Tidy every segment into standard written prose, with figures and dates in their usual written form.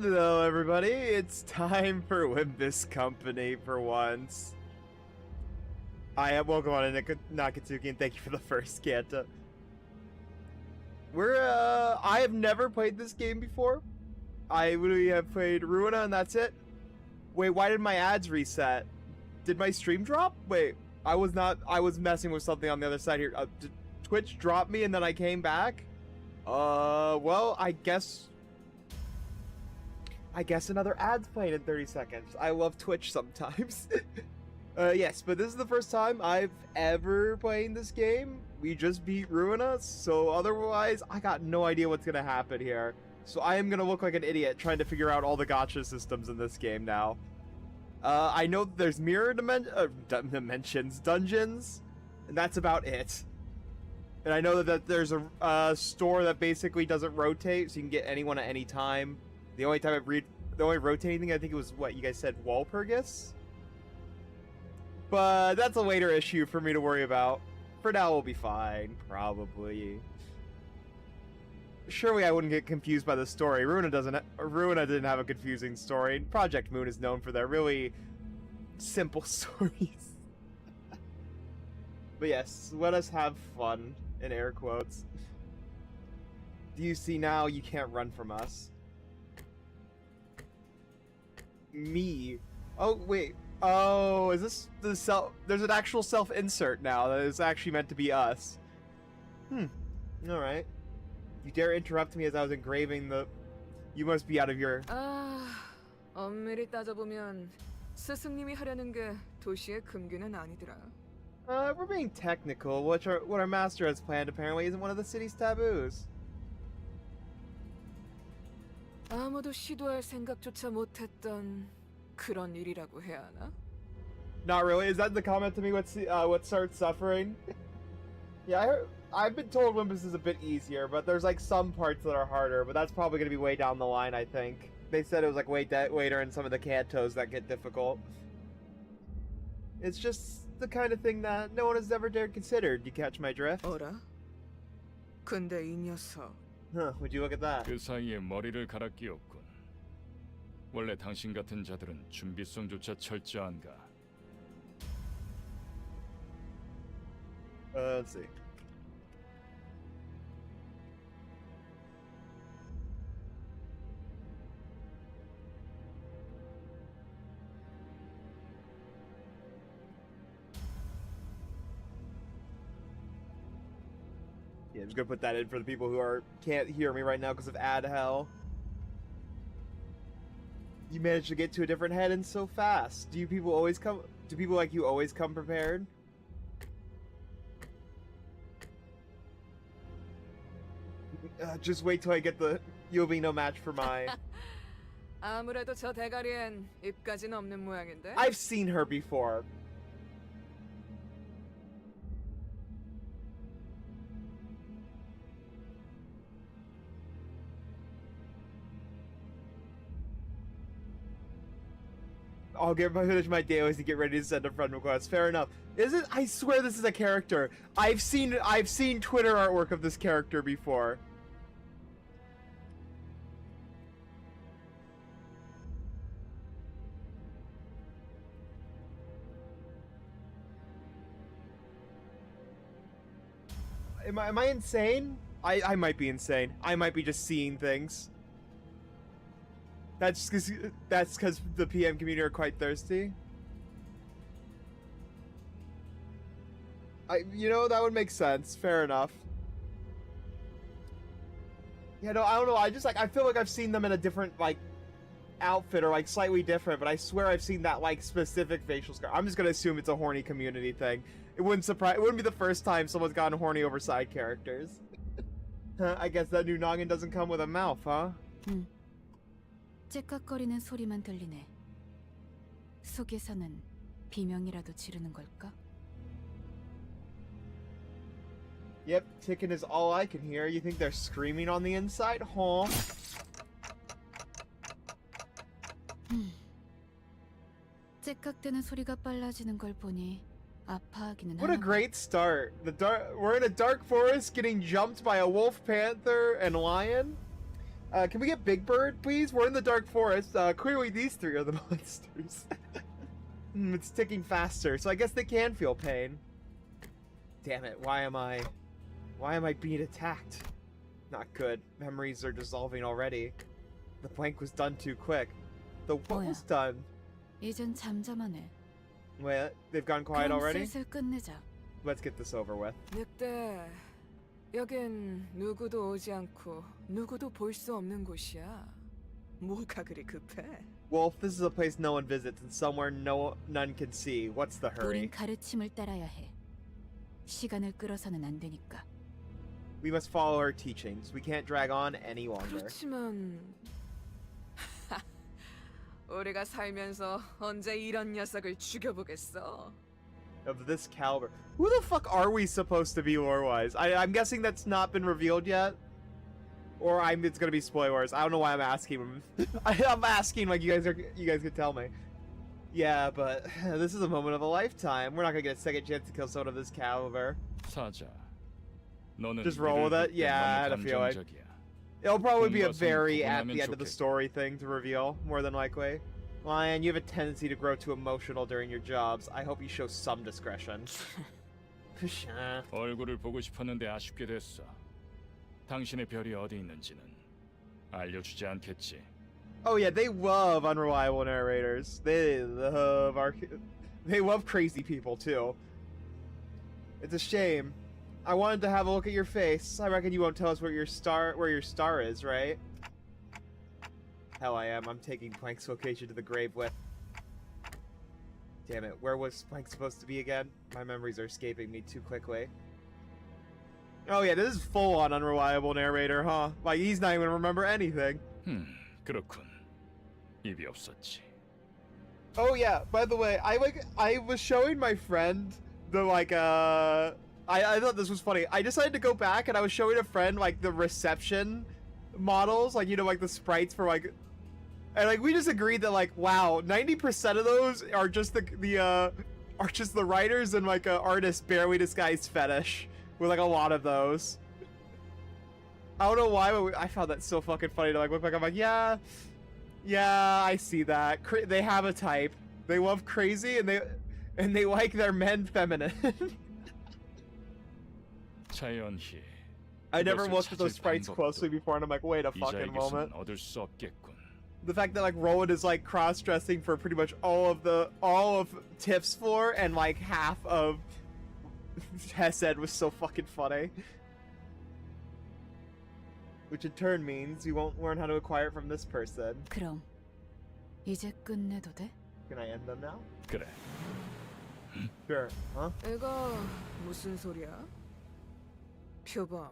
Hello, everybody. It's time for Wimbus Company for once. I am welcome on Nakatsuki, and thank you for the first canto. I have never played this game before. I literally have played Ruina, and that's it. Wait, why did my ads reset? Did my stream drop? Wait, I was messing with something on the other side here. Did Twitch drop me and then I came back? Well, I guess another ad's playing in 30 seconds. I love Twitch sometimes. Yes, but this is the first time I've ever played this game. We just beat Ruina, so otherwise, I got no idea what's gonna happen here. So I am gonna look like an idiot trying to figure out all the gacha systems in this game now. I know that there's mirror dimensions, dungeons, and that's about it. And I know that there's a store that basically doesn't rotate, so you can get anyone at any time. The only rotating thing I think it was what you guys said, Walpurgis? But that's a later issue for me to worry about. For now, we'll be fine, probably. Surely I wouldn't get confused by the story. Ruina didn't have a confusing story. Project Moon is known for their really simple stories. But yes, let us have fun, in air quotes. Do you see now? You can't run from us. Me. Oh, wait. Oh, is this the self? There's an actual self-insert now that is actually meant to be us. Alright. You dare interrupt me as I was engraving the... You must be out of your... 엄밀히 따져보면 스승님이 하려는 게 도시의 금기는 아니더라. We're being technical. What our master has planned apparently isn't one of the city's taboos. 아무도 시도할 생각조차 못했던 그런 일이라고 해야 하나? Not really. Is that the comment to me? What starts suffering? Yeah, I've been told Wimbus is a bit easier, but there's like some parts that are harder. But that's probably gonna be way down the line. I think they said it was like later in some of the cantos that get difficult. It's just the kind of thing that no one has ever dared consider. Do you catch my drift? 어라? 근데 이 녀석. Huh? Would you look at that? 그 사이에 머리를 갈아 끼웠군. 원래 당신 같은 자들은 준비성조차 철저한가? Let's see. Yeah, I'm just gonna put that in for the people who can't hear me right now because of ad hell. You managed to get to a different head and so fast. Do people like you always come prepared? Just wait till I get you'll be no match for my... 아무래도 저 대가리엔 입까지는 없는 모양인데. I've seen her before. I'll finish my dailies and get ready to send a friend request. Fair enough. Is it? I swear this is a character. I've seen Twitter artwork of this character before. Am I insane? I might be insane. I might be just seeing things. That's because the PM community are quite thirsty. That would make sense. Fair enough. Yeah, no, I don't know. I feel like I've seen them in a different outfit or slightly different, but I swear I've seen that specific facial scar. I'm just gonna assume it's a horny community thing. It wouldn't be the first time someone's gotten horny over side characters. I guess that new noggin doesn't come with a mouth, huh? 째깍거리는 소리만 들리네. 속에서는 비명이라도 지르는 걸까? Yep, ticking is all I can hear. You think they're screaming on the inside? Huh? 째깍대는 소리가 빨라지는 걸 보니 아파하기는 What a great start. We're in a dark forest getting jumped by a wolf, panther, and lion. Can we get Big Bird, please? We're in the dark forest. Clearly these three are the monsters. It's ticking faster, so I guess they can feel pain. Damn it, why am I being attacked? Not good. Memories are dissolving already. The blank was done too quick. The what was done? 이젠 잠잠하네. Wait, they've gone quiet 그럼 already? 슬슬 끝내자. Let's get this over with. 늑대, 여긴 누구도 오지 않고 누구도 볼 수 없는 곳이야. 뭐가 그리 급해? Wolf, this is a place no one visits and somewhere none can see. What's the hurry? 우린 가르침을 따라야 해. 시간을 끌어서는 안 되니까. We must follow her teachings. We can't drag on any longer. 그렇지만 우리가 살면서 언제 이런 녀석을 죽여보겠어? Of this caliber. Who the fuck are we supposed to be lore-wise? I'm guessing that's not been revealed yet. Or it's gonna be spoilers. I don't know why I'm asking them. I'm asking like you guys could tell me. Yeah, but this is a moment of a lifetime. We're not gonna get a second chance to kill someone of this caliber. 사자. 너는 Just roll with it? Yeah, I had a feeling. 감정적이야. It'll probably be a 공부하선 very at 구분하면 the end of the 좋겠고. story thing to reveal, more than likely. Lion, you have a tendency to grow too emotional during your jobs. I hope you show some discretion. Pshaw. 얼굴을 보고 싶었는데 아쉽게 됐어. 당신의 별이 어디 있는지는 알려주지 않겠지. Oh yeah, they love unreliable narrators. They love crazy people too. It's a shame. I wanted to have a look at your face. I reckon you won't tell us where your star is, right? Hell I am. I'm taking Plank's location to the grave with. Damn it, where was Plank supposed to be again? My memories are escaping me too quickly. Oh yeah, this is full-on unreliable narrator, huh? Like, he's not even gonna remember anything. 그렇군. 입이 없었지. Oh yeah, by the way, I was showing my friend the I thought this was funny. I decided to go back and I was showing a friend like the reception models, like, you know, like the sprites for like, and like we just agreed that like, wow, 90% of those are just the writers and like artists barely disguised fetish with like a lot of those. I don't know why, but I found that so fucking funny to like look back. I'm like, yeah, I see that. They have a type. They love crazy and they like their men feminine. 자연히. I never looked at those sprites closely before, and I'm like, wait a fucking moment. 얻을 수 없겠군. The fact that like Rowan is like cross-dressing for pretty much all of Tiff's floor and like half of Hesed was so fucking funny. Which in turn means you won't learn how to acquire it from this person. 그럼 이제 끝내도 돼? Can I end them now? 그래. Sure. Huh? 이거 무슨 소리야? 표범,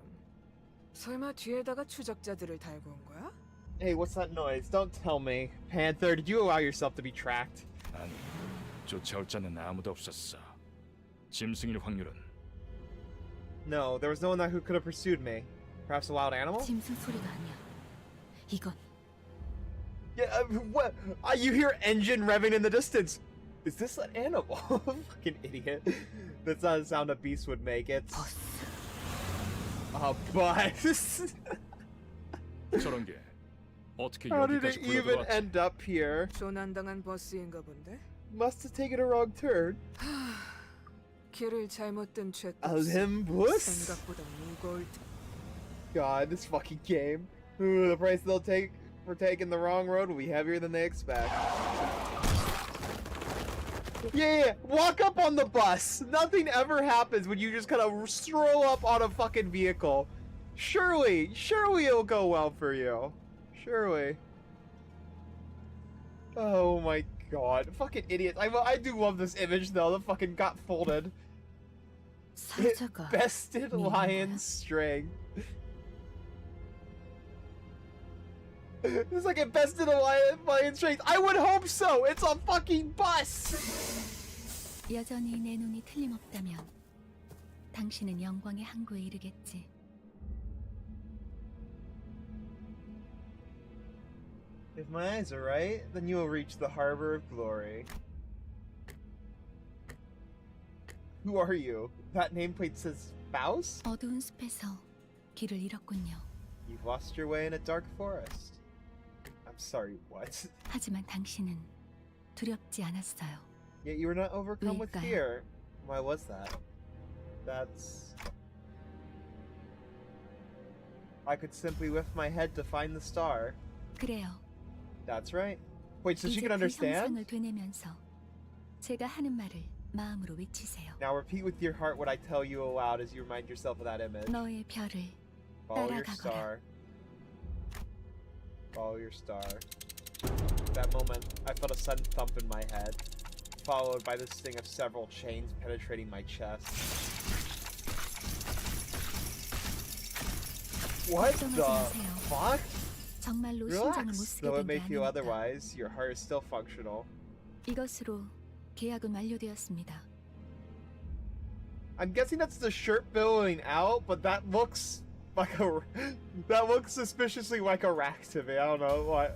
설마 뒤에다가 추적자들을 달고 온 거야? Hey, what's that noise? Don't tell me. Panther, did you allow yourself to be tracked? 아니, 쫓아올 자는 아무도 없었어. 짐승일 확률은 No, there was no one who could have pursued me. Perhaps a wild animal? 짐승 소리가 아니야. 이건 Yeah, what? You hear engine revving in the distance. Is this an animal? Fucking idiot. That's not the sound a beast would make. It's 버스. a bus. 저런 게 어떻게 How did 여기까지 it even 굴러들어왔지? end up here? 조난당한 버스인가 본데? Must have taken a wrong turn. 길을 잘못 든 죄값. Olympus? 생각보다 무거울 듯. God, this fucking game. Ooh, the price they'll take for taking the wrong road will be heavier than they expect. Yeah, walk up on the bus. Nothing ever happens when you just kind of stroll up on a fucking vehicle. Surely it'll go well for you. Surely. Oh my god. Fucking idiots. I do love this image though. The fucking got folded. 사자가 Bested 미는 lion's 거야? string. It's like it bested a lion's strength. I would hope so. It's a fucking bus. 여전히 내 눈이 틀림없다면 당신은 영광의 항구에 이르겠지. If my eyes are right, then you will reach the harbor of glory. Who are you? That nameplate says Faust? 어두운 숲에서 길을 잃었군요. You've lost your way in a dark forest. I'm sorry, what? 하지만 당신은 두렵지 않았어요. Yet you were not overcome with 왜일까요? fear. Why was that? That's... I could simply lift my head to find the star. 그래요. That's right. Wait, so she 이제 can 그 understand? 형상을 되뇌면서 제가 하는 말을 마음으로 외치세요. Now repeat with your heart what I tell you aloud as you remind yourself of that image. 너의 별을 Follow your 따라가거라. star. Follow your star. That moment, I felt a sudden thump in my head, followed by the sting of several chains penetrating my chest. What 걱정하지 the 마세요. fuck? 정말로 심장을 못 Relax. 쓰게 Though it 된 may 게 feel 아니니까. otherwise, your heart is still functional. 이것으로 계약은 완료되었습니다. I'm guessing that's the shirt billowing out, but that looks like a that looks suspiciously like a rack to me. I don't know why.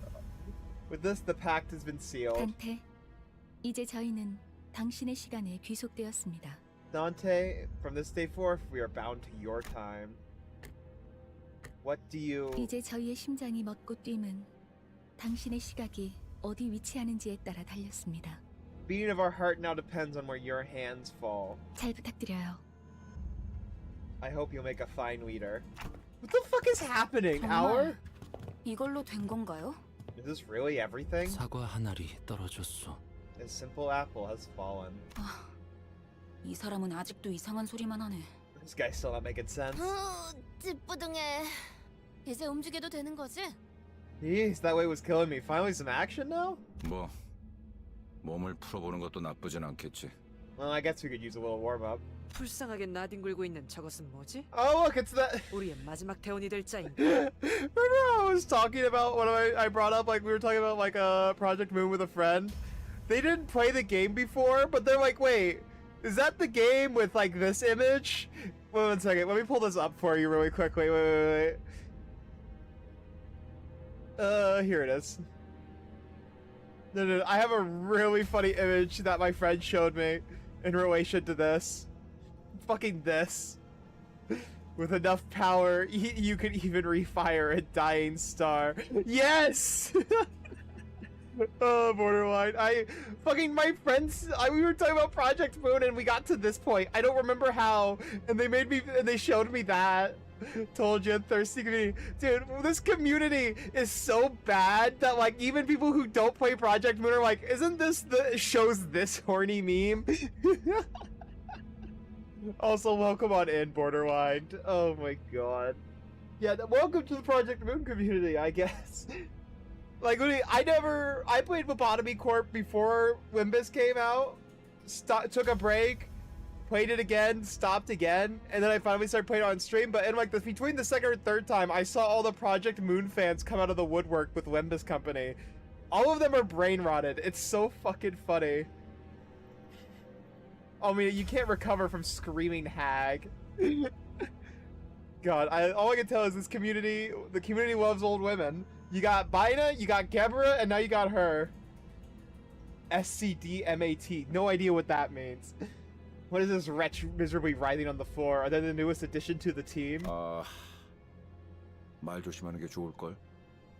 With this, the pact has been sealed. 단테, 이제 저희는 당신의 시간에 귀속되었습니다. Dante, from this day forth, we are bound to your time. What do you? 이제 저희의 심장이 멎고 뛰면 당신의 시각이 어디 위치하는지에 따라 달렸습니다. Beating of our heart now depends on where your hands fall. 잘 부탁드려요. I hope you'll make a fine leader. What the fuck is happening, 정말 Hour? 이걸로 된 건가요? Is this really everything? 사과 한 알이 떨어졌어. A simple apple has fallen. 이 사람은 아직도 이상한 소리만 하네. This guy's still not making sense. 찌뿌둥해. 이제 움직여도 되는 거지? Jeez, that way was killing me. Finally some action now? 뭐 몸을 풀어보는 것도 나쁘진 않겠지. Well, I guess we could use a little warm-up. 불쌍하게 나뒹굴고 있는 저것은 뭐지? Oh, look, it's that... 우리의 마지막 대원이 될 자인가? Remember how I was talking about when I brought up, like, we were talking about, like, Project Moon with a friend? They didn't play the game before, but they're like, wait, is that the game with, like, this image? Wait 1 second, let me pull this up for you really quickly. Wait. Here it is. No, I have a really funny image that my friend showed me in relation to this. Fucking this. With enough power, you could even refire a dying star. Yes! Oh, borderline. My friends, we were talking about Project Moon and we got to this point. I don't remember how, and they showed me that. Told you, thirsty community. Dude, this community is so bad that, like, even people who don't play Project Moon are like, isn't this the shows this horny meme? Also, welcome on in, Borderline. Oh my god. Yeah, welcome to the Project Moon community, I guess. Like, I played Lobotomy Corp before Wimbus came out, took a break, played it again, stopped again, and then I finally started playing it on stream. But in, like, between the second or third time, I saw all the Project Moon fans come out of the woodwork with Wimbus Company. All of them are brain rotted. It's so fucking funny. I mean, you can't recover from screaming hag. God, all I can tell is the community loves old women. You got Bina, you got Gebra, and now you got her. SCDMAT. No idea what that means. What is this wretch miserably writhing on the floor? Are they the newest addition to the team? 말 조심하는 게 좋을 걸.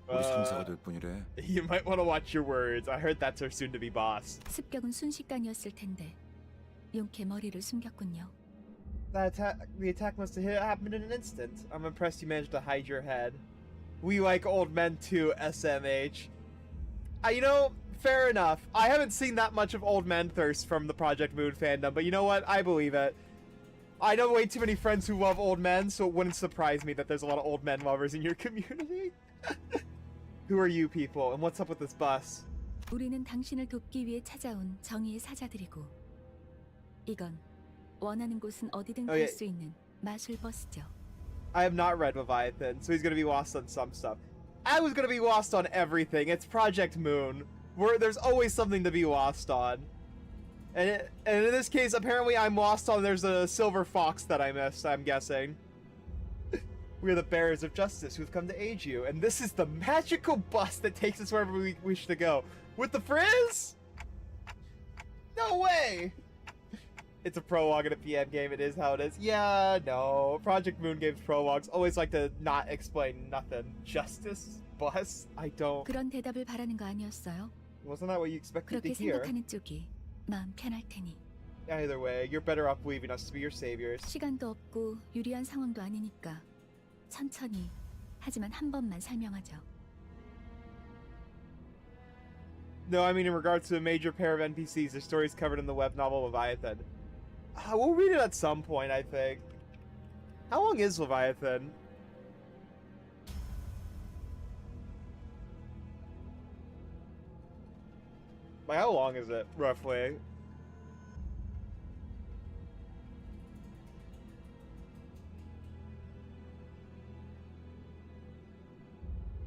우리 상사가 될 뿐이래. You might want to watch your words. I heard that's our soon-to-be boss. 습격은 순식간이었을 텐데 용케 머리를 숨겼군요. The attack must have happened in an instant. I'm impressed you managed to hide your head. We like old men too, SMH. You know, fair enough. I haven't seen that much of old men thirst from the Project Moon fandom, but you know what? I believe it. I know way too many friends who love old men, so it wouldn't surprise me that there's a lot of old men lovers in your community. Who are you people, and what's up with this bus? 우리는 당신을 돕기 위해 찾아온 정의의 사자들이고 이건 원하는 곳은 어디든 갈 수 있는 마술 버스죠. I have not read Leviathan, so he's gonna be lost on some stuff. I was gonna be lost on everything. It's Project Moon. There's always something to be lost on. And in this case, apparently I'm lost on there's a silver fox that I missed, I'm guessing. We're the bearers of justice who've come to aid you, and this is the magical bus that takes us wherever we wish to go. With the frizz? No way! It's a prologue in a PM game. It is how it is. Yeah, no. Project Moon Game's prologues always like to not explain nothing. Justice? Bus? I don't. 그런 대답을 바라는 거 아니었어요? Wasn't that what you expected to 그렇게 hear? 생각하는 쪽이 마음 편할 테니. Either way, you're better off believing us to be your saviors. 시간도 없고 유리한 상황도 아니니까 천천히 하지만 한 번만 설명하죠. No, I mean in regards to a major pair of NPCs, their stories covered in the web novel Leviathan. We'll read it at some point, I think. How long is Leviathan? Like, how long is it, roughly?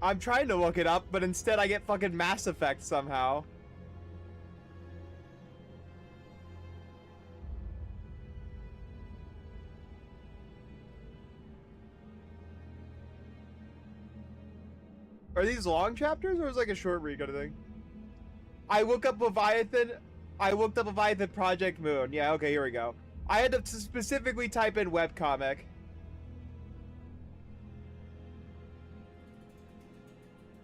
I'm trying to look it up, but instead I get fucking Mass Effect somehow. Are these long chapters, or is it like a short read kind of thing? I looked up Leviathan Project Moon. Yeah, okay, here we go. I had to specifically type in webcomic.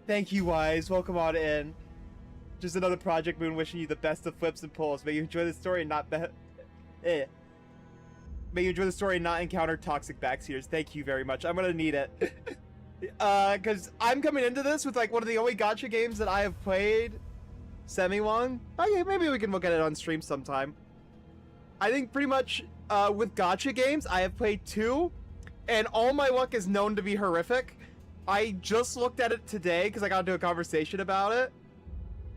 Thank you, Wise. Welcome on in. Just another Project Moon wishing you the best of flips and pulls. May you enjoy the story and not May you enjoy the story and not encounter toxic backseaters. Thank you very much. I'm gonna need it. Cause I'm coming into this with like one of the only gacha games that I have played semi-long. Okay, maybe we can look at it on stream sometime. I think pretty much with gacha games, I have played 2, and all my luck is known to be horrific. I just looked at it today because I got into a conversation about it,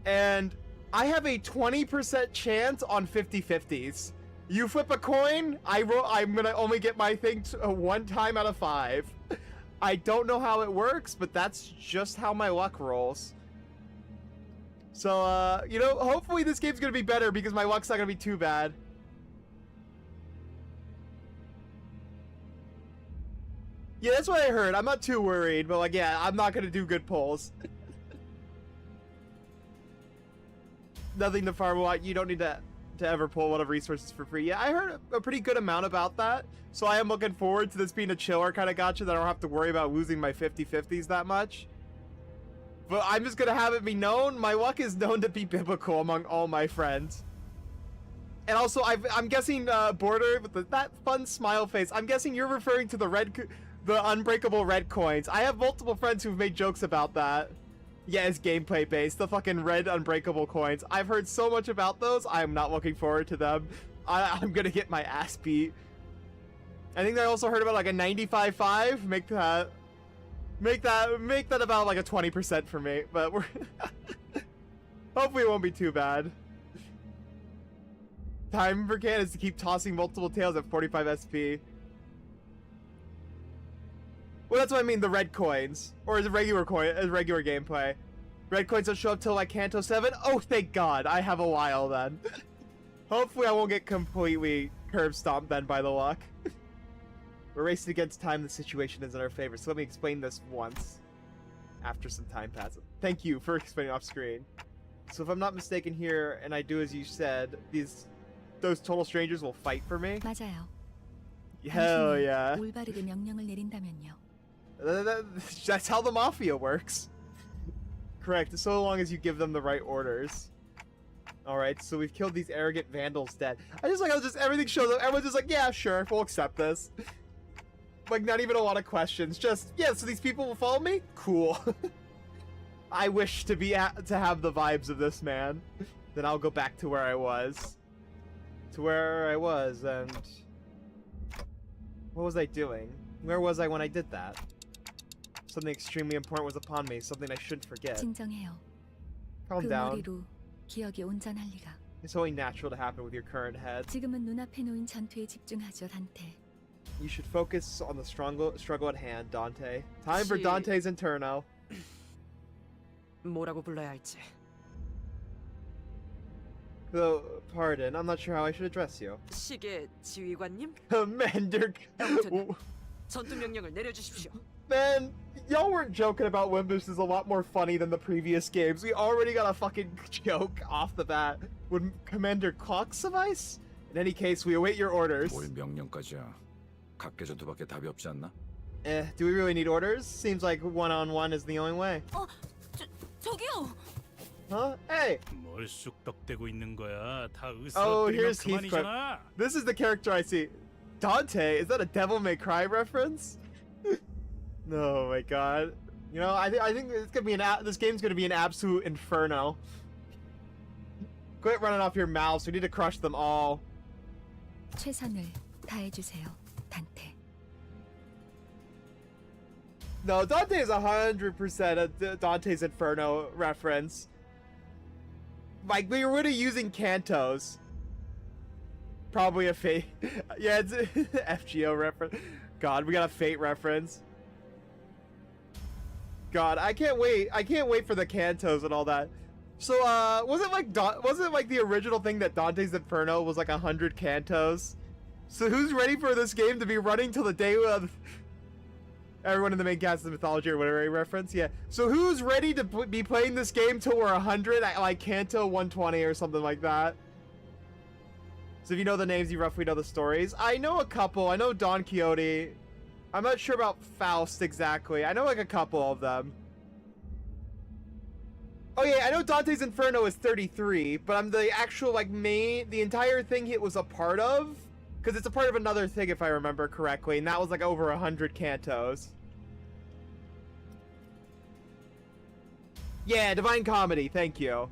and I have a 20% chance on 50-50s. You flip a coin, I'm gonna only get my thing 1 time out of 5. I don't know how it works, but that's just how my luck rolls. So, you know, hopefully this game's gonna be better because my luck's not gonna be too bad. Yeah, that's what I heard. I'm not too worried, but like, yeah, I'm not gonna do good pulls. Nothing to farm a lot. You don't need to ever pull a lot of resources for free. Yeah, I heard a pretty good amount about that. So I am looking forward to this being a chiller kind of gacha that I don't have to worry about losing my 50-50s that much. But I'm just gonna have it be known, my luck is known to be biblical among all my friends. And also, I'm guessing, Border, with that fun smile face, I'm guessing you're referring to the unbreakable red coins. I have multiple friends who've made jokes about that. Yeah, it's gameplay based, the fucking red unbreakable coins. I've heard so much about those, I'm not looking forward to them. I'm gonna get my ass beat. I think I also heard about like a 95.5, make that about like a 20% for me, but we're hopefully it won't be too bad. Time for Can is to keep tossing multiple tails at 45 SP. Well, that's what I mean, the red coins. Or as a regular gameplay. Red coins don't show up till like Kanto 7. Oh, thank God. I have a while then. Hopefully I won't get completely curb stomped then by the luck. We're racing against time. The situation is in our favor. So let me explain this once. After some time passes. Thank you for explaining off screen. So if I'm not mistaken here, and I do as you said, those total strangers will fight for me? 맞아요. Hell yeah. 올바르게 명령을 내린다면요. That's how the mafia works. Correct, so long as you give them the right orders. Alright, so we've killed these arrogant vandals dead. I just like how just everything shows up. Everyone's just like, yeah, sure, we'll accept this. Like, not even a lot of questions. Just, yeah, so these people will follow me? Cool. I wish to have the vibes of this man. Then I'll go back to where I was. And... what was I doing? Where was I when I did that? Something extremely important was upon me. Something I shouldn't forget. 진정해요. Calm 그 down. 머리로 기억이 온전할 리가. It's only natural to happen with your current head. 지금은 눈앞에 놓인 전투에 집중하죠, 단테. You should focus on the struggle at hand, Dante. Time for Dante's Inferno. 뭐라고 불러야 할지. Though, pardon, I'm not sure how I should address you. 시계 지휘관님? Commander... 아무튼 전투 명령을 내려주십시오. Man, y'all weren't joking about Wimbus is a lot more funny than the previous games. We already got a fucking joke off the bat. Would Commander Clock suffice? In any case, we await your orders. 뭘 명령까지야. 각계전투밖에 답이 없지 않나? Do we really need orders? Seems like one-on-one is the only way. 저기요. Huh? Hey! 뭘 쑥덕대고 있는 거야? 다 Oh, 으스러뜨리면 here's Heathcliff. 그만이잖아. This is the character I see. Dante? Is that a Devil May Cry reference? Oh my god. You know, I think it's gonna be this game's gonna be an absolute inferno. Quit running off your mouths. We need to crush them all. 최선을 다해주세요, 단테. No, Dante is 100% a Dante's Inferno reference. Like, we were really using Cantos. Probably a Fate. Yeah, it's a FGO reference. God, we got a Fate reference. God, I can't wait. I can't wait for the Cantos and all that. So, was it like the original thing that Dante's Inferno was like 100 Cantos? So who's ready for this game to be running till the day of everyone in the main cast of mythology or whatever reference? Yeah. So who's ready to be playing this game till we're 100 at like Canto 120 or something like that? So if you know the names, you roughly know the stories. I know a couple. I know Don Quixote. I'm not sure about Faust exactly. I know like a couple of them. Oh yeah, I know Dante's Inferno is 33, but I'm the actual like the entire thing it was a part of, because it's a part of another thing if I remember correctly, and that was like over 100 cantos. Yeah, Divine Comedy, thank you.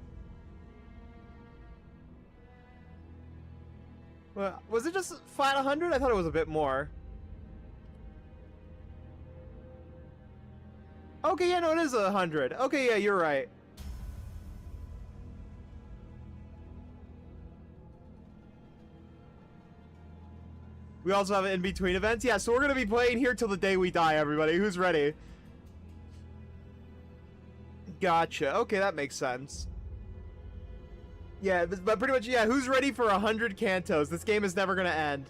Well, was it just flat 100? I thought it was a bit more. Okay, yeah, no, it is 100. Okay, yeah, you're right. We also have in-between events. Yeah, so we're going to be playing here till the day we die, everybody. Who's ready? Gotcha. Okay, that makes sense. Yeah, but pretty much, yeah, who's ready for 100 cantos? This game is never going to end.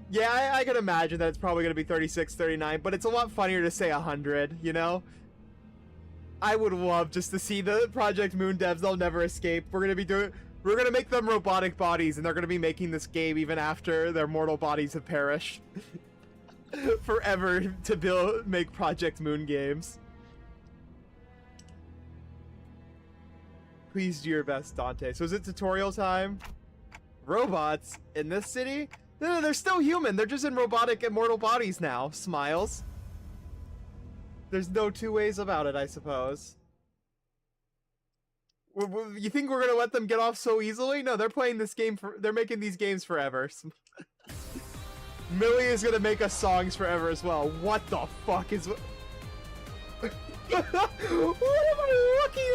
Yeah, I can imagine that it's probably going to be 36, 39, but it's a lot funnier to say 100, you know? I would love just to see the Project Moon devs. They'll never escape. We're gonna make them robotic bodies, and they're gonna be making this game even after their mortal bodies have perished. Forever to make Project Moon games. Please do your best, Dante. So is it tutorial time? Robots in this city? No, they're still human. They're just in robotic immortal bodies now. Smiles. There's no two ways about it, I suppose. You think we're gonna let them get off so easily? No, they're playing this game they're making these games forever. Millie is gonna make us songs forever as well. What the fuck is... What am I looking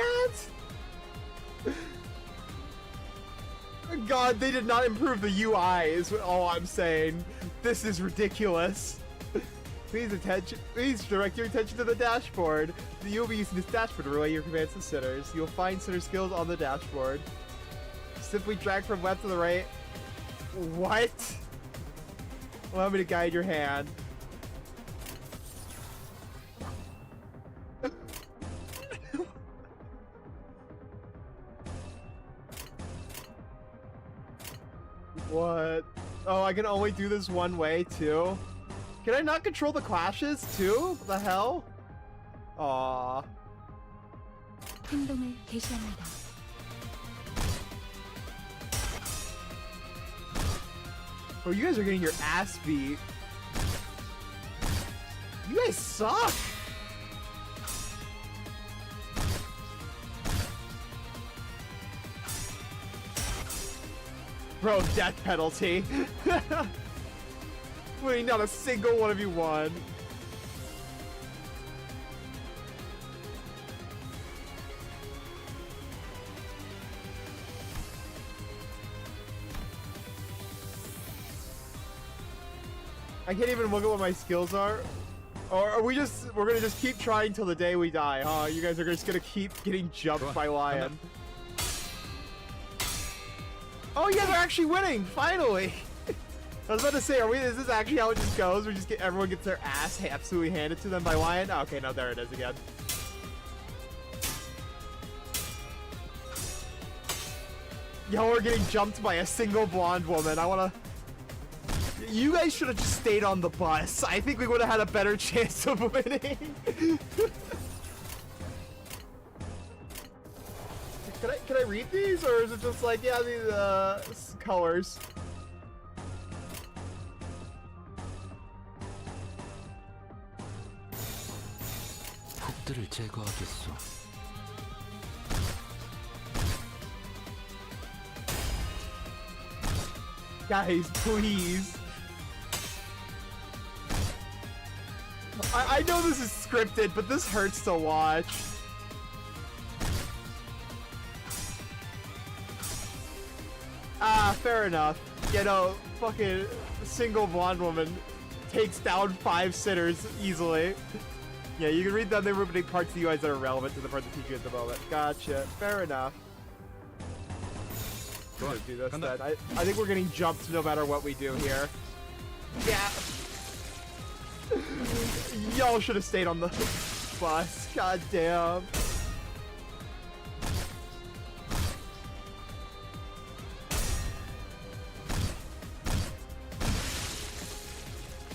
at? God, they did not improve the UI is all I'm saying. This is ridiculous. Please direct your attention to the dashboard. You'll be using this dashboard to relay your commands to sitters. You'll find sitter skills on the dashboard. Simply drag from left to the right. What? Allow me to guide your hand. What? Oh, I can only do this one way too? Can I not control the clashes too? What the hell? Aww. 행동을 개시합니다. Oh, you guys are getting your ass beat. You guys suck! Bro, death penalty. Wait, not a single one of you won. I can't even look at what my skills are. Or are we're gonna just keep trying till the day we die, huh? You guys are just gonna keep getting jumped by Lion. Oh yeah, they're actually winning, finally! I was about to say, is this actually how it just goes? We just get everyone gets their ass absolutely handed to them by Lion? Oh, okay, no, there it is again. Yo, we're getting jumped by a single blonde woman. I wanna... You guys should have just stayed on the bus. I think we would have had a better chance of winning. Can I read these, or is it just like, yeah, these colors? 폭들을 제거하겠소. Guys, please. I know this is scripted, but this hurts to watch. Ah, fair enough. You know, fucking single blonde woman takes down 5 sitters easily. Yeah, you can read them. They were putting parts of the UIs that are relevant to the part that teach you at the moment. Gotcha. Fair enough. Go on. Do this Come then. on. I think we're getting jumped no matter what we do here. Yeah. Y'all should have stayed on the bus. God damn.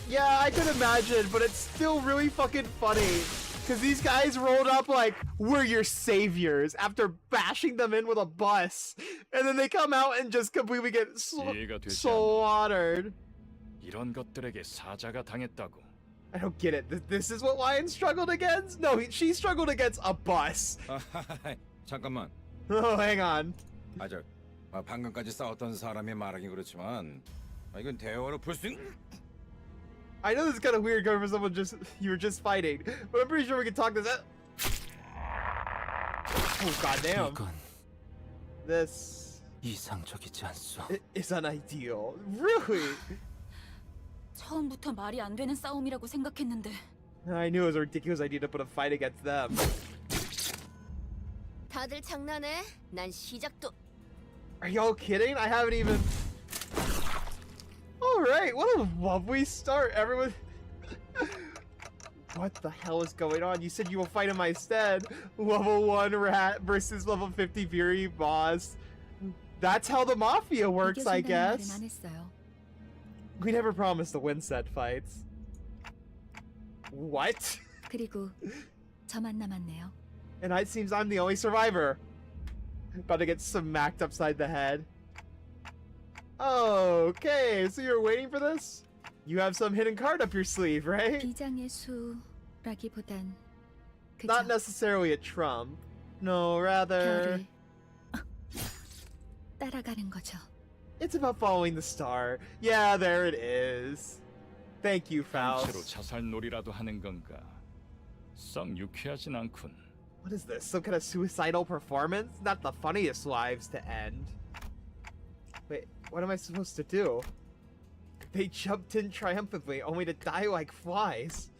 Yeah, I can imagine, but it's still really fucking funny. Because these guys rolled up like, we're your saviors after bashing them in with a bus. And then they come out and just completely get 이해가 되지 않아. slaughtered. 이런 것들에게 사자가 당했다고. I don't get it. This is what Lion struggled against? No, she struggled against a bus. 잠깐만. Oh, hang on. 방금까지 싸웠던 사람이 말하긴 그렇지만 이건 대화로 풀 수 I know this is kind of weird coming from someone you were just fighting, but I'm pretty sure we can talk this out. Oh, goddamn. 이건 This 이상적이지 않소. is unideal. Really? 처음부터 말이 안 되는 싸움이라고 생각했는데 I knew it was a ridiculous idea to put a fight against them. 다들 장난해? 난 시작도 Are y'all kidding? I haven't even... Alright, what a lovely start, everyone. What the hell is going on? You said you will fight in my stead. Level 1 rat versus level 50 Fury boss. That's how the Mafia works, I 이겨준다는 말은 guess. 안 했어요. We never promised to win set fights. What? 그리고 저만 남았네요. And it seems I'm the only survivor. About to get smacked upside the head. Okay, so you're waiting for this? You have some hidden card up your sleeve, right? 비장의 수라기보단 그저 Not necessarily a trump. No, rather... 별을 따라가는 거죠. It's about following the star. Yeah, there it is. Thank you, 단체로 Faust. 자살놀이라도 하는 건가? 썩 유쾌하진 않군. What is this? Some kind of suicidal performance? Not the funniest lives to end. Wait, what am I supposed to do? They jumped in triumphantly, only to die like flies.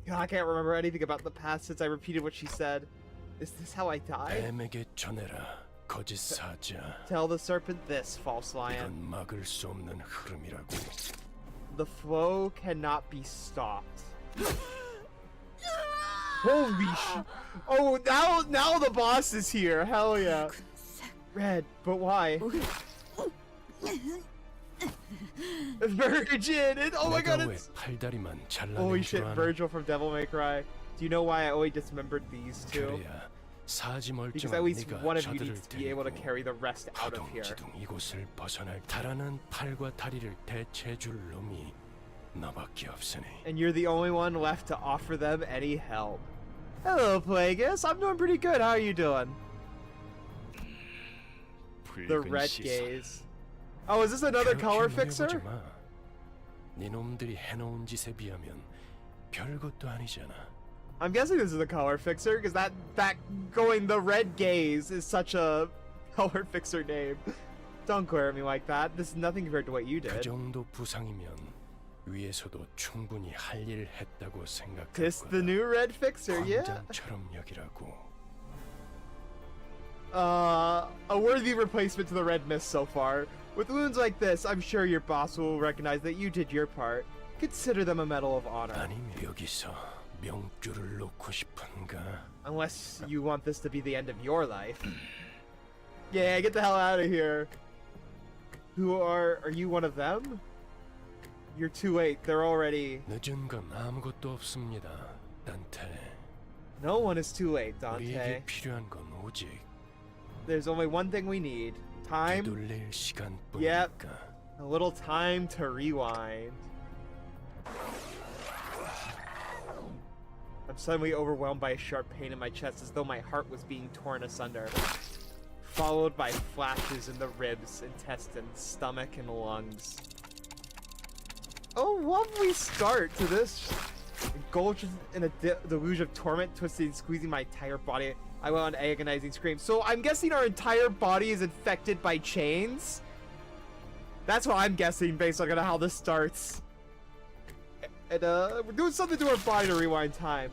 God, I can't remember anything about the past since I repeated what she said. Is this how I die? 뱀에게 전해라. 거짓 사자. Tell the serpent this, false lion. 이건 막을 수 없는 흐름이라고. The flow cannot be stopped. Holy sh! Oh, now the boss is here. Hell yeah. Red, but why? Virgin! Oh my god, 내가 왜 it's... 팔다리만 Holy 잘라낸 shit, 줄 아나? Virgil from Devil May Cry. Do you know why I always dismembered these two? 그래야 사지 Because 멀쩡한 at least 네가 one of you 저들을 needs to be able to 데리고 carry the rest out of here. 파동지둥 이곳을 벗어날 달아난 팔과 다리를 대체해줄 놈이 너밖에 없으니. And you're the only one left to offer them any help. Hello, Plagueis. I'm doing pretty good. How are you doing? The 붉은 red 시선. gaze. Oh, is this another color 그렇게 fixer? 놀려보지 마. 네 놈들이 해놓은 짓에 비하면 별것도 아니잖아. I'm guessing this is a color fixer because that going the red gaze is such a color fixer name. Don't glare at me like that. This is nothing compared to what you 그 did. 정도 부상이면 위에서도 충분히 할 일 했다고 생각할 This the 거야. new red fixer, yeah. 광장처럼 여기라고. A worthy replacement to the red mist so far. With wounds like this, I'm sure your boss will recognize that you did your part. Consider them a medal of honor. 아니면 여기서 명줄을 놓고 싶은가? Unless you want this to be the end of your life. Yeah, get the hell out of here. Are you one of them? You're too late. They're already... 늦은 건 아무것도 없습니다, 단테. No one is too late, Dante. 우리에게 필요한 건 오직 There's only one thing we need. Time. 되돌릴 시간뿐이니까. Yep. A little time to rewind. I'm suddenly overwhelmed by a sharp pain in my chest as though my heart was being torn asunder. Followed by flashes in the ribs, intestines, stomach, and lungs. Oh, lovely start to this. Engulfed in a deluge of torment, twisting and squeezing my entire body. I went on an agonizing scream. So I'm guessing our entire body is infected by chains? That's what I'm guessing based on how this starts. And we're doing something to our body to rewind time.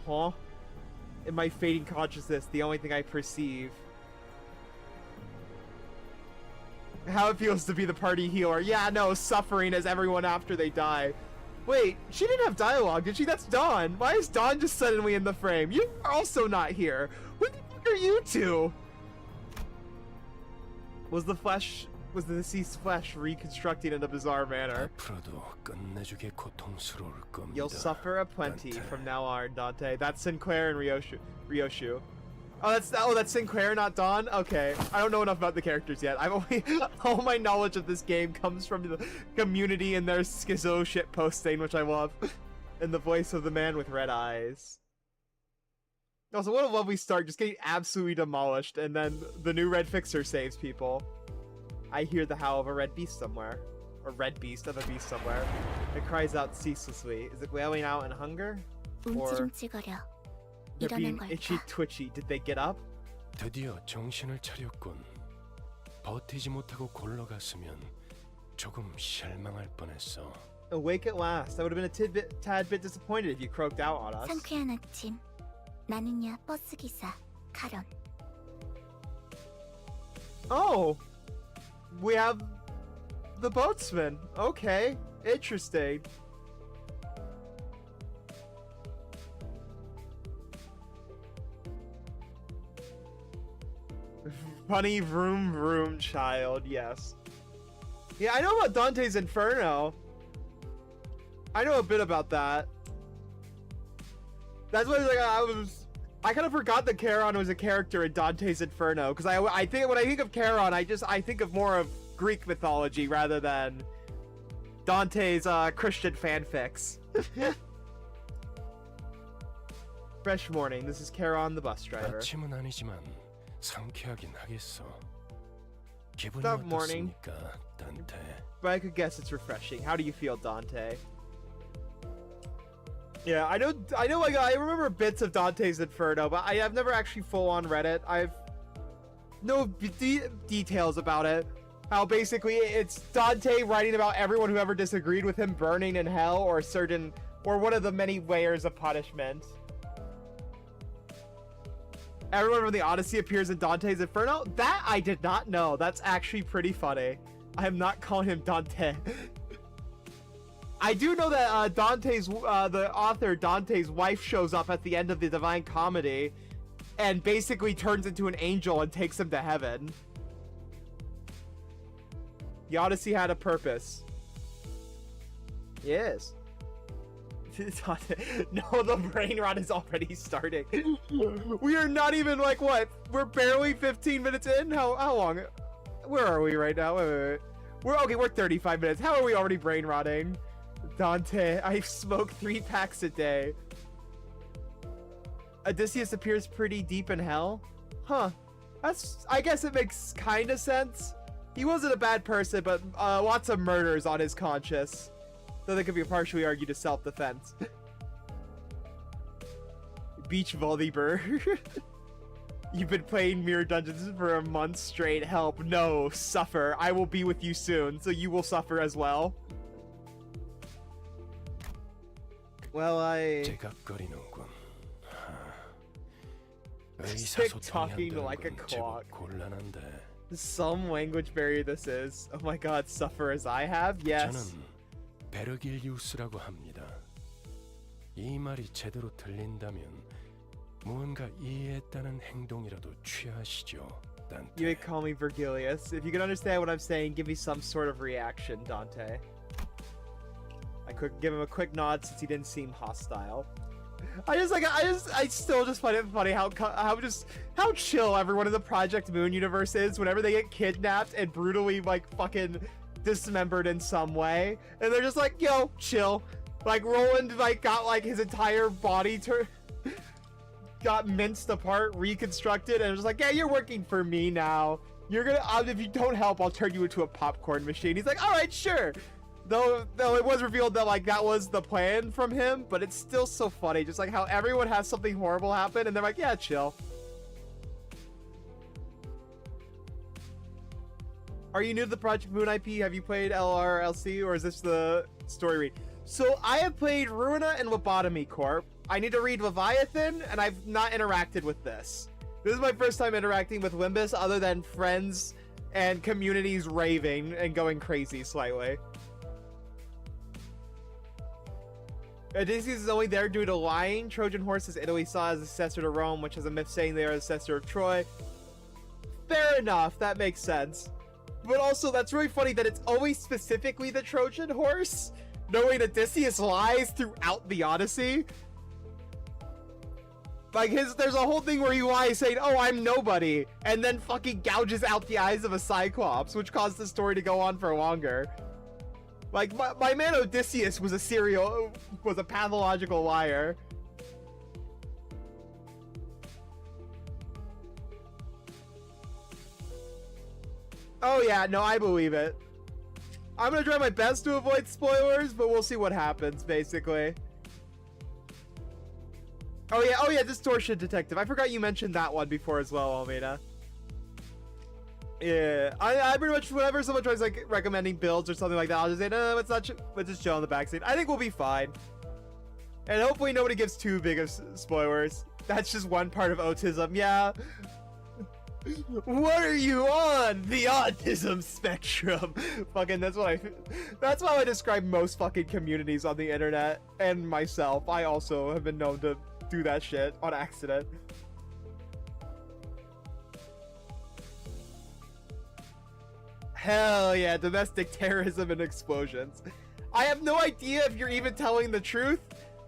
Huh? In my fading consciousness, the only thing I perceive. How it feels to be the party healer. Yeah, no, suffering as everyone after they die. Wait, she didn't have dialogue, did she? That's Dawn. Why is Dawn just suddenly in the frame? You're also not here. Who the fuck are you two? Was the deceased flesh reconstructing in a bizarre manner? 앞으로도 끝내주게 고통스러울 겁니다. You'll suffer a plenty 단테. from now on, Dante. That's Sinclair and Ryoshu. Oh, that's Sinclair, not Dawn. Okay, I don't know enough about the characters yet. I've only all my knowledge of this game comes from the community and their schizo shit posting, which I love, and the voice of the man with red eyes. Also, what a lovely start, just getting absolutely demolished, and then the new red fixer saves people. I hear the howl of a red beast somewhere, or red beast of a beast somewhere. It cries out ceaselessly. Is it wailing out in hunger? Or 움찔움찔거려. they're being 이러는 itchy 걸까? twitchy. Did they get up? 드디어 정신을 차렸군. 버티지 못하고 골러갔으면 조금 실망할 뻔했어. Awake at last. I would have been a tad bit disappointed if you croaked out on us. 상쾌한 아침. 나는야 버스 기사 카런. Oh! We have the boatsman. Okay. Interesting. Funny vroom vroom child, yes. Yeah, I know about Dante's Inferno. I know a bit about that. That's why I kind of forgot that Charon was a character in Dante's Inferno, because I think when I think of Charon, I think of more of Greek mythology rather than Dante's Christian fanfics. Fresh morning. This is Charon, the bus driver. 아침은 아니지만 상쾌하긴 하겠어. 기분이 Stop morning. 어떻습니까, 단테? But I could guess it's refreshing. How do you feel, Dante? Yeah, I know. Like, I remember bits of Dante's Inferno, but I have never actually full-on read it. I've no details about it. How basically it's Dante writing about everyone who ever disagreed with him burning in hell, or one of the many layers of punishment. Everyone from the Odyssey appears in Dante's Inferno? That I did not know. That's actually pretty funny. I am not calling him Dante. I do know that the author Dante's wife shows up at the end of the Divine Comedy and basically turns into an angel and takes him to heaven. The Odyssey had a purpose. Yes. No, the brain rot is already starting. We are not even like what? We're barely 15 minutes in? How long? Where are we right now? Wait. We're 35 minutes. How are we already brain rotting? Dante, I smoke 3 packs a day. Odysseus appears pretty deep in hell? Huh. I guess it makes kind of sense. He wasn't a bad person, but lots of murders on his conscience. Though they could be partially argued as self-defense. Beach volleyball. You've been playing Mirror Dungeons for a month straight. Help. No. Suffer. I will be with you soon, so you will suffer as well. Well, 제각거리는군. 의사소통이 안 like a 되는 건 clock. 제법 곤란한데. Some language barrier this is. Oh my god, suffer as I have? Yes. 저는 베르길리우스라고 합니다. 이 말이 제대로 들린다면 무언가 이해했다는 행동이라도 취하시죠, You 단테. would call me Virgilius. If you can understand what I'm saying, give me some sort of reaction, Dante. I could give him a quick nod since he didn't seem hostile. I still just find it funny how chill everyone in the Project Moon universe is whenever they get kidnapped and brutally like fucking dismembered in some way, and they're just like, yo, chill. Like Roland like got like his entire body got minced apart, reconstructed, and it was like, yeah, you're working for me now. You're gonna if you don't help, I'll turn you into a popcorn machine. He's like, all right, sure. Though it was revealed that like that was the plan from him, but it's still so funny, just like how everyone has something horrible happen, and they're like, yeah, chill. Are you new to the Project Moon IP? Have you played LRLC, or is this the story read? So I have played Ruina and Lobotomy Corp. I need to read Leviathan, and I've not interacted with this. This is my first time interacting with Limbus, other than friends and communities raving and going crazy slightly. Odysseus is only there due to lying. Trojan horses Italy saw as a successor to Rome, which has a myth saying they are the successor of Troy. Fair enough, that makes sense. But also, that's really funny that it's always specifically the Trojan horse, knowing Odysseus lies throughout the Odyssey. Like, there's a whole thing where he lies saying, oh, I'm nobody, and then fucking gouges out the eyes of a Cyclops, which caused the story to go on for longer. Like, my man Odysseus was a pathological liar. Oh yeah, no, I believe it. I'm gonna try my best to avoid spoilers, but we'll see what happens, basically. Oh yeah, Distortion Detective. I forgot you mentioned that one before as well, Almeida. Yeah, I pretty much, whenever someone tries like recommending builds or something like that, I'll just say, no, let's just chill on the backseat. I think we'll be fine. And hopefully nobody gives too big of spoilers. That's just one part of autism, yeah. What are you on? The autism spectrum. Fucking, that's how I describe most fucking communities on the internet, and myself. I also have been known to do that shit on accident. Hell yeah, domestic terrorism and explosions. I have no idea if you're even telling the truth,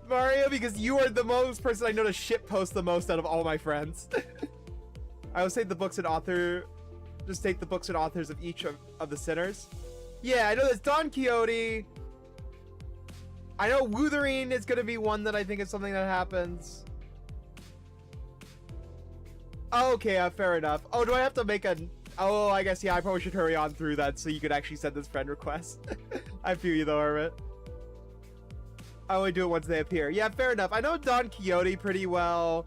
Mario, because you are the most person I know to shitpost the most out of all my friends. I will take the books and take the books and authors of each of the sinners. Yeah, I know there's Don Quixote. I know Wuthering is gonna be one that I think is something that happens. Okay, fair enough. Oh, do I have to make a... Oh, I guess, yeah, I probably should hurry on through that so you could actually send this friend request. I feel you though, Hermit. I only do it once they appear. Yeah, fair enough. I know Don Quixote pretty well.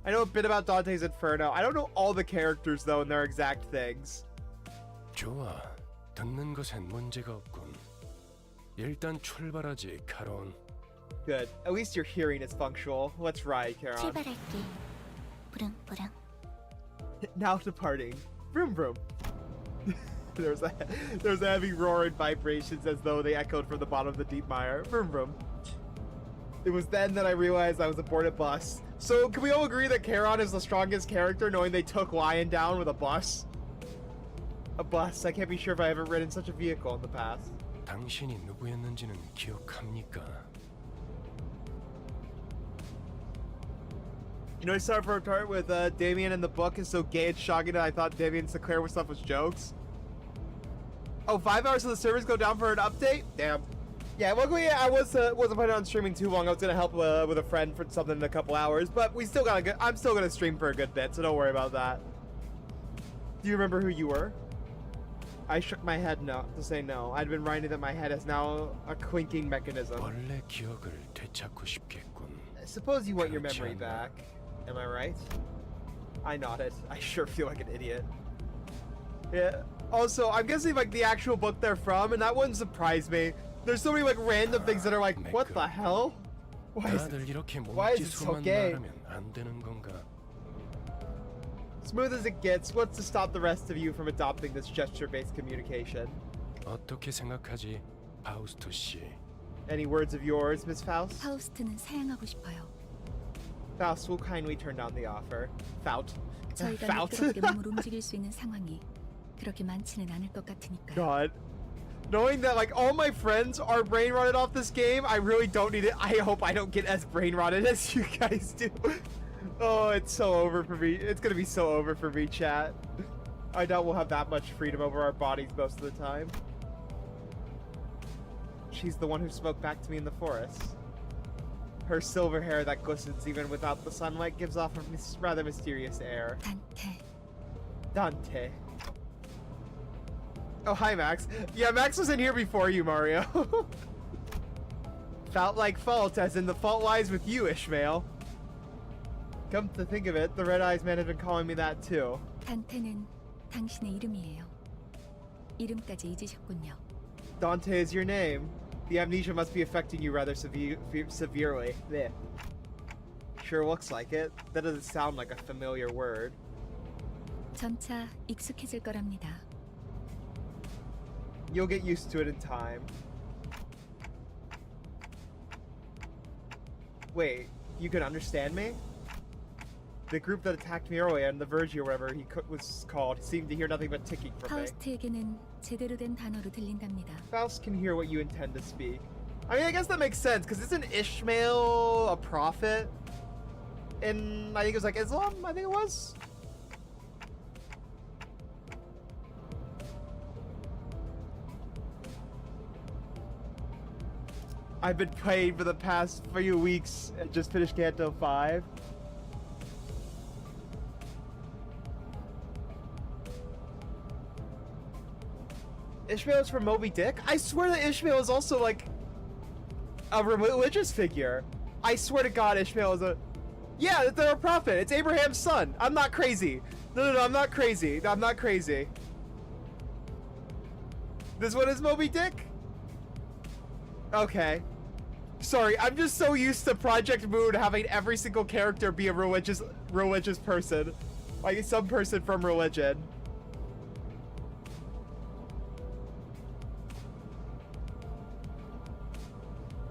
I know a bit about Dante's Inferno. I don't know all the characters though and their exact things. 좋아, 듣는 것엔 문제가 없군. 일단 출발하지, 카론. Good. At least your hearing is functional. Let's ride, Charon. 출발할게. 부릉부릉. Now departing. Vroom vroom. There's a heavy roar and vibrations as though they echoed from the bottom of the deep mire. Vroom vroom. It was then that I realized I was aboard a bus. So can we all agree that Charon is the strongest character, knowing they took Lion down with a bus? A bus. I can't be sure if I ever ridden such a vehicle in the past. 당신이 누구였는지는 기억합니까? You know, I started from a part with Damien in the book is so gay and shocking that I thought Damien Sinclair was stuff was jokes. Oh, 5 hours of the servers go down for an update? Damn. Yeah, luckily I wasn't planning on streaming too long. I was gonna help with a friend for something in a couple hours, but I'm still gonna stream for a good bit, so don't worry about that. Do you remember who you were? I shook my head no to say no. I'd been reminded that my head is now a clinking mechanism. 원래 기억을 되찾고 싶겠군. I suppose you want your memory back. Am I right? I nodded. I sure feel like an idiot. Yeah. Also, I'm guessing like the actual book they're from, and that wouldn't surprise me. There's so many like random things that are like, what the hell? Why is it so gay? Smooth as it gets, what's to stop the rest of you from adopting this gesture-based communication? 어떻게 생각하지, 파우스트 씨? Any words of yours, Miss Faust? 파우스트는 사양하고 싶어요. Faust will kindly turn down the offer. Faust. 저희가 Faust. 매끄럽게 몸을 움직일 수 있는 상황이 그렇게 많지는 않을 것 같으니까요. God. Knowing that like all my friends are brain rotted off this game, I really don't need it. I hope I don't get as brain rotted as you guys do. Oh, it's so over for me. It's gonna be so over for me, chat. I doubt we'll have that much freedom over our bodies most of the time. She's the one who spoke back to me in the forest. Her silver hair that glistens even without the sunlight gives off a rather mysterious air. 단테. Dante. Oh, hi, Max. Yeah, Max was in here before you, Mario. Felt like fault, as in the fault lies with you, Ishmael. Come to think of it, the Red Eyes man has been calling me that too. 단테는 당신의 이름이에요. 이름까지 잊으셨군요. Dante is your name. The amnesia must be affecting you rather severely. Bleh. Sure looks like it. That doesn't sound like a familiar word. 점차 익숙해질 거랍니다. You'll get used to it in time. Wait, you can understand me? The group that attacked me earlier and the Virgie or whatever he was called seemed to hear nothing but ticking from me. 파우스트에게는 제대로 된 단어로 들린답니다. Faust can hear what you intend to speak. I mean, I guess that makes sense, because isn't Ishmael a prophet? In, I think it was like Islam, I think it was? I've been playing for the past few weeks and just finished Canto 5. Ishmael is from Moby Dick? I swear that Ishmael is also like a religious figure. I swear to God, Ishmael is a... Yeah, they're a prophet. It's Abraham's son. I'm not crazy. No, I'm not crazy. I'm not crazy. This one is Moby Dick? Okay. Sorry, I'm just so used to Project Moon having every single character be a religious person. Like some person from religion.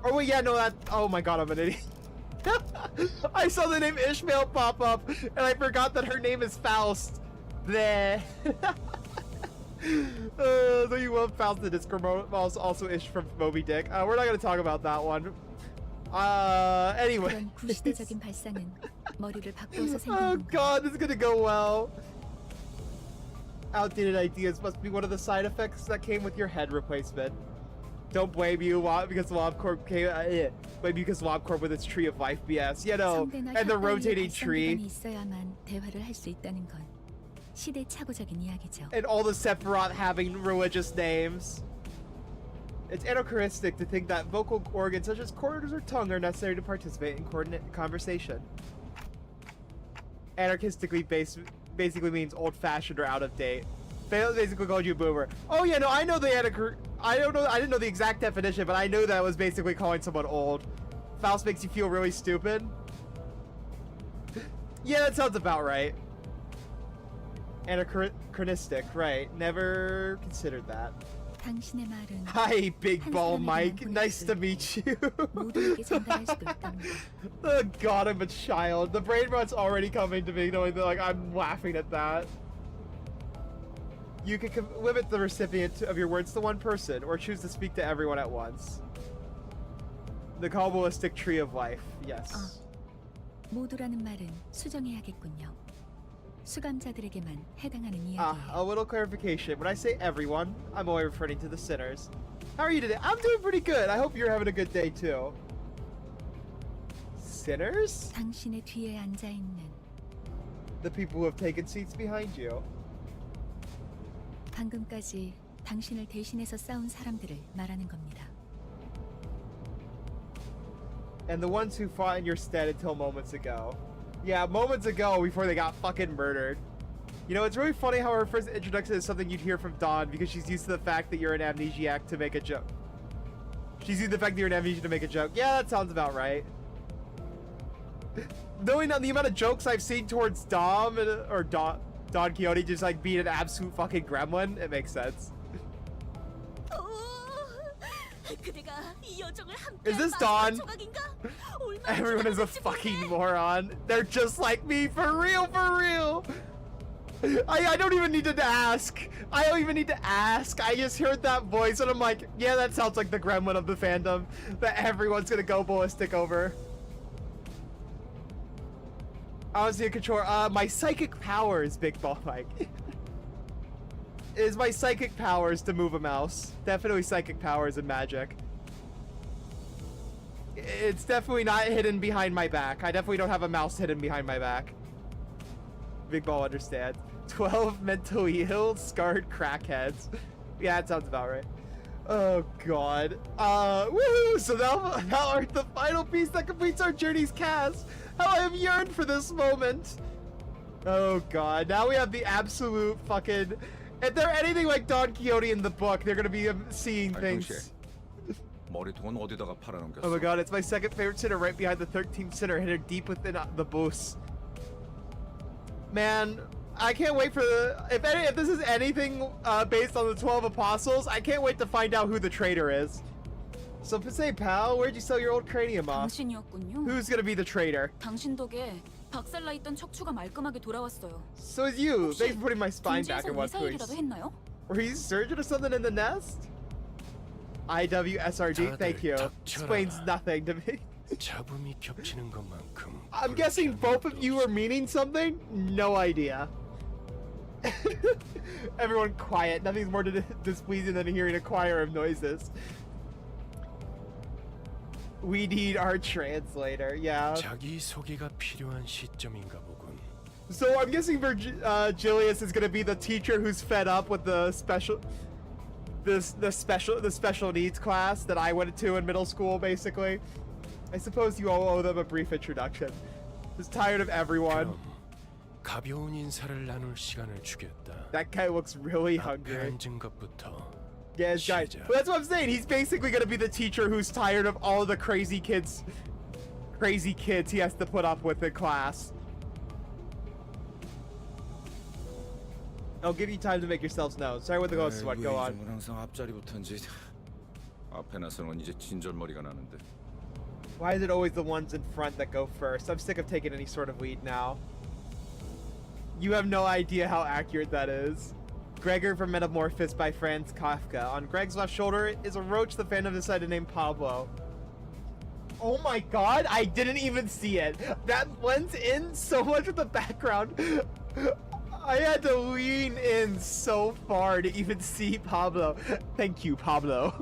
Oh wait, yeah, no, that... Oh my god, I'm an idiot. I saw the name Ishmael pop up, and I forgot that her name is Faust. Bleh. So you love Faust the Disc also Ish from Moby Dick. We're not gonna talk about that one. Anyway. 그런 구시대적인 발상은 머리를 바꿔서 생긴 Oh 건가요? god, this is gonna go well. Outdated ideas must be one of the side effects that came with your head replacement. Don't blame you because LobCorp came. Blame you because LobCorp with its tree of life BS. You know, 성대나 and the 혓바위에 rotating 발상 tree. 기반이 있어야만 대화를 할 수 있다는 건 시대착오적인 이야기죠. And all the Sephiroth having religious names. It's anachronistic to think that vocal organs such as corridors or tongue are necessary to participate in coordinate conversation. Anarchistically basically means old-fashioned or out of date. Basically called you a boomer. Oh yeah, no, I know the I didn't know the exact definition, but I knew that it was basically calling someone old. Faust makes you feel really stupid. Yeah, that sounds about right. Anachronistic, right. Never considered that. 당신의 말은 Hi, Big 한 Ball 사람에게만 Mike. 보낼 Nice 수 to meet you. 모두에게 전달할 수도 있답니다. Oh god, I'm a child. The brain rot's already coming to me, knowing that like I'm laughing at that. You can limit the recipient of your words to one person, or choose to speak to everyone at once. The Kabbalistic Tree of Life, yes. 모두라는 말은 수정해야겠군요. 수감자들에게만 해당하는 A 이야기예요. little clarification. When I say everyone, I'm only referring to the sinners. How are you today? I'm doing pretty good. I hope you're having a good day too. Sinners? 당신의 뒤에 앉아 있는 The people who have taken seats behind you. 방금까지 당신을 대신해서 싸운 사람들을 말하는 겁니다. And the ones who fought in your stead until moments ago. Yeah, moments ago before they got fucking murdered. You know, it's really funny how her first introduction is something you'd hear from Dawn because she's used to the fact that you're an amnesiac to make a joke. She's used to the fact that you're an amnesiac to make a joke. Yeah, that sounds about right. Knowing the amount of jokes I've seen towards Dom, or Dawn, Don Quixote just like being an absolute fucking gremlin. It makes sense. Is this Don? Everyone is a fucking moron. They're just like me, for real, for real. I don't even need to ask. I don't even need to ask. I just heard that voice and I'm like, yeah, that sounds like the gremlin of the fandom that everyone's gonna go ballistic over. I was in control. My psychic powers, Big Ball Mike. Is my psychic powers to move a mouse. Definitely psychic powers and magic. It's definitely not hidden behind my back. I definitely don't have a mouse hidden behind my back. Big Ball understands. 12 mentally ill, scarred crackheads. Yeah, that sounds about right. Oh god. Woohoo! So now art the final piece that completes our journey's cast. How I have yearned for this moment. Oh god. Now we have the absolute fucking. If they're anything like Don Quixote in the book, they're gonna be seeing things. Oh my god, it's my second favorite sinner, right behind the 13th sinner, hidden deep within the booth. Man, I can't wait for the. If this is anything based on the 12 apostles, I can't wait to find out who the traitor is. So, say, pal, where'd you sell your old cranium off? Who's gonna be the traitor? 당신 덕에 박살나 있던 척추가 말끔하게 돌아왔어요. So is you. Thanks for putting my spine back in one place. 했나요? Were you surgeon or something in the nest? IWSRD, thank you. Explains nothing to me. 잡음이 겹치는 것만큼. I'm guessing both of you are meaning something? No idea. Everyone quiet. Nothing's more displeasing than hearing a choir of noises. We need our translator, yeah. 자기 소개가 필요한 시점인가 보군. So I'm guessing Virgilius is gonna be the teacher who's fed up with the special needs class that I went to in middle school, basically. I suppose you all owe them a brief introduction. Just tired of everyone. 그럼 가벼운 인사를 나눌 시간을 주겠다. That guy looks really 앞에 hungry. 앉은 것부터. Yeah, guys. But that's what I'm saying. He's basically gonna be the teacher who's tired of all the crazy kids he has to put up with in class. I'll give you time to make yourselves known. Sorry with the ghost sweat. Go on. 항상 앞자리부터인지 앞에 나서는 이제 진절머리가 나는데. Why is it always the ones in front that go first? I'm sick of taking any sort of lead now. You have no idea how accurate that is. Gregor from Metamorphosis by Franz Kafka. On Greg's left shoulder is a roach the fandom decided to name Pablo. Oh my god, I didn't even see it. That blends in so much with the background. I had to lean in so far to even see Pablo. Thank you, Pablo.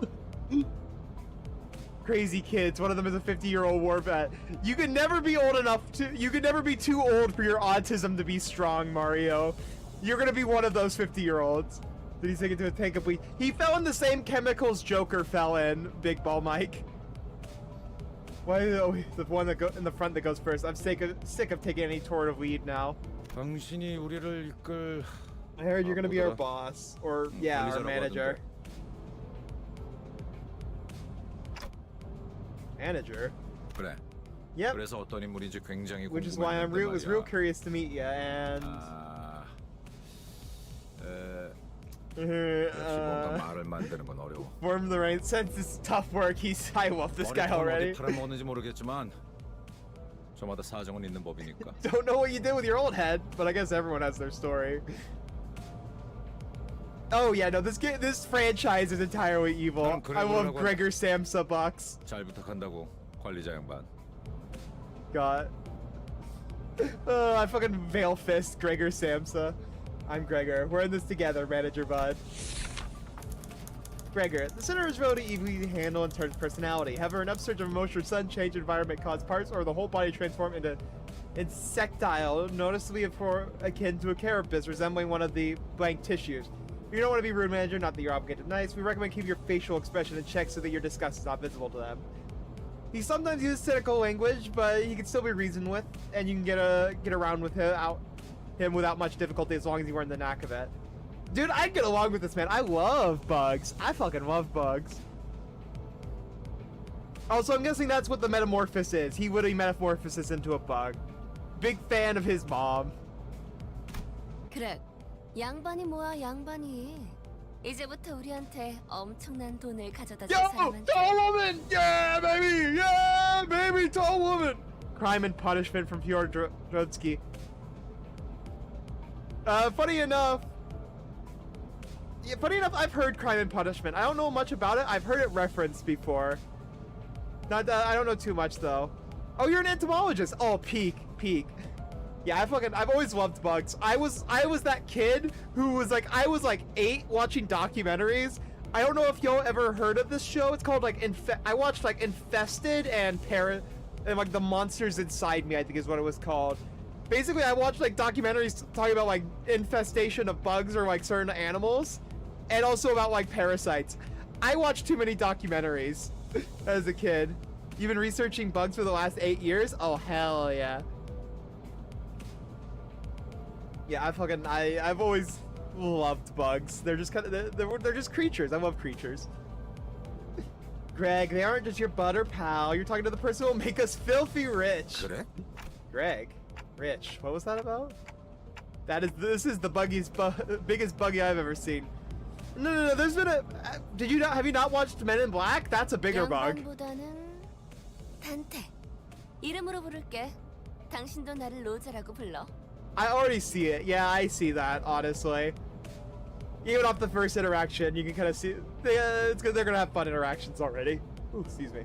Crazy kids. One of them is a 50-year-old war vet. You can never be old enough to. You can never be too old for your autism to be strong, Mario. You're gonna be one of those 50-year-olds. Did he sink into a tank of bleach? He fell in the same chemicals Joker fell in, Big Ball Mike. Why is it always the one that in the front that goes first? I'm sick of taking any sort of lead now. 당신이 우리를 이끌. I heard you're gonna be our boss, or yeah, our manager. Manager. 그래. Yep. 그래서 어떤 인물인지 굉장히 Which is why I was real curious to meet you and. 뭔가 말을 만드는 건 어려워. Form the right sense is tough work. I love this guy already. 어디 팔아먹는지 모르겠지만 저마다 사정은 있는 법이니까. Don't know what you did with your old head, but I guess everyone has their story. Oh yeah, no, this franchise is entirely evil. I love Gregor Samsa Bucks. 잘 부탁한다고 관리자 양반. God. I fucking veil fist Gregor Samsa. I'm Gregor. We're in this together, Manager Bud. Gregor, the center is relatively easy to handle in terms of personality. However, an upsurge of emotion or sudden change in environment cause parts or the whole body transform into insectile, noticeably akin to a carapace, resembling one of the blank tissues. You don't want to be rude, Manager, not that you're obligated to nice. We recommend keep your facial expression in check so that your disgust is not visible to them. He sometimes uses cynical language, but he can still be reasoned with, and you can get around with him without much difficulty as long as you weren't in the knack of it. Dude, I'd get along with this man. I love bugs. I fucking love bugs. Also, I'm guessing that's what the metamorphosis is. He literally metamorphoses into a bug. Big fan of his mom. 그래, 양반이 뭐야 양반이. 이제부터 우리한테 엄청난 돈을 가져다 줄 Yo, 사람한테. tall woman! Yeah, baby! Yeah, baby, tall woman! Crime and Punishment from Fyodor Drotsky. Funny enough, I've heard Crime and Punishment. I don't know much about it. I've heard it referenced before. Not, I don't know too much though. Oh, you're an entomologist. Oh, peak. Yeah, I've always loved bugs. I was that kid who was like, I was like 8 watching documentaries. I don't know if y'all ever heard of this show. It's called like I watched like Infested and like The Monsters Inside Me, I think is what it was called. Basically, I watched like documentaries talking about like infestation of bugs or like certain animals, and also about like parasites. I watched too many documentaries as a kid. You've been researching bugs for the last 8 years? Oh hell yeah. Yeah, I've always loved bugs. They're just kind of they're just creatures. I love creatures. Greg, they aren't just your butter pal. You're talking to the person who will make us filthy rich. 그래? Greg, rich. What was that about? This is the biggest buggy I've ever seen. No. There's been a. Have you not watched Men in Black? That's a bigger bug. 양반보다는 단테. 이름으로 부를게. 당신도 나를 로제라고 불러. I already see it. Yeah, I see that, honestly. Even off the first interaction, you can kind of see it's good. They're gonna have fun interactions already. Ooh, excuse me.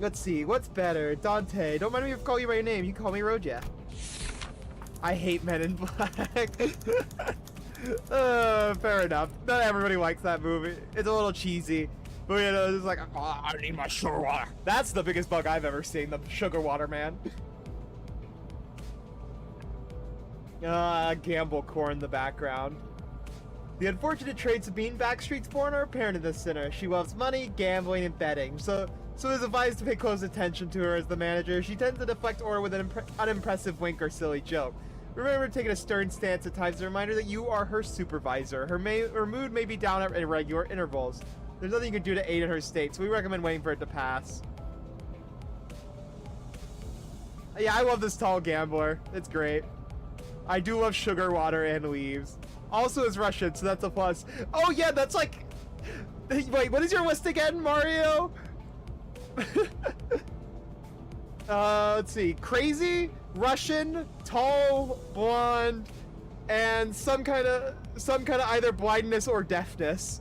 Let's see, what's better? Dante, don't mind me if I call you by your name. You can call me Roja. I hate Men in Black. Fair enough. Not everybody likes that movie. It's a little cheesy. But you know, it's like, oh, I need my sugar water. That's the biggest bug I've ever seen, the sugar water man. Gamble core in the background. The unfortunate traits of being Backstreet's born are apparent in this sinner. She loves money, gambling, and betting. So is advised to pay close attention to her as the manager. She tends to deflect order with an unimpressive wink or silly joke. Remember taking a stern stance at times, a reminder that you are her supervisor. Her mood may be down at irregular intervals. There's nothing you can do to aid in her state, so we recommend waiting for it to pass. Yeah, I love this tall gambler. It's great. I do love sugar water and leaves. Also is Russian, so that's a plus. Oh yeah, that's like... Wait, what is your list again, Mario? Let's see. Crazy, Russian, tall, blonde, and some kind of either blindness or deafness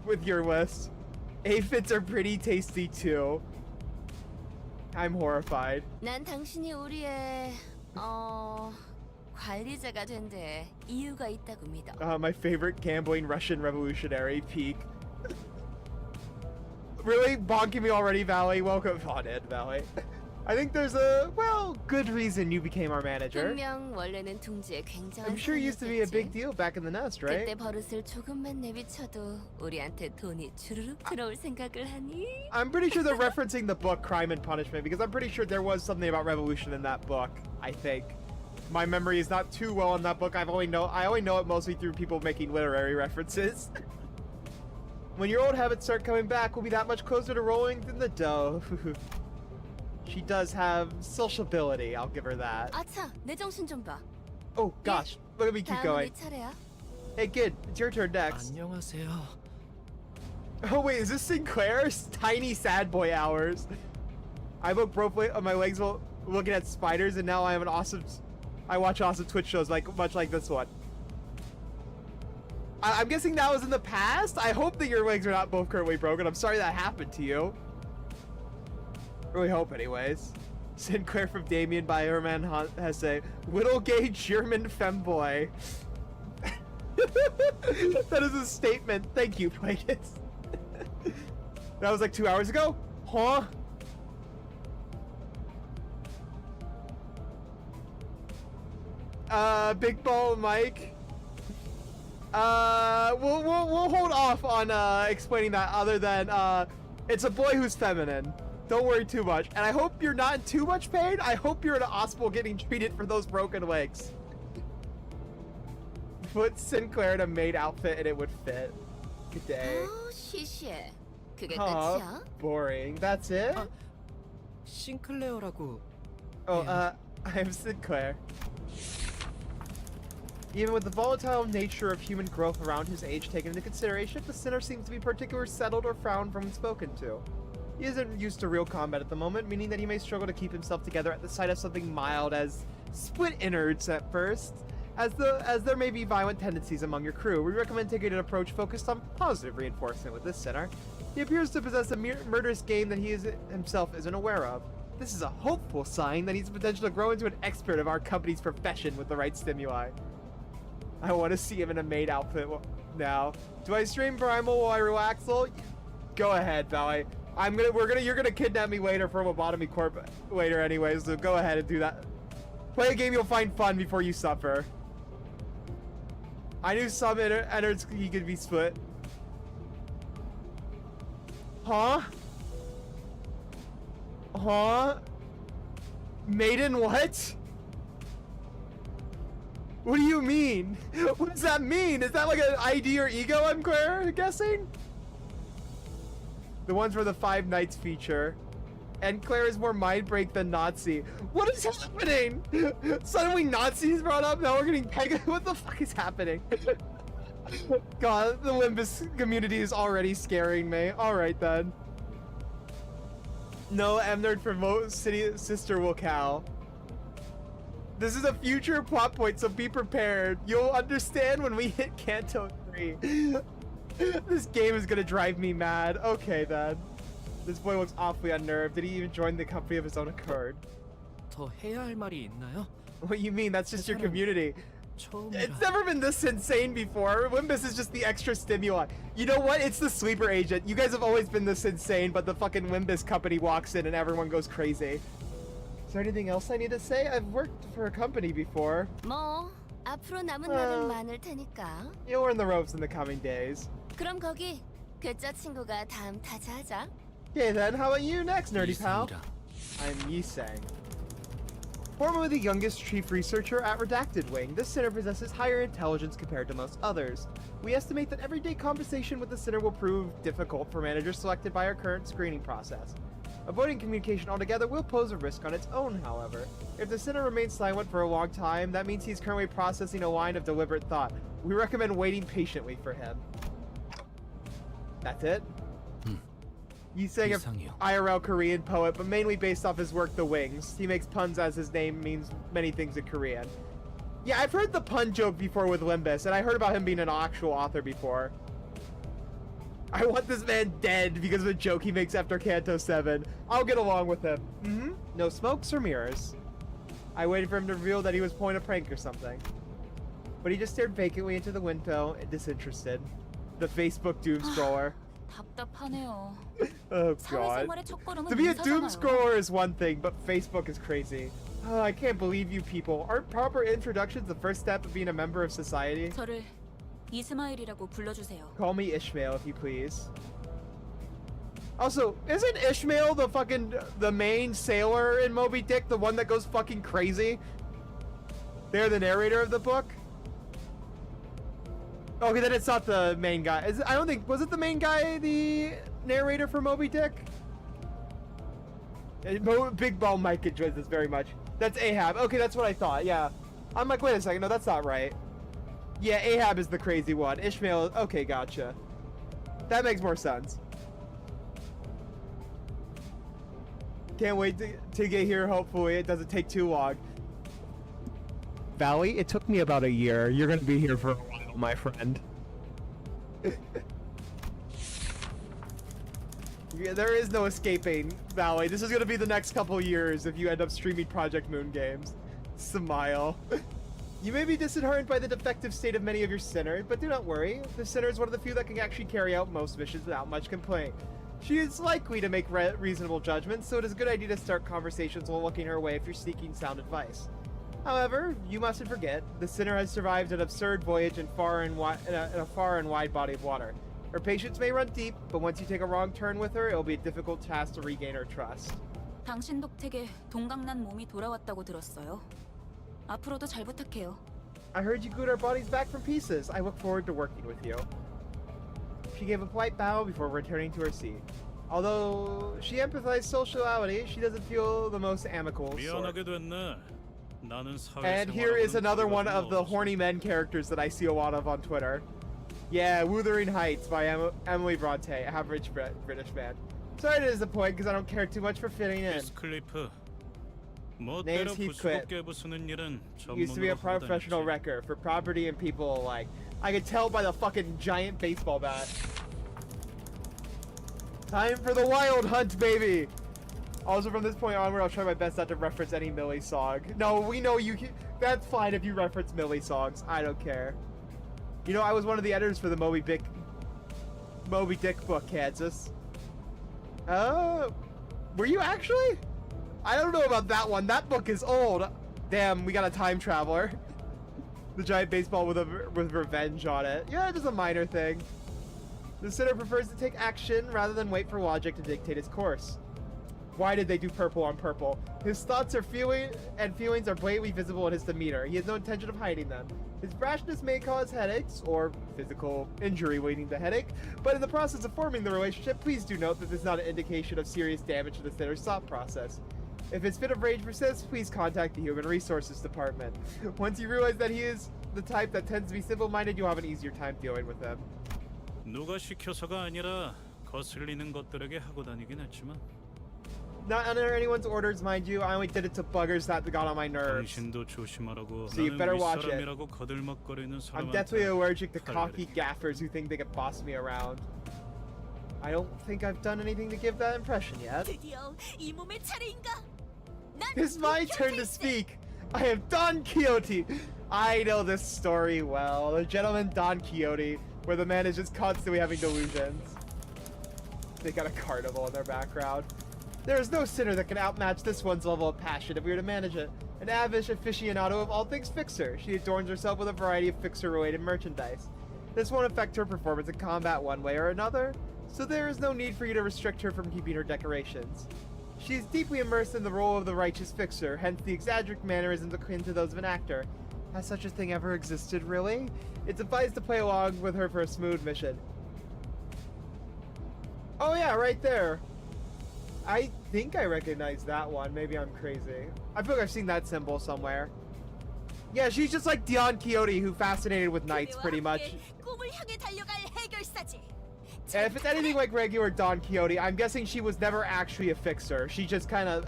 with your list. Aphids are pretty tasty too. I'm horrified. 난 당신이 우리의 관리자가 된데 이유가 있다고 믿어. My favorite gambling Russian revolutionary, peak. Really? Bonking me already, Valley? Welcome on in, Valley. I think there's a, well, good reason you became our manager. 분명 원래는 둥지에 굉장한 I'm sure it used to be a big deal back in the nest, right? 그때 버릇을 조금만 내비쳐도 우리한테 돈이 주르륵 들어올 생각을 하니? I'm pretty sure they're referencing the book Crime and Punishment because I'm pretty sure there was something about revolution in that book, I think. My memory is not too well in that book. I only know it mostly through people making literary references. When your old habits start coming back, we'll be that much closer to rolling in the dough. She does have sociability, I'll give her that. 아차, 내 정신 좀 봐. Oh gosh, look at me keep 다음은 going. 네 차례야. Hey kid, it's your turn next. 안녕하세요. Oh wait, is this Sinclair's tiny sad boy hours? I woke broke on my legs while looking at spiders, and now I watch awesome Twitch shows much like this one. I'm guessing that was in the past? I hope that your legs are not both currently broken. I'm sorry that happened to you. Really hope anyways. Sinclair from Damien by Herman Hesse. Little gay German femboy. That is a statement. Thank you, Platus. That was like 2 hours ago? Huh? Big Ball Mike. We'll hold off on explaining that other than it's a boy who's feminine. Don't worry too much. And I hope you're not in too much pain. I hope you're in a hospital getting treated for those broken legs. Put Sinclair in a maid outfit and it would fit. Good day. 시시해. 그게 Huh, 끝이야? boring. That's it? 싱클레어라고. Oh, I'm Sinclair. Even with the volatile nature of human growth around his age taken into consideration, the sinner seems to be particularly settled or frowned from when spoken to. He isn't used to real combat at the moment, meaning that he may struggle to keep himself together at the sight of something mild as split innards at first. As there may be violent tendencies among your crew, we recommend taking an approach focused on positive reinforcement with this sinner. He appears to possess a murderous game that he himself isn't aware of. This is a hopeful sign that he has the potential to grow into an expert of our company's profession with the right stimuli. I want to see him in a maid outfit now. Do I stream Primal while I relax? Well, go ahead, Valley. You're gonna kidnap me later for Lobotomy Corp later anyways, so go ahead and do that. Play a game you'll find fun before you suffer. I knew some innards he could be split. Huh? Huh? Maiden what? What do you mean? What does that mean? Is that like an ID or ego, I'm guessing? The ones where the Five Nights feature. And Claire is more mind break than Nazi. What is happening? Suddenly Nazis brought up, now we're getting pegged. What the fuck is happening? God, the Limbus community is already scaring me. Alright then. No M-Nerd from City Sister will cow. This is a future plot point, so be prepared. You'll understand when we hit Kanto 3. This game is gonna drive me mad. Okay then. This boy looks awfully unnerved. Did he even join the company of his own accord? 더 해야 할 말이 있나요? What do you mean? That's just your community. 처음이라. It's never been this insane before. Limbus is just the extra stimuli. You know what? It's the sleeper agent. You guys have always been this insane, but the fucking Limbus company walks in and everyone goes crazy. Is there anything else I need to say? I've worked for a company before. 뭐 앞으로 남은 날은 많을 테니까. You'll learn the ropes in the coming days. 그럼 거기 괴짜 친구가 다음 타자하자. Okay then, how about you next, nerdy pal? 이상이라. I'm Yisang. Formerly the youngest chief researcher at Redacted Wing, this center possesses higher intelligence compared to most others. We estimate that everyday conversation with the center will prove difficult for managers selected by our current screening process. Avoiding communication altogether will pose a risk on its own, however. If the center remains silent for a long time, that means he's currently processing a line of deliberate thought. We recommend waiting patiently for him. That's it? He's saying an 이상이요. IRL Korean poet, but mainly based off his work The Wings. He makes puns as his name means many things in Korean. Yeah, I've heard the pun joke before with Limbus, and I heard about him being an actual author before. I want this man dead because of a joke he makes after Kanto 7. I'll get along with him. No smokes or mirrors. I waited for him to reveal that he was pulling a prank or something. But he just stared vacantly into the window, disinterested. The Facebook doom scroller. 답답하네요. Oh god. 사회생활의 첫걸음은 To be a doom 인사잖아요. scroller is one thing, but Facebook is crazy. Oh, I can't believe you people. Aren't proper introductions the first step of being a member of society? 저를 이스마일이라고 불러주세요. Call me Ishmael if you please. Also, isn't Ishmael the main sailor in Moby Dick, the one that goes fucking crazy? They're the narrator of the book? Okay, then it's not the main guy. I don't think, was it the main guy, the narrator for Moby Dick? Big Ball Mike enjoys this very much. That's Ahab. Okay, that's what I thought, yeah. I'm like, wait a second, no, that's not right. Yeah, Ahab is the crazy one. Ishmael, okay, gotcha. That makes more sense. Can't wait to get here, hopefully. It doesn't take too long. Valley, it took me about a year. You're gonna be here for a while, my friend. Yeah, there is no escaping, Valley. This is gonna be the next couple years if you end up streaming Project Moon games. Smile. You may be disheartened by the defective state of many of your sinners, but do not worry. The sinner is one of the few that can actually carry out most missions without much complaint. She is likely to make reasonable judgments, so it is a good idea to start conversations while looking her way if you're seeking sound advice. However, you mustn't forget, the sinner has survived an absurd voyage in a far and wide body of water. Her patience may run deep, but once you take a wrong turn with her, it will be a difficult task to regain her trust. 당신 덕택에 동강난 몸이 돌아왔다고 들었어요. 앞으로도 잘 부탁해요. I heard you glued our bodies back from pieces. I look forward to working with you. She gave a polite bow before returning to her seat. Although she emphasized sociality, she doesn't feel the most amicable sort. 미안하게 됐네. And here is another one of the horny men characters that I see a lot of on Twitter. Yeah, Wuthering Heights by Emily Bronte, average British man. Sorry to disappoint because I don't care too much for fitting in. Name's Heathcliff. Used to be a professional wrecker for property and people alike. I could tell by the fucking giant baseball bat. Time for the wild hunt, baby! Also, from this point onward, I'll try my best not to reference any Millie song. No, we know you can. That's fine if you reference Millie songs. I don't care. You know, I was one of the editors for the Moby Dick book, Kansas. Oh, were you actually? I don't know about that one. That book is old. Damn, we got a time traveler. The giant baseball with revenge on it. Yeah, just a minor thing. The sinner prefers to take action rather than wait for logic to dictate his course. Why did they do purple on purple? His thoughts and feelings are blatantly visible in his demeanor. He has no intention of hiding them. His brashness may cause headaches, or physical injury leading to headache, but in the process of forming the relationship, please do note that this is not an indication of serious damage to the sinner's thought process. If his fit of rage persists, please contact the Human Resources Department. Once you realize that he is the type that tends to be simple-minded, you'll have an easier time dealing with him. 누가 시켜서가 아니라 거슬리는 것들에게 하고 다니긴 했지만. Not under anyone's orders, mind you. I only did it to buggers that got on my nerves. So you better watch it. I'm deathly allergic to cocky gaffers who think they can boss me around. I don't think I've done anything to give that impression yet. It's my turn to speak. I am Don Quixote. I know this story well. The gentleman Don Quixote, where the man is just constantly having delusions. They got a carnival in their background. There is no sinner that can outmatch this one's level of passion if we were to manage it. An avish aficionado of all things Fixer, she adorns herself with a variety of Fixer-related merchandise. This won't affect her performance in combat one way or another, so there is no need for you to restrict her from keeping her decorations. She is deeply immersed in the role of the righteous Fixer, hence the exaggerated mannerisms akin to those of an actor. Has such a thing ever existed, really? It's advised to play along with her for a smooth mission. Oh yeah, right there. I think I recognize that one. Maybe I'm crazy. I feel like I've seen that symbol somewhere. Yeah, she's just like Don Quixote, who fascinated with knights, pretty much. And if it's anything like regular Don Quixote, I'm guessing she was never actually a fixer. She just kind of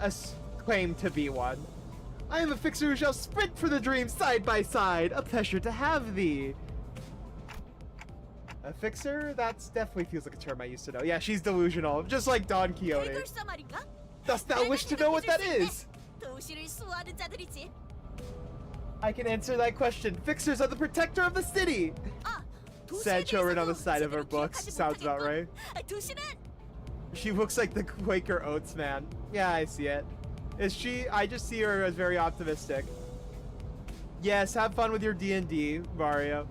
claimed to be one. I am a fixer who shall sprint for the dream side by side. A pleasure to have thee. A fixer? That's definitely feels like a term I used to know. Yeah, she's delusional, just like Don Quixote. Dost thou wish to know what that is? I can answer that question. Fixers are the protector of the city. Sad children on the side of her books. Sounds about right. She looks like the Quaker Oats man. Yeah, I see it. Is she? I just see her as very optimistic. Yes, have fun with your D&D, Mario.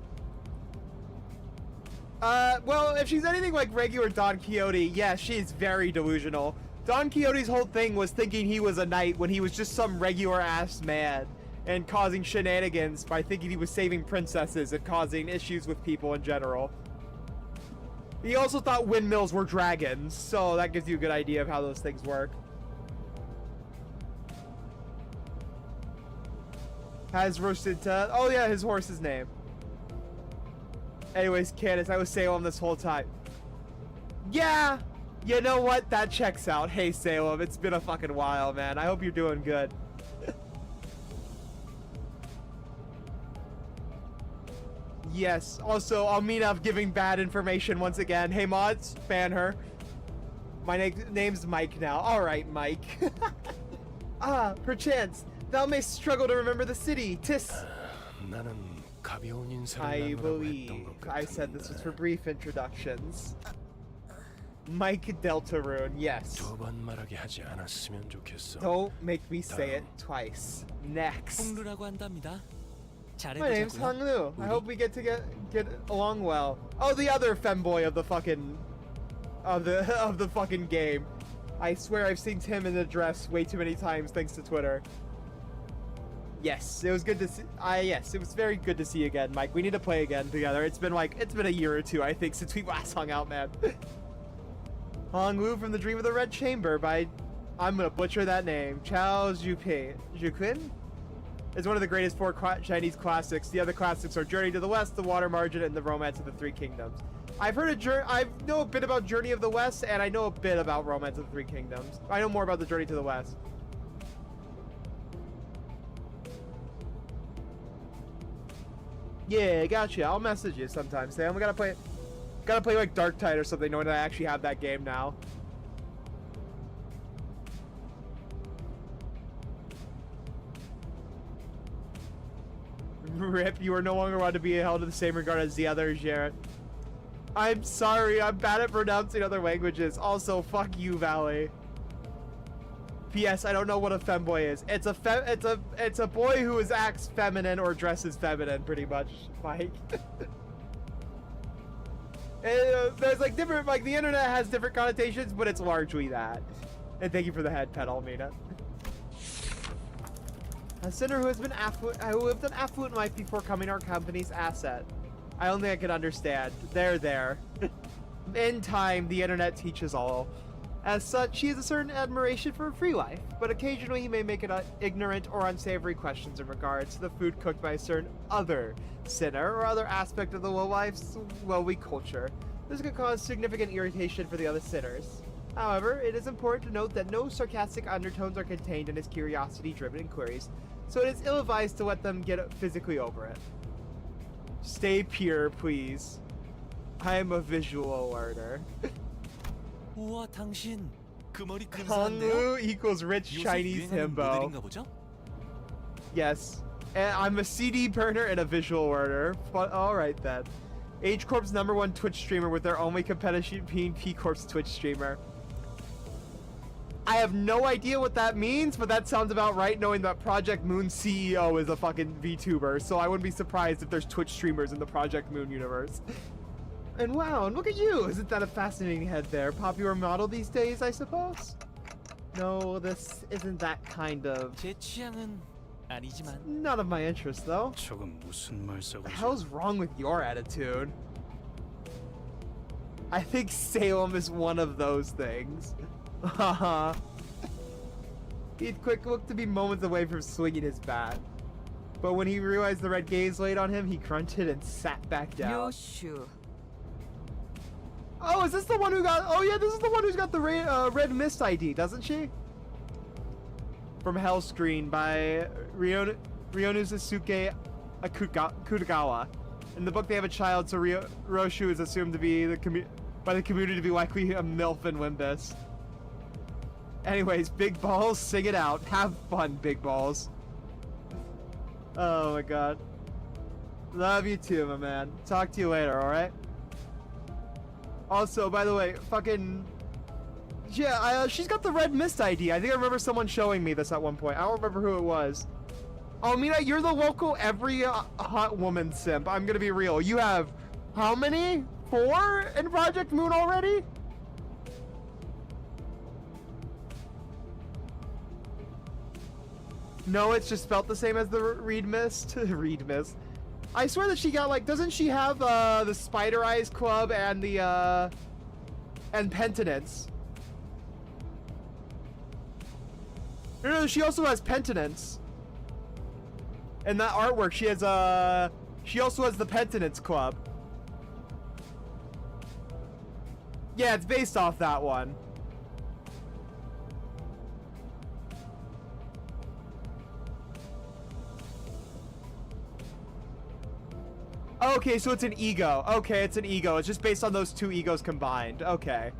Well, if she's anything like regular Don Quixote, yeah, she's very delusional. Don Quixote's whole thing was thinking he was a knight when he was just some regular-ass man, and causing shenanigans by thinking he was saving princesses and causing issues with people in general. He also thought windmills were dragons, so that gives you a good idea of how those things work. Has Rosita... Oh yeah, his horse's name. Anyways, Candace, I was Salem this whole time. Yeah! You know what? That checks out. Hey, Salem, it's been a fucking while, man. I hope you're doing good. Yes, also, Almina giving bad information once again. Hey, mods, ban her. My name's Mike now. Alright, Mike. Ah, perchance, thou mayst struggle to remember the city. Tis... I believe I said this was for brief introductions. Mike Deltarune, yes. Don't make me say it twice. Next. My name's Honglu. I hope we get along well. Oh, the other femboy of the fucking of the fucking game. I swear I've seen Tim in the dress way too many times thanks to Twitter. Yes, it was good to see. Yes, it was very good to see you again, Mike. We need to play again together. It's been a year or two, I think, since we last hung out, man. Honglu from the Dream of the Red Chamber by, I'm gonna butcher that name, Chao Juquin? It's one of the greatest four Chinese classics. The other classics are Journey to the West, The Water Margin, and The Romance of the Three Kingdoms. I've heard I know a bit about Journey of the West, and I know a bit about Romance of the Three Kingdoms. I know more about the Journey to the West. Yeah, gotcha. I'll message you sometime, Sam. We gotta play like Dark Tide or something, knowing that I actually have that game now. Rip, you are no longer allowed to be held in the same regard as the others, Jarrett. I'm sorry, I'm bad at pronouncing other languages. Also, fuck you, Valley. P.S. I don't know what a femboy is. It's a boy who acts feminine or dresses feminine, pretty much, Mike. There's like different, like the internet has different connotations, but it's largely that. And thank you for the head pet, Almina. A sinner who has been affluent, who lived an affluent life before coming our company's asset. I don't think I can understand. There. In time, the internet teaches all. As such, he has a certain admiration for a free life, but occasionally he may make it ignorant or unsavory questions in regards to the food cooked by a certain other sinner or other aspect of the lowlife's lowly culture. This could cause significant irritation for the other sinners. However, it is important to note that no sarcastic undertones are contained in his curiosity-driven inquiries, so it is ill-advised to let them get physically over it. Stay pure, please. I am a visual learner. 우와 당신 그 머리 Honglu equals rich Chinese himbo. Yes. And I'm a CD burner and a visual learner. But alright then. H Corp's #1 Twitch streamer with their only competition being P Corp's Twitch streamer. I have no idea what that means, but that sounds about right, knowing that Project Moon CEO is a fucking VTuber, so I wouldn't be surprised if there's Twitch streamers in the Project Moon universe. And wow, and look at you! Isn't that a fascinating head there? Popular model these days, I suppose? No, this isn't that kind of... 제 취향은 아니지만 None of my interest, though. 저건 무슨 말싸구지? What the hell's wrong with your attitude? I think Salem is one of those things. Haha. He'd quick looked to be moments away from swinging his bat. But when he realized the red gaze laid on him, he grunted and sat back down. 요슈. Oh, is this the one who got... Oh, yeah, this is the one who's got the red mist ID, doesn't she? From Hell Screen by Ryonusuke Kutagawa. In the book, they have a child, so Roshu is assumed to be by the community to be likely a MILF in Limbus. Anyways, Big Balls, sing it out. Have fun, Big Balls. Oh my god. Love you too, my man. Talk to you later, alright? Also, by the way, fucking... Yeah, she's got the red mist ID. I think I remember someone showing me this at one point. I don't remember who it was. Oh, Mina, you're the local every hot woman simp. I'm gonna be real. You have... How many? 4 in Project Moon already? No, it's just spelt the same as the Reed Mist. Reed Mist. I swear that she got, like, doesn't she have the Spider Eyes Club and the and Penitence? No, she also has Penitence. In that artwork, she has she also has the Penitence Club. Yeah, it's based off that one. Okay, so it's an ego. Okay, it's an ego. It's just based on those 2 egos combined. Okay.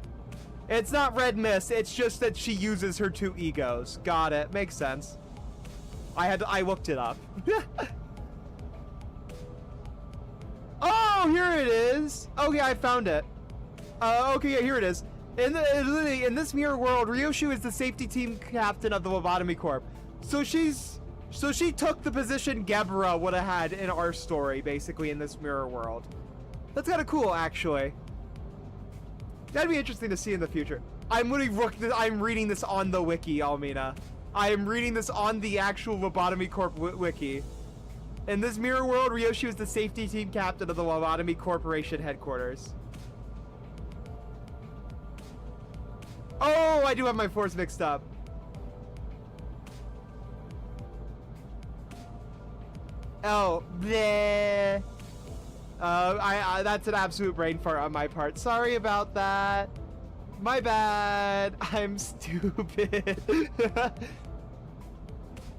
It's not Red Mist. It's just that she uses her 2 egos. Got it. Makes sense. I looked it up. Oh, here it is. Okay, I found it. Okay, yeah, here it is. In this mirror world, Ryoshu is the safety team captain of the Lobotomy Corp. So she took the position Gebra would have had in our story, basically, in this mirror world. That's kind of cool, actually. That'd be interesting to see in the future. I'm reading this on the wiki, Almina. I am reading this on the actual Lobotomy Corp wiki. In this mirror world, Ryoshu is the safety team captain of the Lobotomy Corporation headquarters. Oh, I do have my force mixed up. Oh, bleh. That's an absolute brain fart on my part. Sorry about that. My bad. I'm stupid.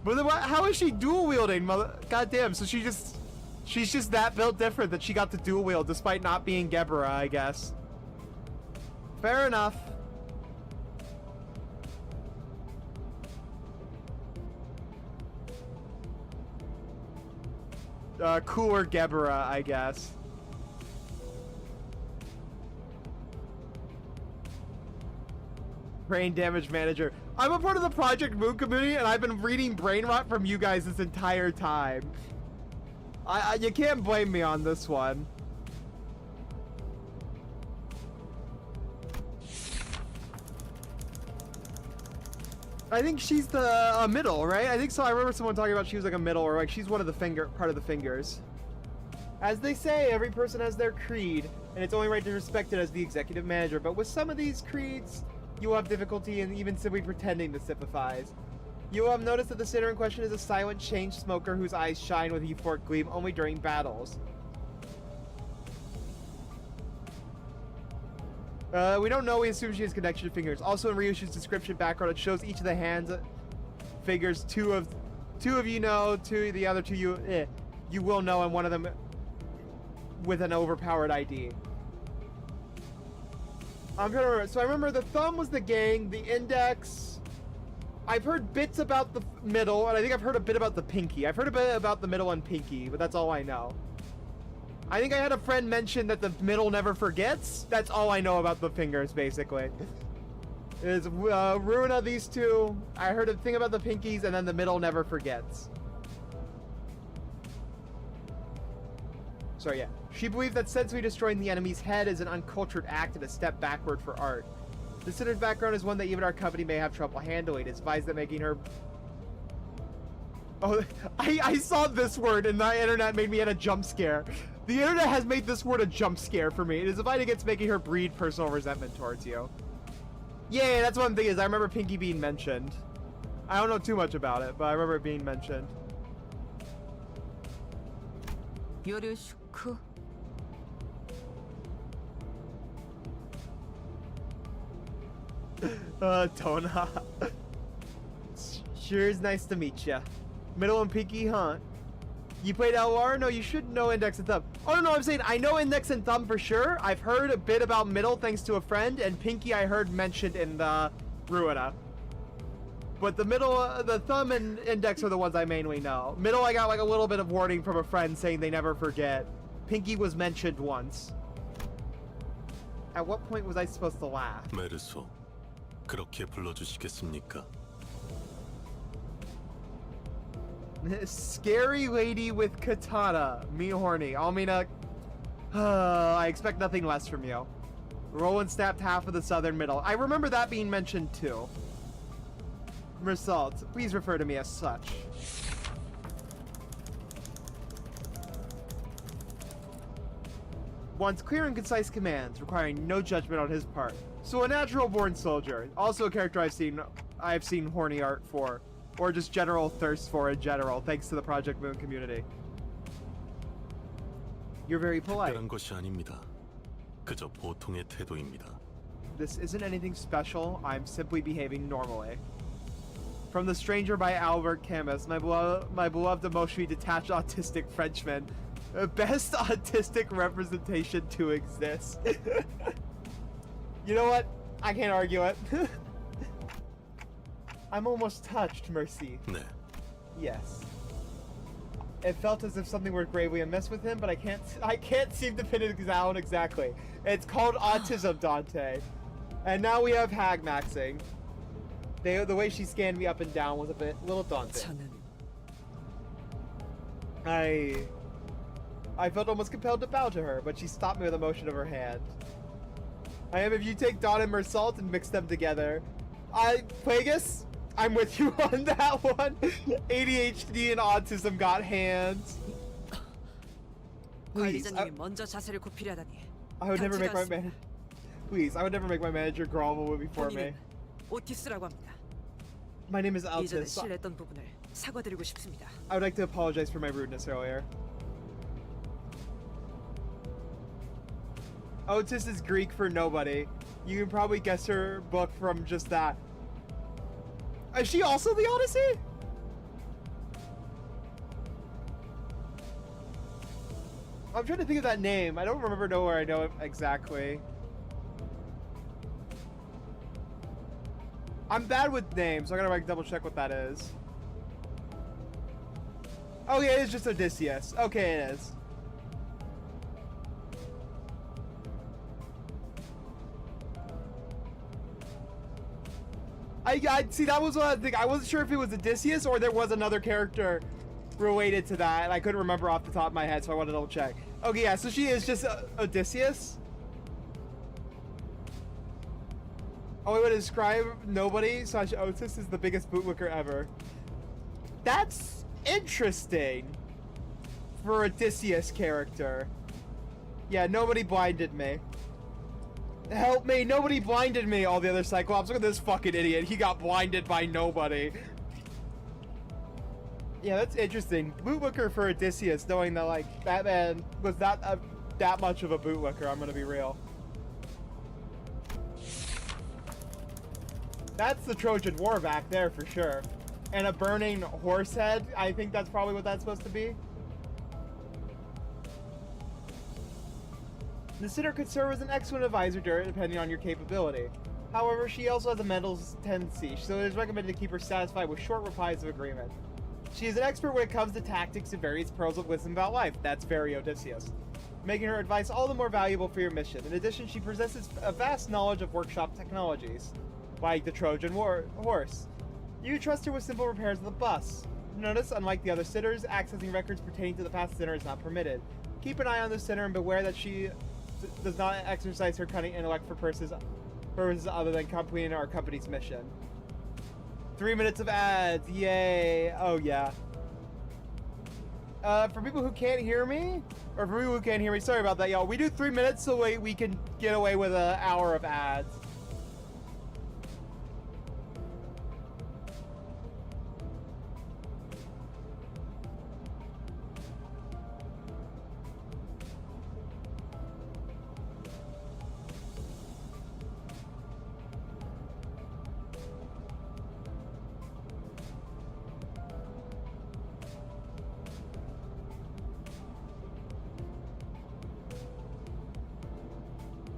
But then how is she dual wielding? God damn. So she's just that built different that she got to dual wield despite not being Gebera, I guess. Fair enough. Cooler Gebera, I guess. Brain damage manager. I'm a part of the Project Moon community, and I've been reading brain rot from you guys this entire time. You can't blame me on this one. I think she's the middle, right? I think so. I remember someone talking about she was like a middle, or like she's one of the part of the fingers. As they say, every person has their creed, and it's only right to respect it as the executive manager. But with some of these creeds, you will have difficulty in even simply pretending to sympathize. You will have noticed that the sinner in question is a silent chain smoker whose eyes shine with euphoric gleam only during battles. We don't know. We assume she has connection to fingers. Also, in Ryushi's description background, it shows each of the hands figures. Two of you know. The other two you will know, and one of them with an overpowered ID. I'm trying to remember. So I remember the thumb was the gang, the index. I've heard bits about the middle, and I think I've heard a bit about the pinky. I've heard a bit about the middle and pinky, but that's all I know. I think I had a friend mention that the middle never forgets. That's all I know about the fingers, basically. Is Ruina, these two. I heard a thing about the pinkies, and then the middle never forgets. So yeah. She believed that sensibly destroying the enemy's head is an uncultured act and a step backward for art. The sinner's background is one that even our company may have trouble handling. It's advised that making her... Oh, I saw this word and the internet made me at a jump scare. The internet has made this word a jump scare for me. It is advised against making her breed personal resentment towards you. Yeah, that's one thing is I remember Pinky being mentioned. I don't know too much about it, but I remember it being mentioned. 요르슈쿠. Tona. Sure is nice to meet ya. Middle and Pinky, huh? You played LR? No, you should know Index and Thumb. Oh, no, I'm saying I know Index and Thumb for sure. I've heard a bit about Middle thanks to a friend, and Pinky I heard mentioned in the Ruina. But the Middle, the Thumb and Index are the ones I mainly know. Middle, I got like a little bit of warning from a friend saying they never forget. Pinky was mentioned once. At what point was I supposed to laugh? 메르소, 그렇게 불러주시겠습니까? Scary lady with katana. Me horny. Almina. I expect nothing less from you. Roland snapped half of the southern middle. I remember that being mentioned too. Mersault, please refer to me as such. Wants clear and concise commands, requiring no judgment on his part. So a natural-born soldier. Also a character I've seen horny art for. Or just general thirst for in general, thanks to the Project Moon community. You're very polite. 특별한 것이 아닙니다. 그저 보통의 태도입니다. This isn't anything special. I'm simply behaving normally. From The Stranger by Albert Camus, my beloved emotionally detached autistic Frenchman. Best autistic representation to exist. You know what? I can't argue it. I'm almost touched, Mercy. 네. Yes. It felt as if something were gravely amiss with him, but I can't seem to pin it down exactly. It's called autism, Dante. And now we have hag maxing. The way she scanned me up and down was a little daunting. I felt almost compelled to bow to her, but she stopped me with a motion of her hand. I am if you take Dawn and Mersault and mix them together. Plagueis, I'm with you on that one. ADHD and autism got hands. Please, 먼저 자세를 굽히려다니. I would never make my manager. Please, I would never make my manager grovel before me. 오티스라고 합니다. My name is 이전에 Altis. 실례했던 부분을 사과드리고 싶습니다. I would like to apologize for my rudeness earlier. Otis is Greek for nobody. You can probably guess her book from just that. Is she also the Odyssey? I'm trying to think of that name. I don't know where I know it exactly. I'm bad with names, so I gotta like double check what that is. Oh yeah, it's just Odysseus. Okay, it is. I see, that was what I think. I wasn't sure if it was Odysseus or there was another character related to that, and I couldn't remember off the top of my head, so I wanted to double check. Okay, yeah, so she is just Odysseus. Oh, we would describe nobody / Otis is the biggest bootlicker ever. That's interesting for Odysseus character. Yeah, nobody blinded me. Help me, nobody blinded me. All the other Cyclops. Look at this fucking idiot. He got blinded by nobody. Yeah, that's interesting. Bootlicker for Odysseus, knowing that like Batman was not that much of a bootlicker. I'm gonna be real. That's the Trojan War back there for sure. And a burning horse head. I think that's probably what that's supposed to be. The sitter could serve as an excellent advisor depending on your capability. However, she also has a mental tendency, so it is recommended to keep her satisfied with short replies of agreement. She is an expert when it comes to tactics and various pearls of wisdom about life. That's very Odysseus, making her advice all the more valuable for your mission. In addition, she possesses a vast knowledge of workshop technologies, like the Trojan horse. You trust her with simple repairs of the bus. Notice, unlike the other sitters, accessing records pertaining to the past sinner is not permitted. Keep an eye on the sinner and beware that she does not exercise her cunning intellect for purposes other than completing our company's mission. 3 minutes of ads, yay! Oh yeah. For people who can't hear me, sorry about that, y'all. We do 3 minutes so we can get away with an hour of ads.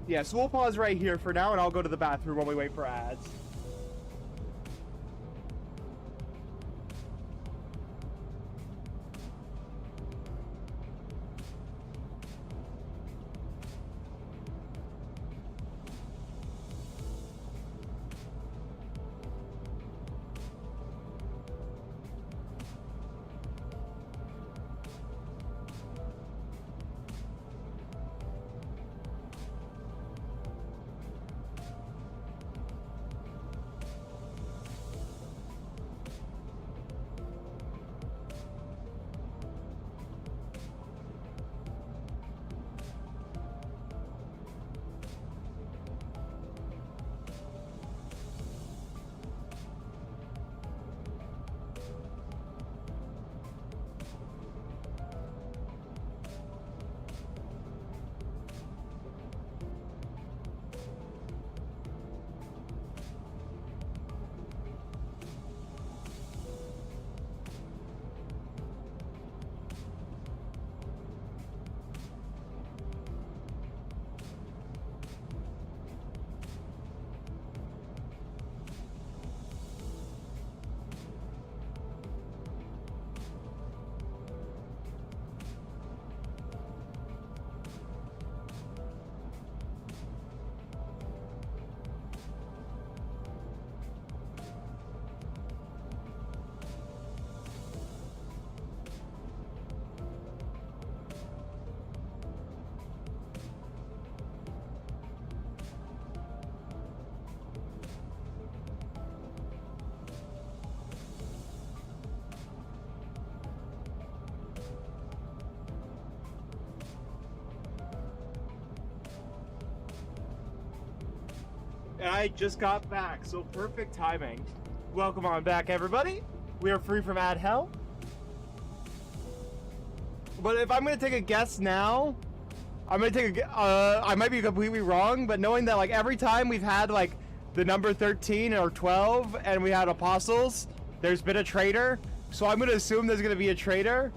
Yeah, so we'll pause right here for now, and I'll go to the bathroom while we wait for ads. And I just got back, so perfect timing. Welcome on back, everybody. We are free from ad hell. But if I'm gonna take a guess now, I'm gonna take I might be completely wrong, but knowing that like every time we've had like the number 13 or 12 and we had apostles, there's been a traitor. So I'm gonna assume there's gonna be a traitor.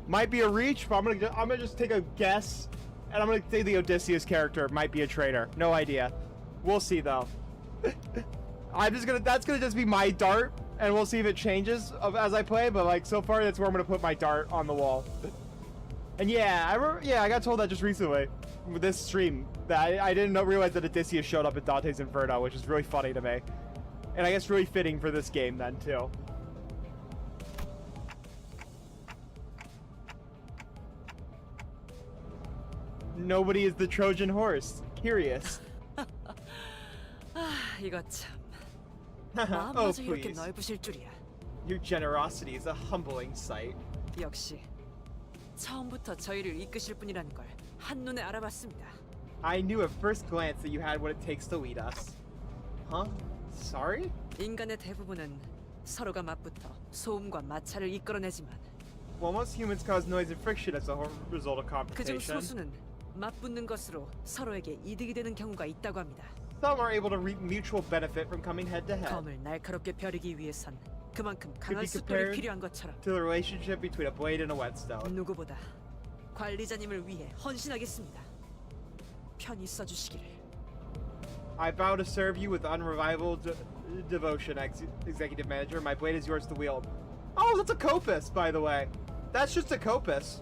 Might be a reach, but I'm gonna just take a guess, and I'm gonna say the Odysseus character might be a traitor. No idea. We'll see though. That's gonna just be my dart, and we'll see if it changes as I play. But like so far, that's where I'm gonna put my dart on the wall. And yeah, I got told that just recently with this stream that I didn't realize that Odysseus showed up in Dante's Inferno, which is really funny to me, and I guess really fitting for this game then too. Nobody is the Trojan horse. Curious. 이거 참. Oh, 마음마저 이렇게 please. 넓으실 줄이야. Your generosity is a humbling sight. 역시 처음부터 저희를 이끄실 분이라는 걸 한눈에 알아봤습니다. I knew at first glance that you had what it takes to lead us. Huh? Sorry? 인간의 대부분은 서로가 맞붙어 소음과 마찰을 이끌어내지만 Well, most humans cause noise and friction as a result of 그중 confrontation. 소수는 맞붙는 것으로 서로에게 이득이 되는 경우가 있다고 합니다. Some are able to reap mutual benefit from coming head to head. 검을 날카롭게 벼리기 위해선 그만큼 Could 강한 be 숫돌이 compared 필요한 것처럼 to the relationship between a blade and a whetstone. 누구보다 관리자님을 위해 헌신하겠습니다. 편히 써주시기를. I vow to serve you with unrivaled devotion, Executive Manager. My blade is yours to wield. Oh, that's a copus, by the way. That's just a copus.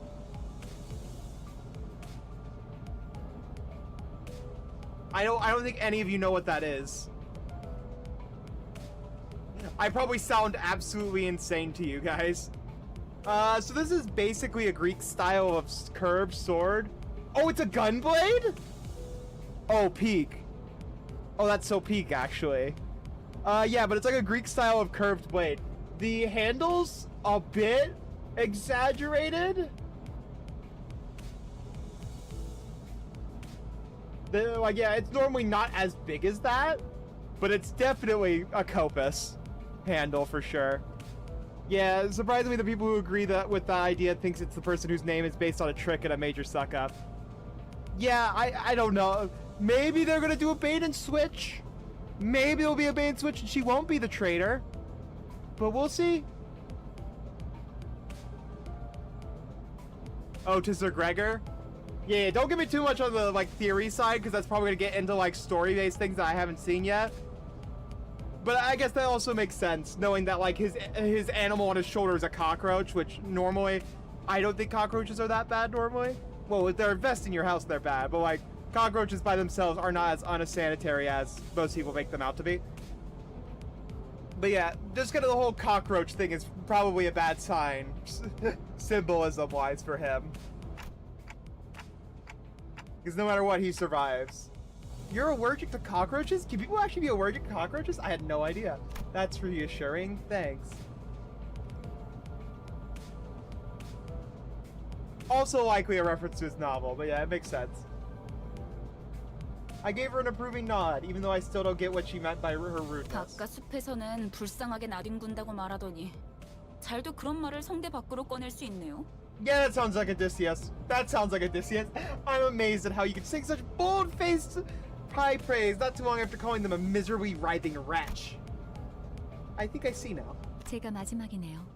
I don't think any of you know what that is. I probably sound absolutely insane to you guys. So this is basically a Greek style of curved sword. Oh, it's a gun blade? Oh, peak. Oh, that's so peak, actually. Yeah, but it's like a Greek style of curved blade. The handle's a bit exaggerated. Like, yeah, it's normally not as big as that, but it's definitely a copus handle for sure. Yeah, surprisingly, the people who agree that with that idea thinks it's the person whose name is based on a trick and a major suck up. Yeah, I don't know. Maybe they're gonna do a bait and switch. Maybe there'll be a bait and switch and she won't be the traitor. But we'll see. Oh, to Sir Gregor? Yeah, don't give me too much on the like theory side, because that's probably gonna get into like story-based things that I haven't seen yet. But I guess that also makes sense, knowing that like his animal on his shoulder is a cockroach, which normally I don't think cockroaches are that bad normally. Well, if they're infesting your house, they're bad, but like cockroaches by themselves are not as unsanitary as most people make them out to be. But yeah, just kind of the whole cockroach thing is probably a bad sign, symbolism-wise for him. Because no matter what, he survives. You're allergic to cockroaches? Can people actually be allergic to cockroaches? I had no idea. That's reassuring. Thanks. Also likely a reference to his novel, but yeah, it makes sense. I gave her an approving nod, even though I still don't get what she meant by her rudeness. 바깥 숲에서는 불쌍하게 나뒹군다고 말하더니 잘도 그런 말을 성대 밖으로 꺼낼 수 있네요. Yeah, that sounds like Odysseus. That sounds like Odysseus. I'm amazed at how you can sing such bold-faced high praise not too long after calling them a miserably writhing wretch. I think I see now. 제가 마지막이네요.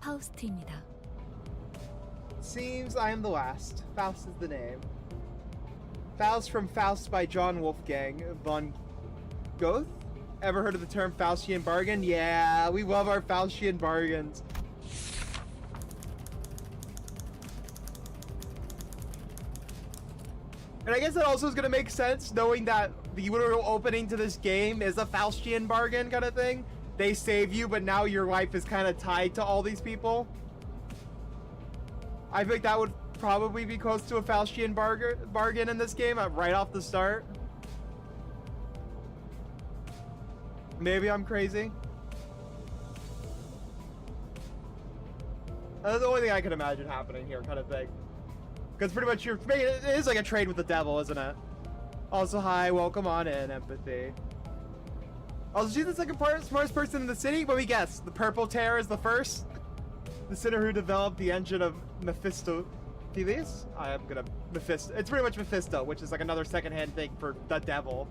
파우스트입니다. Seems I am the last. Faust is the name. Faust from Faust by John Wolfgang von Goethe? Ever heard of the term Faustian bargain? Yeah, we love our Faustian bargains. And I guess that also is going to make sense, knowing that the literal opening to this game is a Faustian bargain kind of thing. They save you, but now your life is kind of tied to all these people. I think that would probably be close to a Faustian bargain in this game right off the start. Maybe I'm crazy. That's the only thing I can imagine happening here, kind of thing. Because pretty much it is like a trade with the devil, isn't it? Also, hi, welcome on in, Empathy. Also, she's the second smartest person in the city. Let me guess. The Purple Tear is the first. The sinner who developed the engine of Mephistopheles? I am gonna Mephisto. It's pretty much Mephisto, which is like another secondhand thing for the devil.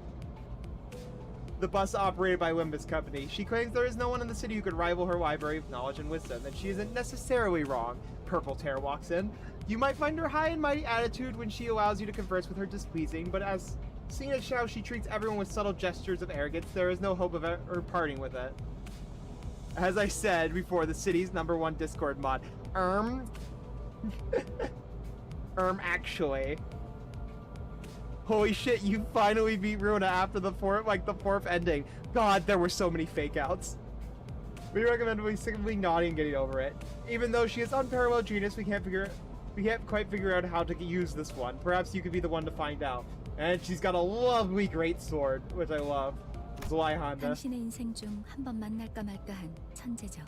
The bus operated by Limbus Company. She claims there is no one in the city who could rival her library of knowledge and wisdom, and she isn't necessarily wrong. Purple Tear walks in. You might find her high and mighty attitude when she allows you to converse with her displeasing, but as seeing as how she treats everyone with subtle gestures of arrogance, there is no hope of her parting with it. As I said before, the city's #1 Discord mod. Actually. Holy shit, you finally beat Runa after the fourth ending. God, there were so many fake outs. We recommend simply nodding and getting over it. Even though she is unparalleled genius, we can't quite figure out how to use this one. Perhaps you could be the one to find out. And she's got a lovely great sword, which I love. Zweihander. 당신의 인생 중 한 번 만날까 말까한 천재죠.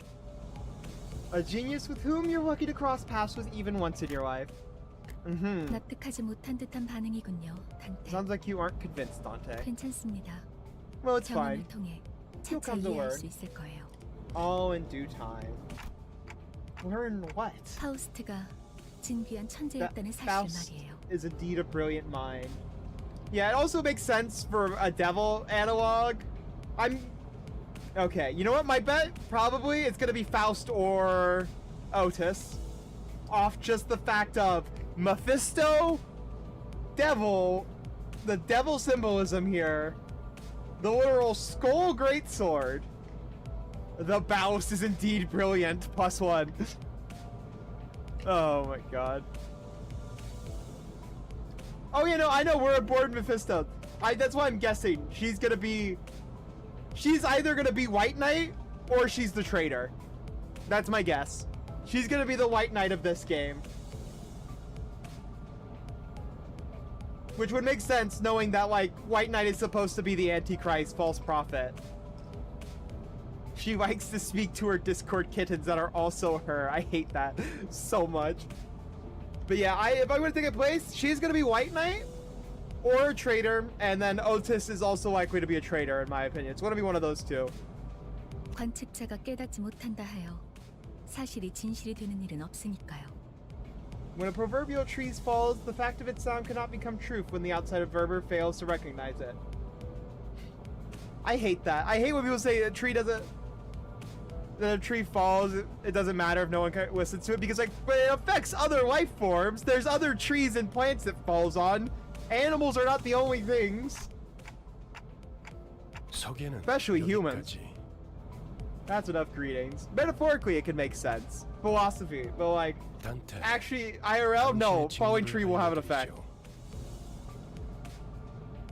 A genius with whom you're lucky to cross paths with even once in your life. 납득하지 못한 듯한 반응이군요, 단테. Sounds like you aren't convinced, Dante. 괜찮습니다. Well, it's fine. 경험을 통해 You'll 차차 come to 이해할 learn. 수 있을 거예요. All in due time. Learn what? 파우스트가 진귀한 천재였다는 사실 Faust 말이에요. is indeed a brilliant mind. Yeah, it also makes sense for a devil analog. Okay, you know what? My bet probably it's gonna be Faust or Otis. Off just the fact of Mephisto, devil, the devil symbolism here, the literal skull greatsword. The Baus is indeed brilliant. +1. Oh my god. Oh, you know, I know we're aboard Mephisto. That's why I'm guessing she's either gonna be White Knight or she's the traitor. That's my guess. She's gonna be the White Knight of this game. Which would make sense knowing that, like, White Knight is supposed to be the Antichrist, false prophet. She likes to speak to her Discord kittens that are also her. I hate that so much. But yeah, if I'm gonna take a place, she's gonna be White Knight or a traitor, and then Otis is also likely to be a traitor, in my opinion. It's gonna be one of those two. 관측자가 깨닫지 못한다 하여 사실이 진실이 되는 일은 없으니까요. When a proverbial tree falls, the fact of its sound cannot become truth when the outside observer fails to recognize it. I hate that. I hate when people say a tree falls, it doesn't matter if no one listens to it, because, like, but it affects other life forms. There's other trees and plants it falls on. Animals are not the only things. 소개는 Especially humans. 여기까지. That's enough greetings. Metaphorically, it can make sense. Philosophy, but, like, 단테, actually, IRL, no, 당신의 falling 직무를 tree will have an effect. 알려드리죠.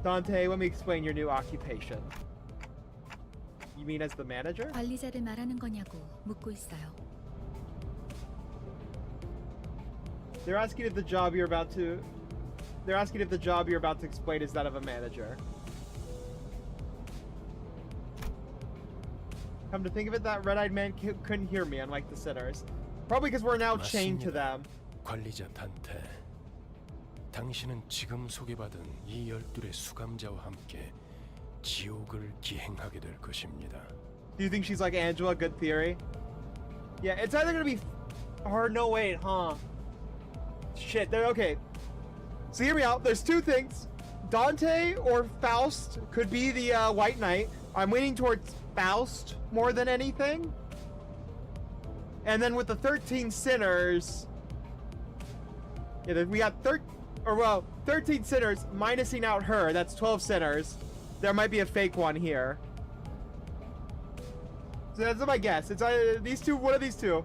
Dante, let me explain your new occupation. You mean as the manager? 관리자를 말하는 거냐고 묻고 있어요. They're asking if the job you're about to explain is that of a manager. Come to think of it, that red-eyed man couldn't hear me, unlike the sinners. Probably because we're now chained to them. 관리자 단테, 당신은 지금 소개받은 이 12의 수감자와 함께 지옥을 기행하게 될 것입니다. Do you think she's like Angela? Good theory. Yeah, it's either gonna be, or no, wait, huh? Shit, they're okay. So hear me out. There's two things. Dante or Faust could be the White Knight. I'm leaning towards Faust more than anything. And then with the 13 sinners, yeah, we got 13 sinners minusing out her. That's 12 sinners. There might be a fake one here. So that's my guess. It's either these two. One of these two.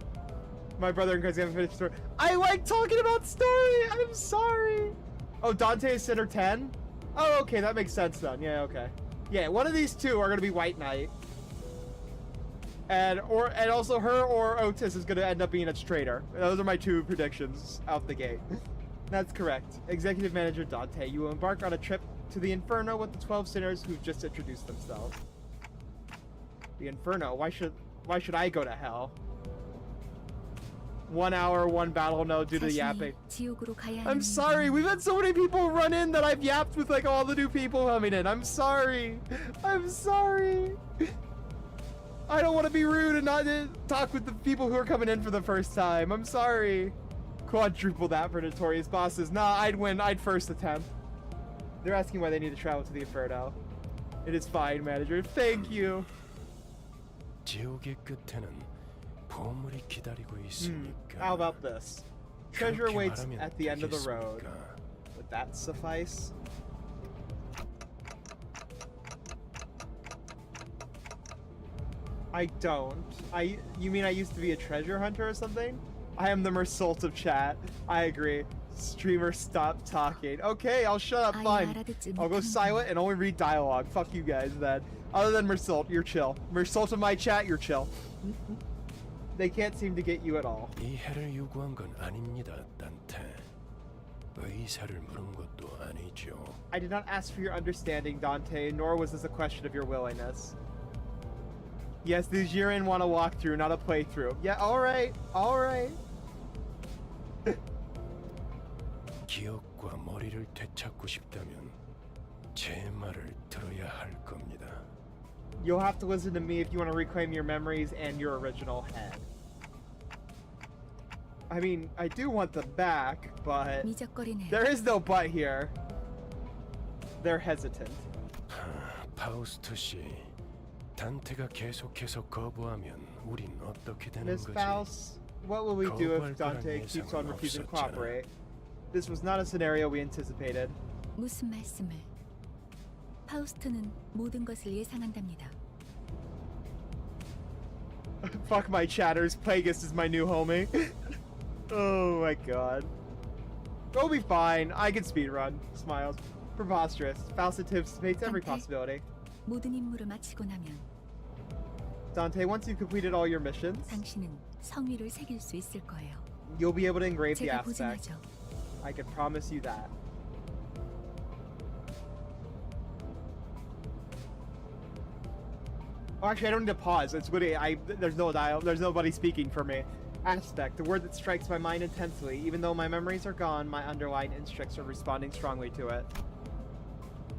My brother and Chris haven't finished the story. I like talking about story. I'm sorry. Oh, Dante is sinner 10. Oh, okay, that makes sense then. Yeah, okay. Yeah, one of these two are gonna be White Knight. And also her or Otis is gonna end up being a traitor. Those are my two predictions out the gate. That's correct. Executive Manager Dante, you will embark on a trip to the Inferno with the 12 sinners who've just introduced themselves. The Inferno? Why should I go to hell? 1 hour, 1 battle no due to 자신이 yapping. 지옥으로 가야 하는 I'm sorry, we've had so many people run in that I've yapped with like all the new people coming in. I'm sorry. I'm sorry. I don't want to be rude and not talk with the people who are coming in for the first time. I'm sorry. Quadruple that for notorious bosses. Nah, I'd win. I'd first attempt. They're asking why they need to travel to the Inferno. It is fine, manager. Thank you. 지옥의 끝에는 보물이 기다리고 있으니까. How about this? Treasure 그렇게 waits 말하면 at the end of the road. 되겠습니까? Would that suffice? I don't. You mean I used to be a treasure hunter or something? I am the Mersault of chat. I agree. Streamer, stop talking. Okay, I'll shut up. Fine. I'll go silent and only read dialogue. Fuck you guys then. Other than Mersault, you're chill. Mersault of my chat, you're chill. They can't seem to get you at all. 이해를 요구한 건 아닙니다, 단테. 의사를 물은 것도 아니죠. I did not ask for your understanding, Dante, nor was this a question of your willingness. Yes, these Jiren want a walkthrough, not a playthrough. Yeah, alright, alright. 기억과 머리를 되찾고 싶다면 제 말을 들어야 할 겁니다. You'll have to listen to me if you want to reclaim your memories and your original head. I mean, I do want them back, but 미적거리네. there is no but here. They're hesitant. 파우스트 씨, 단테가 계속해서 거부하면 우린 어떻게 되는 Miss 거지? Faust, what will we do if Dante keeps on refusing to cooperate? This was not a scenario we anticipated. 무슨 말씀을? 파우스트는 모든 것을 예상한답니다. Fuck my chatters, Plagueis is my new homie. Oh my god. We'll be fine. I can speedrun. Smiles. Preposterous. Faust anticipates every Dante. possibility. 모든 임무를 마치고 나면 Dante, once you've completed all your missions, 당신은 성위를 새길 수 있을 거예요. you'll be able to engrave the 제가 aspect. 보증하죠. I can promise you that. Oh, actually, I don't need to pause. It's really, there's no dial. There's nobody speaking for me. Aspect, the word that strikes my mind intensely. Even though my memories are gone, my underlying instincts are responding strongly to it.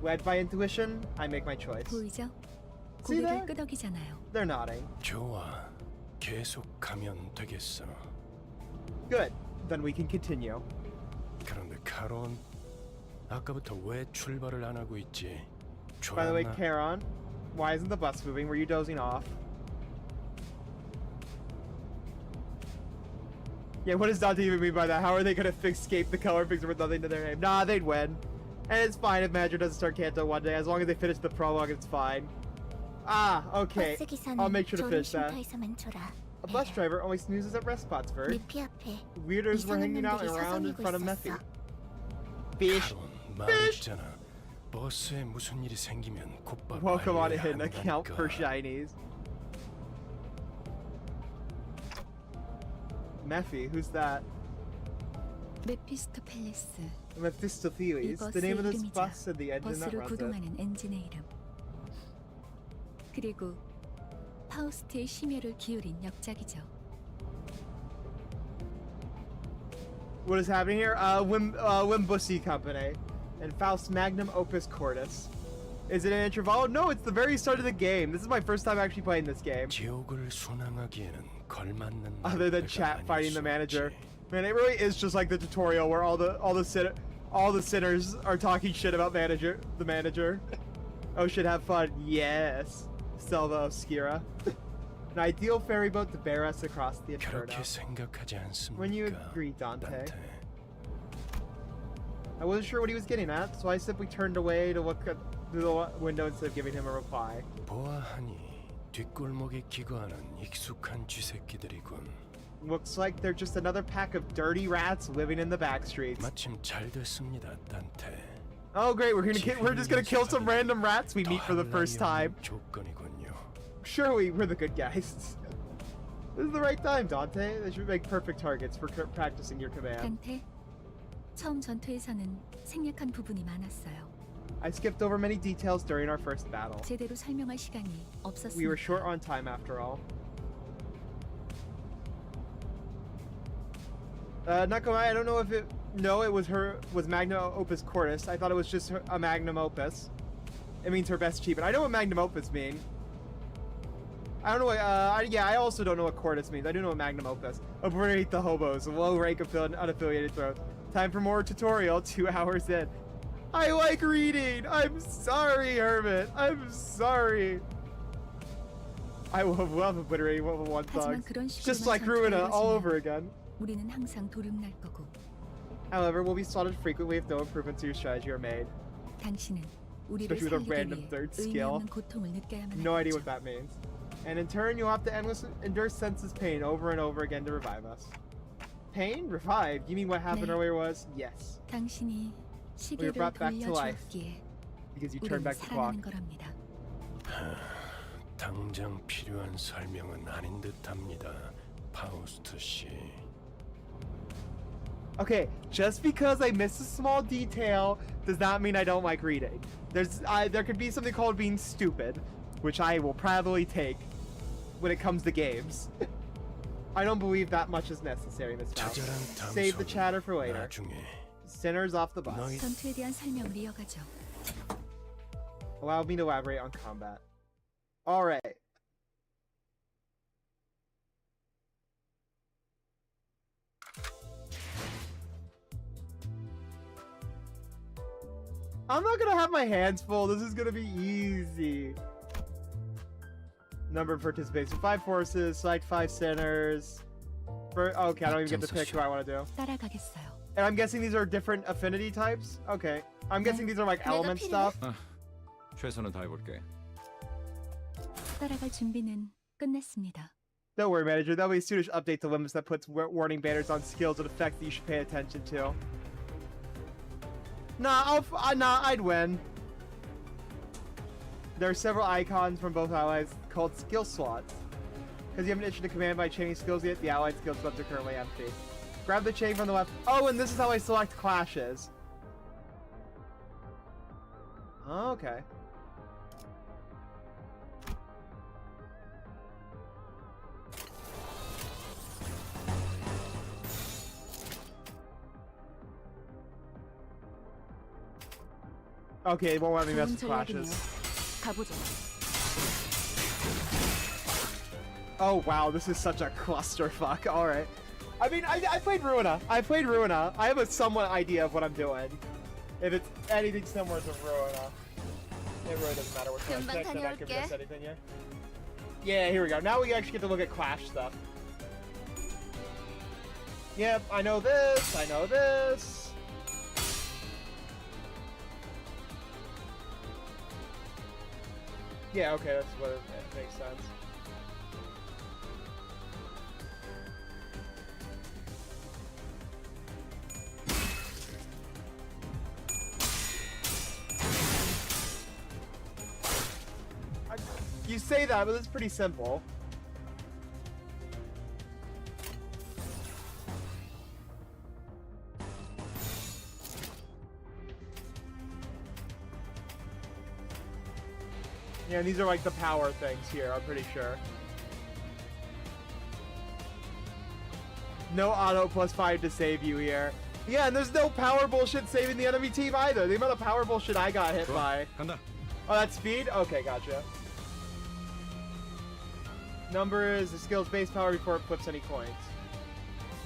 Led by intuition, I make my choice. 보이죠? See 고개를 there? 끄덕이잖아요. They're nodding. 좋아, 계속 가면 되겠어. Good. Then we can continue. 그런데 카론, 아까부터 왜 출발을 안 하고 있지? By the way, 좋았나? Charon, why isn't the bus moving? Were you dozing off? Yeah, what does Dante even mean by that? How are they gonna escape the color fixer with nothing to their name? Nah, they'd win. And it's fine if Manager doesn't start Kanto one day. As long as they finish the prologue, it's fine. Ah, okay. I'll make sure to finish that. A bus driver always snoozes at rest spots, Vert. Weirdos were hanging out around in front of Mephi. Fish. 카론, 말했잖아. 버스에 무슨 일이 생기면 곧바로 Welcome on 알려야 in, account for 한다니까. shinies. Mephi, who's that? 메피스토 팰리스. 이 Mephistopheles, the 버스의 name of this 이름이자 bus and the engine that 버스를 runs it. 구동하는 엔진의 이름. 그리고 파우스트의 심혈을 기울인 역작이죠. What is happening here? Wimbussy Company and Faust Magnum Opus Cordis. Is it an interval? No, it's the very start of the game. This is my first time actually playing this game. 지옥을 순항하기에는 걸맞는 Other than 낭패가 chat 아닐 fighting 수 the manager. 없지. Man, it really is just like the tutorial where all the sinners are talking shit about the manager. Oh shit, have fun. Yes. Selva Obscura. An ideal ferry boat to bear us across the Inferno. 그렇게 생각하지 않습니까? When you agree, Dante. 단테. I wasn't sure what he was getting at, so I simply turned away to look through the window instead of giving him a reply. 보아하니 뒷골목에 기거하는 익숙한 쥐새끼들이군. Looks like they're just another pack of dirty rats living in the back streets. 마침 잘 됐습니다, 단테. Oh great, we're just gonna kill some random rats we meet for the 더 first time. 조건이군요. Surely we're the good guys. This is the right time, Dante. They should make perfect targets for practicing your command. 단테, 처음 전투에서는 생략한 부분이 많았어요. I skipped over many details during our first battle. 제대로 설명할 시간이 We were short 없었으니까. on time after all. Not I don't know if it. No, it was magnum opus cordis. I thought it was just a magnum opus. It means her best achievement. I know what magnum opus mean. I don't know what. Yeah, I also don't know what cordis means. I do know what magnum opus. Obliterate the hobos. Low rank unaffiliated throat. Time for more tutorial. 2 hours in. I like reading. I'm sorry, Hermit. I'm sorry. I love obliterating level 1 하지만 thugs. 그런 Just 식으로만 like Ruina all 전투를 over again. 우리는 항상 도륙날 거고 However, we'll be slaughtered frequently if no improvements to your strategy are made. 당신은 우리를 Especially with a 살리기 random 위해 third 의미 skill. 없는 고통을 느껴야만 No idea 하겠죠. what that means. And in turn, you'll have to endure senseless pain over and over again to revive us. Pain? Revived? You mean what happened 네. earlier was? Yes. 당신이 We were 시계를 brought back to life 돌려주었기에 because you turned 우리는 back the clock. 살아나는 거랍니다. 당장 필요한 설명은 아닌 듯합니다, 파우스트 씨. Okay, just because I miss a small detail does not mean I don't like reading. There could be something called being stupid, which I will proudly take when it comes to games. I don't believe that much is necessary in this house. 자잘한 Save the 담소는 chatter for later. 나중에. Sinners off the bus. 너희 전투에 대한 설명을 이어가죠. Allow me to elaborate on combat. Alright. I'm not gonna have my hands full. This is gonna be easy. Number of participants. 5 forces, select 5 centers. Okay, I don't even get to pick who I want to do. 따라가겠어요. And I'm guessing these are different affinity types? Okay. I'm guessing these are like element stuff. 최선을 다해볼게. 따라갈 준비는 끝냈습니다. Don't worry, manager. That'll be a soonish update to limits that puts warning banners on skills and effects that you should pay attention to. Nah, I'd win. There are several icons from both allies called skill slots. Because you haven't issued a command by chaining skills yet, the allied skill slots are currently empty. Grab the chain from the left. Oh, and this is how I select clashes. Oh, okay. Okay, it won't let me mess with clashes. 가보죠. Oh wow, this is such a clusterfuck. Alright. I mean, I played Ruina. I have a somewhat idea of what I'm doing. If it's anything similar to Ruina. It really doesn't matter which one I pick, they're not giving us anything here. Yeah, here we go. Now we actually get to look at Clash stuff. Yep, I know this, I know this. Yeah, okay, that's what it makes sense. You say that, but it's pretty simple. Yeah, and these are like the power things here, I'm pretty sure. No auto +5 to save you here. Yeah, and there's no power bullshit saving the enemy team either. The amount of power bullshit I got hit by. 간다. Oh, that's speed? Okay, gotcha. Number is the skill's base power before it flips any coins.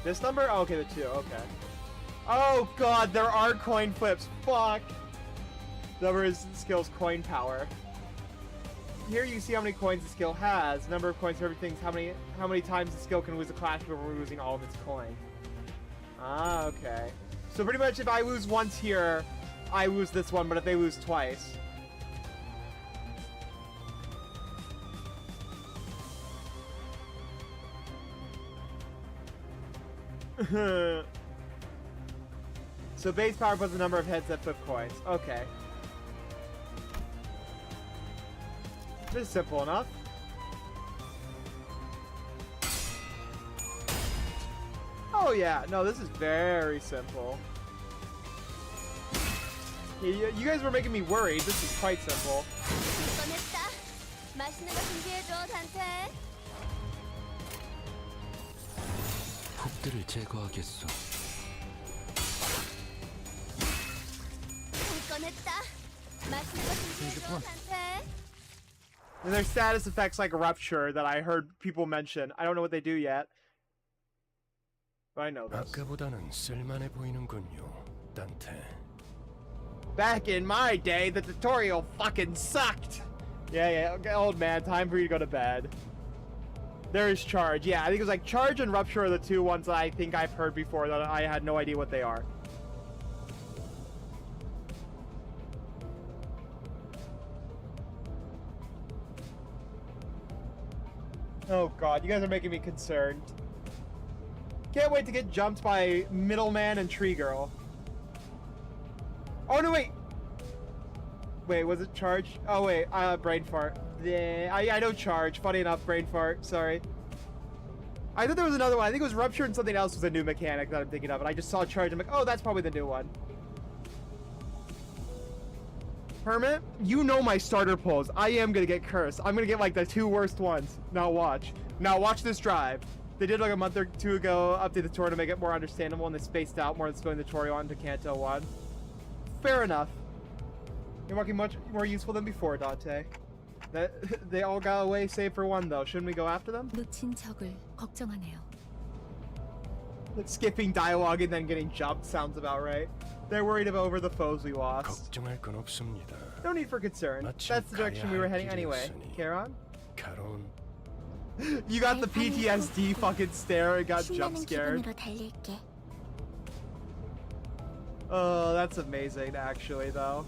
This number? Oh, okay, the 2, okay. Oh god, there are coin flips. Fuck. Number is the skill's coin power. Here you see how many coins the skill has. Number of coins for everything. How many times the skill can lose a clash before losing all of its coin. Ah, okay. So pretty much if I lose once here, I lose this one, but if they lose twice. So base power plus the number of heads that flip coins. Okay. This is simple enough. Oh yeah, no, this is very simple. Yeah, you guys were making me worried. This is quite simple. 꺼냈다. 맛있는 거 준비해줘, 단테. 적들을 제거하겠소. 꺼냈다. 맛있는 거 준비해줘, 단테. And there's status effects like Rupture that I heard people mention. I don't know what they do yet. But I know this. 아까보다는 쓸만해 보이는군요, 단테. Back in my day, the tutorial fucking sucked. Yeah, okay, old man, time for you to go to bed. There is Charge. Yeah, I think it was like Charge and Rupture are the two ones that I think I've heard before that I had no idea what they are. Oh god, you guys are making me concerned. Can't wait to get jumped by Middleman and Tree Girl. Oh no, wait! Wait, was it Charge? Oh wait, brain fart. Yeah, I know Charge. Funny enough, brain fart. Sorry. I thought there was another one. I think it was Rupture and something else was a new mechanic that I'm thinking of. And I just saw Charge. I'm like, oh, that's probably the new one. Hermit, you know my starter pulls. I am gonna get cursed. I'm gonna get like the two worst ones. Now watch. Now watch this drive. They did like a month or two ago, update the tutorial to make it more understandable, and they spaced out more than splitting the tutorial onto Kanto 1. Fair enough. You're working much more useful than before, Dante. They all got away save for one though. Shouldn't we go after them? 놓친 적을 걱정하네요. Like skipping dialogue and then getting jumped sounds about right. They're worried about over the foes we lost. 걱정할 건 없습니다. No need for concern. That's the direction we were heading anyway. Charon? 가론. You got the PTSD fucking stare and got jump scared. 달릴게. Oh, that's amazing actually though.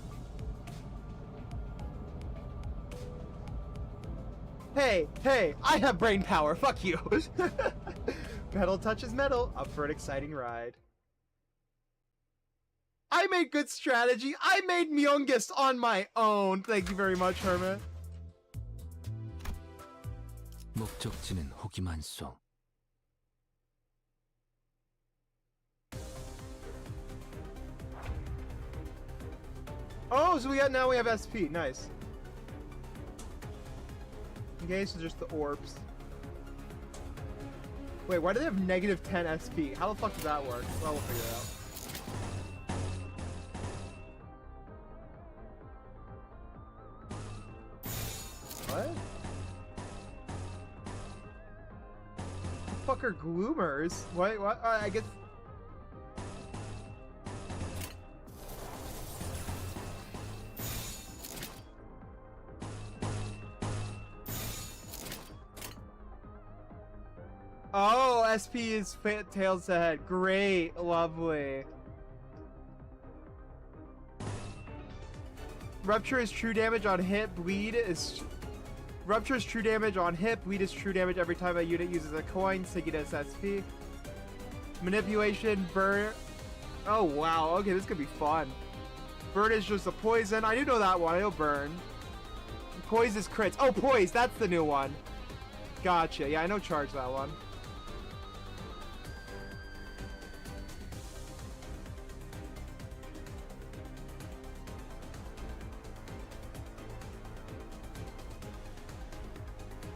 Hey, I have brain power, fuck you. Metal touches metal, up for an exciting ride. I made good strategy. I made Myungist on my own. Thank you very much, Hermit. 목적지는 호기만소. Oh, so now we have SP. Nice. Okay, so just the orbs. Wait, why do they have negative 10 SP? How the fuck does that work? Well, we'll figure it out. What? The fuck are gloomers? What? I guess. Oh, SP is tails ahead. Great, lovely. Rupture is true damage on hit. Bleed is. Rupture is true damage on hit. Bleed is true damage every time a unit uses a coin. Siggy does SP. Manipulation, burn. Oh wow. Okay, this could be fun. Burn is just a poison. I do know that one. I know burn. Poise is crits. Oh, poise. That's the new one. Gotcha. Yeah, I know charge that one.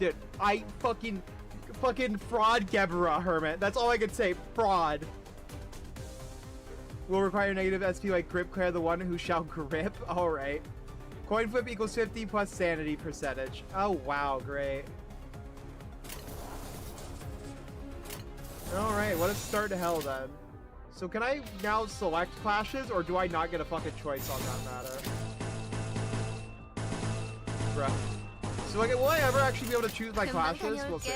Dude, I fucking fraud Gebera, Hermit. That's all I could say. Fraud. Will require negative SP like grip clear the one who shall grip. Alright. Coin flip equals 50 plus sanity percentage. Oh wow, great. Alright, let us start to hell then. So can I now select clashes, or do I not get a fucking choice on that matter? Bruh. So like, will I ever actually be able to choose my clashes? We'll see.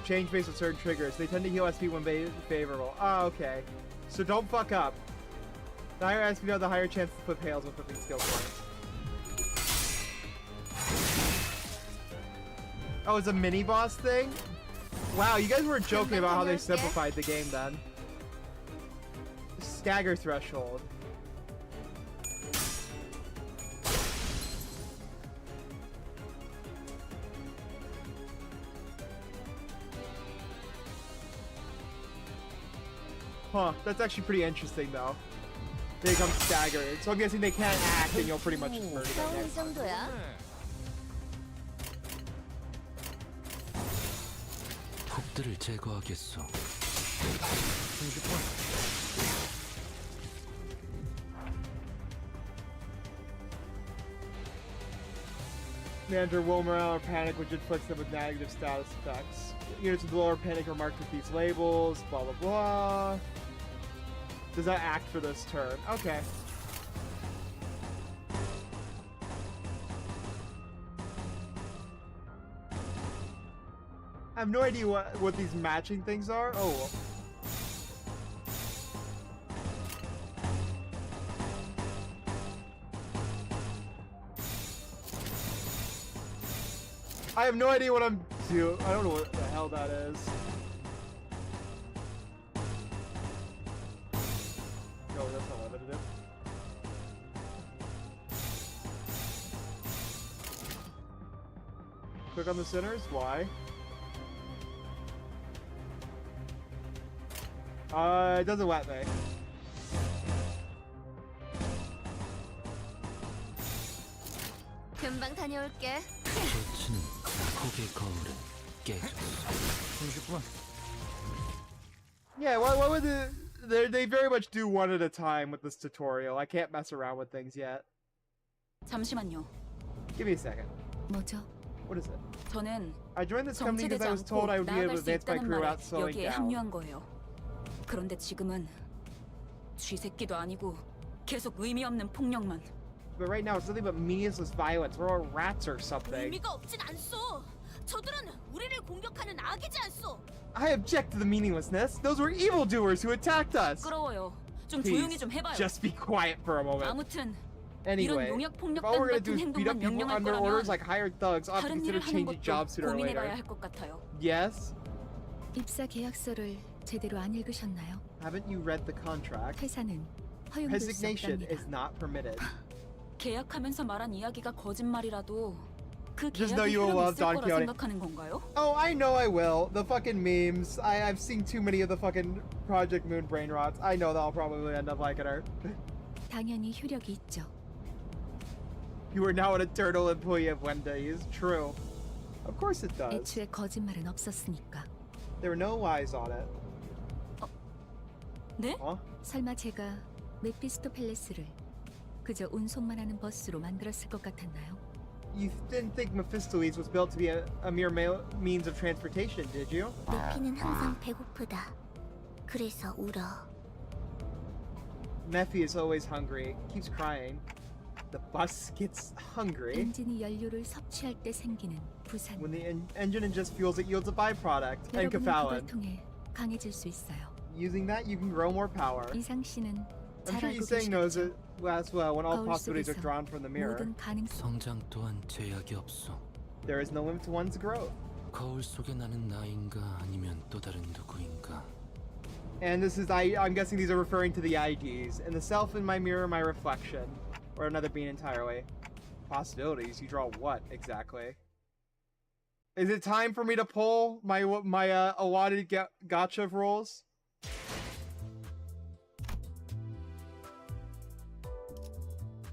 Change based on certain triggers. They tend to heal SP when favorable. Oh, okay. So don't fuck up. The higher SP, the higher chance to flip hails when flipping skill points. Oh, it's a mini boss thing? Wow, you guys weren't joking about how they simplified the game then. Stagger threshold. Huh, that's actually pretty interesting though. They become staggered. So I'm guessing they can't act and you'll pretty much just murder them. 적들을 제거하겠소. Manager will morale or panic, which inflicts them with negative status effects. Units with lower panic are marked with these labels, blah blah blah. Does that act for this turn? Okay. I have no idea what these matching things are. Oh well. I have no idea what I'm doing. I don't know what the hell that is. No, that's not what it is. Click on the centers. Why? It doesn't let me. 금방 다녀올게. 셔츠는 폭의 거울은 깨졌어. Yeah, why would they very much do one at a time with this tutorial. I can't mess around with things yet. 잠시만요. Give me a second. 뭐죠? What is it? 저는 I joined this company because 정체되지 I was 않고 told I would be able 나아갈 to 수 advance my 있다는 career 말에 without slowing 여기에 down. 합류한 거예요. 그런데 지금은 쥐새끼도 아니고 계속 의미 없는 폭력만. But right now it's nothing but meaningless violence. We're all rats or something. 의미가 없진 않소. 저들은 우리를 공격하는 악이지 않소. I object to the meaninglessness. Those were evildoers who attacked us. 부끄러워요. 좀 Please, 조용히 좀 해봐요. just be quiet for a moment. 아무튼 Anyway, 이런 용역 if 폭력단 all we're gonna 같은 do is beat 행동만 up people 명령할 under 거라면 orders like hired thugs, I'll have to 다른 consider 일을 하는 changing 것도 jobs sooner or 고민해봐야 later. 할 것 같아요. Yes? 입사 계약서를 제대로 안 읽으셨나요? Haven't you read the contract? 회사는 허용될 수 Resignation 없답니다. is not permitted. 계약하면서 말한 이야기가 거짓말이라도 그 Just know 계약이 you will 효력이 love 있을 Don 거라 Quixote. 생각하는 건가요? Oh, I know I will. The fucking memes. I've seen too many of the fucking Project Moon brain rots. I know that I'll probably end up liking her. 당연히 효력이 있죠. You are now an eternal employee of Wendy's. True. Of course it does. 애초에 거짓말은 없었으니까. There were no lies on it. 네? Huh? 설마 제가 메피스토 팰레스를 그저 운송만 하는 버스로 만들었을 것 같았나요? You didn't think Mephistopheles was built to be a mere means of transportation, did you? 메피는 항상 배고프다. 그래서 울어. Mephi is always hungry. Keeps crying. The bus gets hungry. 엔진이 연료를 섭취할 때 생기는 부산. When the engine ingests fuels, it yields a byproduct. And 여러분은 그걸 Kefallen. 통해 강해질 수 있어요. Using that, you can grow more power. 이상 씨는 I'm 잘 sure 알고 Yisang knows 계시겠죠? it as well when all 거울 possibilities are 속에서 drawn from the mirror. 모든 가능성. 성장 또한 제약이 없어. There is no limit to one's growth. 거울 속에 나는 나인가 아니면 또 다른 누구인가. And this is, I'm guessing these are referring to the IDs. And the self in my mirror, my reflection. Or another being entirely. Possibilities? You draw what, exactly? Is it time for me to pull my allotted gotcha rolls?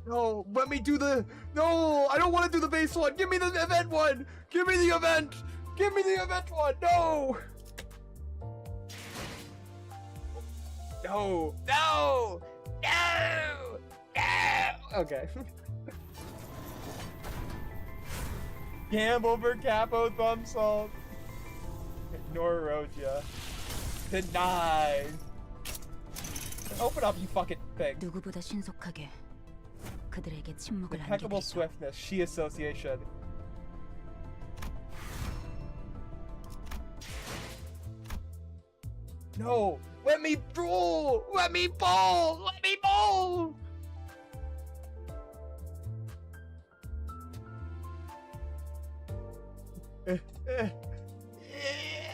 No, let me do the... No, I don't want to do the base one. Give me the event one. Give me the event. Give me the event one. No. No. No. No. No. Okay. Gamble for Capo thumbs up. Ignore Roja. Denied. Open up, you fucking thing. 누구보다 신속하게 그들에게 침묵을 Impeccable 안겨드리죠. swiftness, she association. No! Let me roll! Let me ball! Let me ball!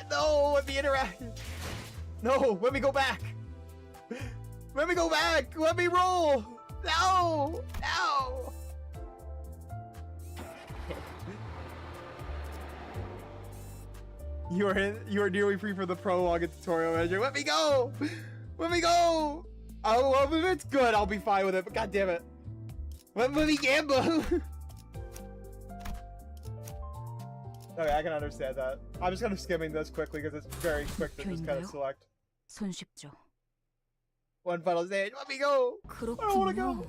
No, let me interact. No, let me go back. Let me go back. Let me roll. No, no. You are nearly free from the prologue and tutorial manager. Let me go. Let me go. Oh, well, if it's good, I'll be fine with it. But god damn it, let me gamble. Okay, I can understand that. I'm just kind of skimming this quickly because it's very quick to just kind of select. 손쉽죠. One final stage. Let me go. I don't want to go.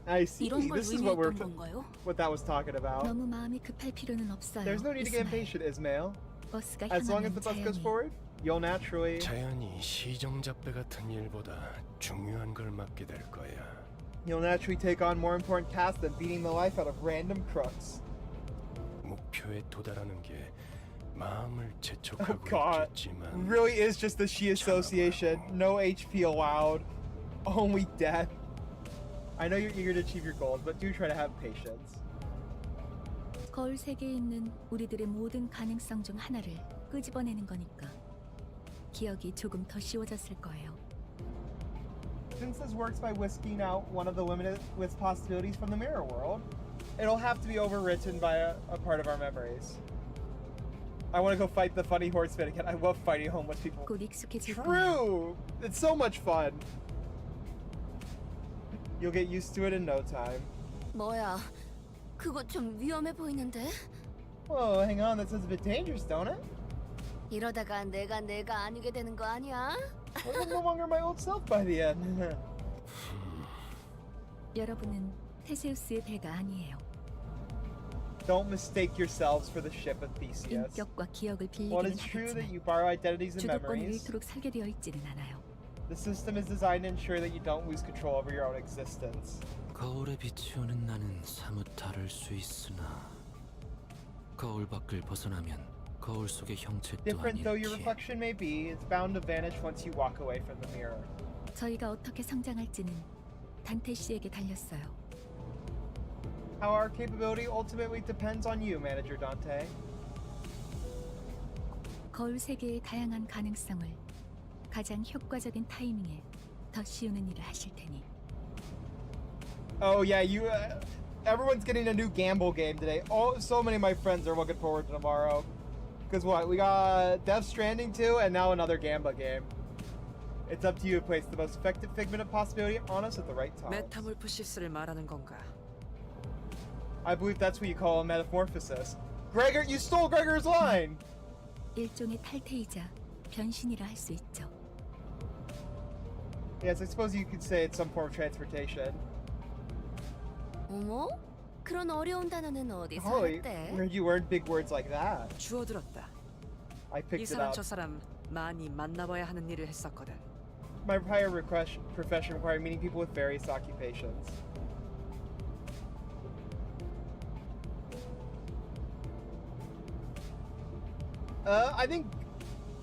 I see. 이런 걸 This is what 의미했던 건가요? what that was talking about. 너무 마음이 급할 필요는 없어요. There's no need to get 이스마엘. impatient, Ismail. 버스가 As long as 향하는 the bus goes 자연이 forward, you'll naturally. 자연이 시정잡배 같은 일보다 중요한 걸 맡게 될 거야. You'll naturally take on more important tasks than beating the life out of random crooks. 목표에 도달하는 게 마음을 재촉하고 God. 있겠지만 Really is just the she association. No HP allowed. Only death. I know you're eager to achieve your goals, but do try to have patience. 거울 세계에 있는 우리들의 모든 가능성 중 하나를 끄집어내는 거니까 기억이 조금 더 쉬워졌을 거예요. Since this works by whisking out one of the limitless possibilities from the mirror world, it'll have to be overwritten by a part of our memories. I want to go fight the funny horseman again. I love fighting homeless people. 곧 익숙해질 거예요. True! It's so much fun. You'll get used to it in no time. 뭐야? 그거 좀 위험해 보이는데? Whoa, hang on. That sounds a bit dangerous, don't it? 이러다가 내가 아니게 되는 거 아니야? Well, I'm no longer my old self by the end. 여러분은 테세우스의 배가 아니에요. Don't mistake yourselves for the ship of Theseus. 인격과 기억을 While 빌리기는 it is true that 하겠지만 you borrow identities and 주도권을 memories, 잃도록 설계되어 있지는 않아요. the system is designed to ensure that you don't lose control over your own existence. 거울에 비추는 나는 사뭇 다를 수 있으나 거울 밖을 벗어나면 거울 속의 형체 또한 Different though your 잃기에 reflection may be, it's bound to vanish once you walk away from the mirror. 저희가 어떻게 성장할지는 단테 씨에게 달렸어요. How our capability ultimately depends on you, Manager Dante. 거울 세계의 다양한 가능성을 가장 효과적인 타이밍에 더 씌우는 일을 하실 테니. Oh yeah, everyone's getting a new gamble game today. Oh, so many of my friends are looking forward to tomorrow. Cause what? We got Death Stranding 2 and now another Gamba game. It's up to you to place the most effective figment of possibility on us at the right time. 메타몰프시스를 말하는 건가? I believe that's what you call a metamorphosis. Gregor, you stole Gregor's line! 일종의 탈퇴이자 변신이라 할 수 있죠. Yes, I suppose you could say it's some form of transportation. 어머? 그런 어려운 단어는 어디서 Holy, 알았대? where'd you learn big words like that? 주워들었다. I 이 picked it 사람 up. 저 사람 많이 만나봐야 하는 일을 했었거든. My prior profession required meeting people with various occupations. I think,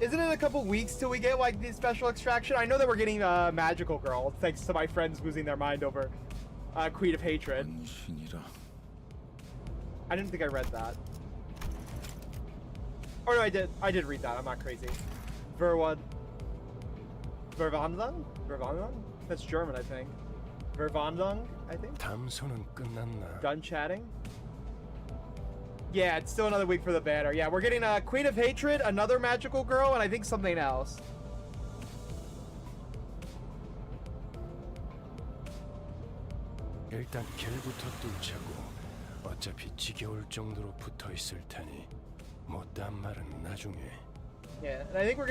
isn't it a couple weeks till we get like the special extraction? I know that we're getting Magical Girl, thanks to my friends losing their mind over Queen of Hatred. 신이라. I didn't think I read that. Oh no, I did read that. I'm not crazy. Verwandung? Verwandung? That's German, I think. Verwandung, I think. 담소는 끝났나? Done chatting? Yeah, it's still another week for the banner. Yeah, we're getting Queen of Hatred, another Magical Girl, and I think something else. 일단 길부터 뚫자고. 어차피 지겨울 정도로 붙어 있을 테니 못한 말은 나중에. Yeah, and I think we're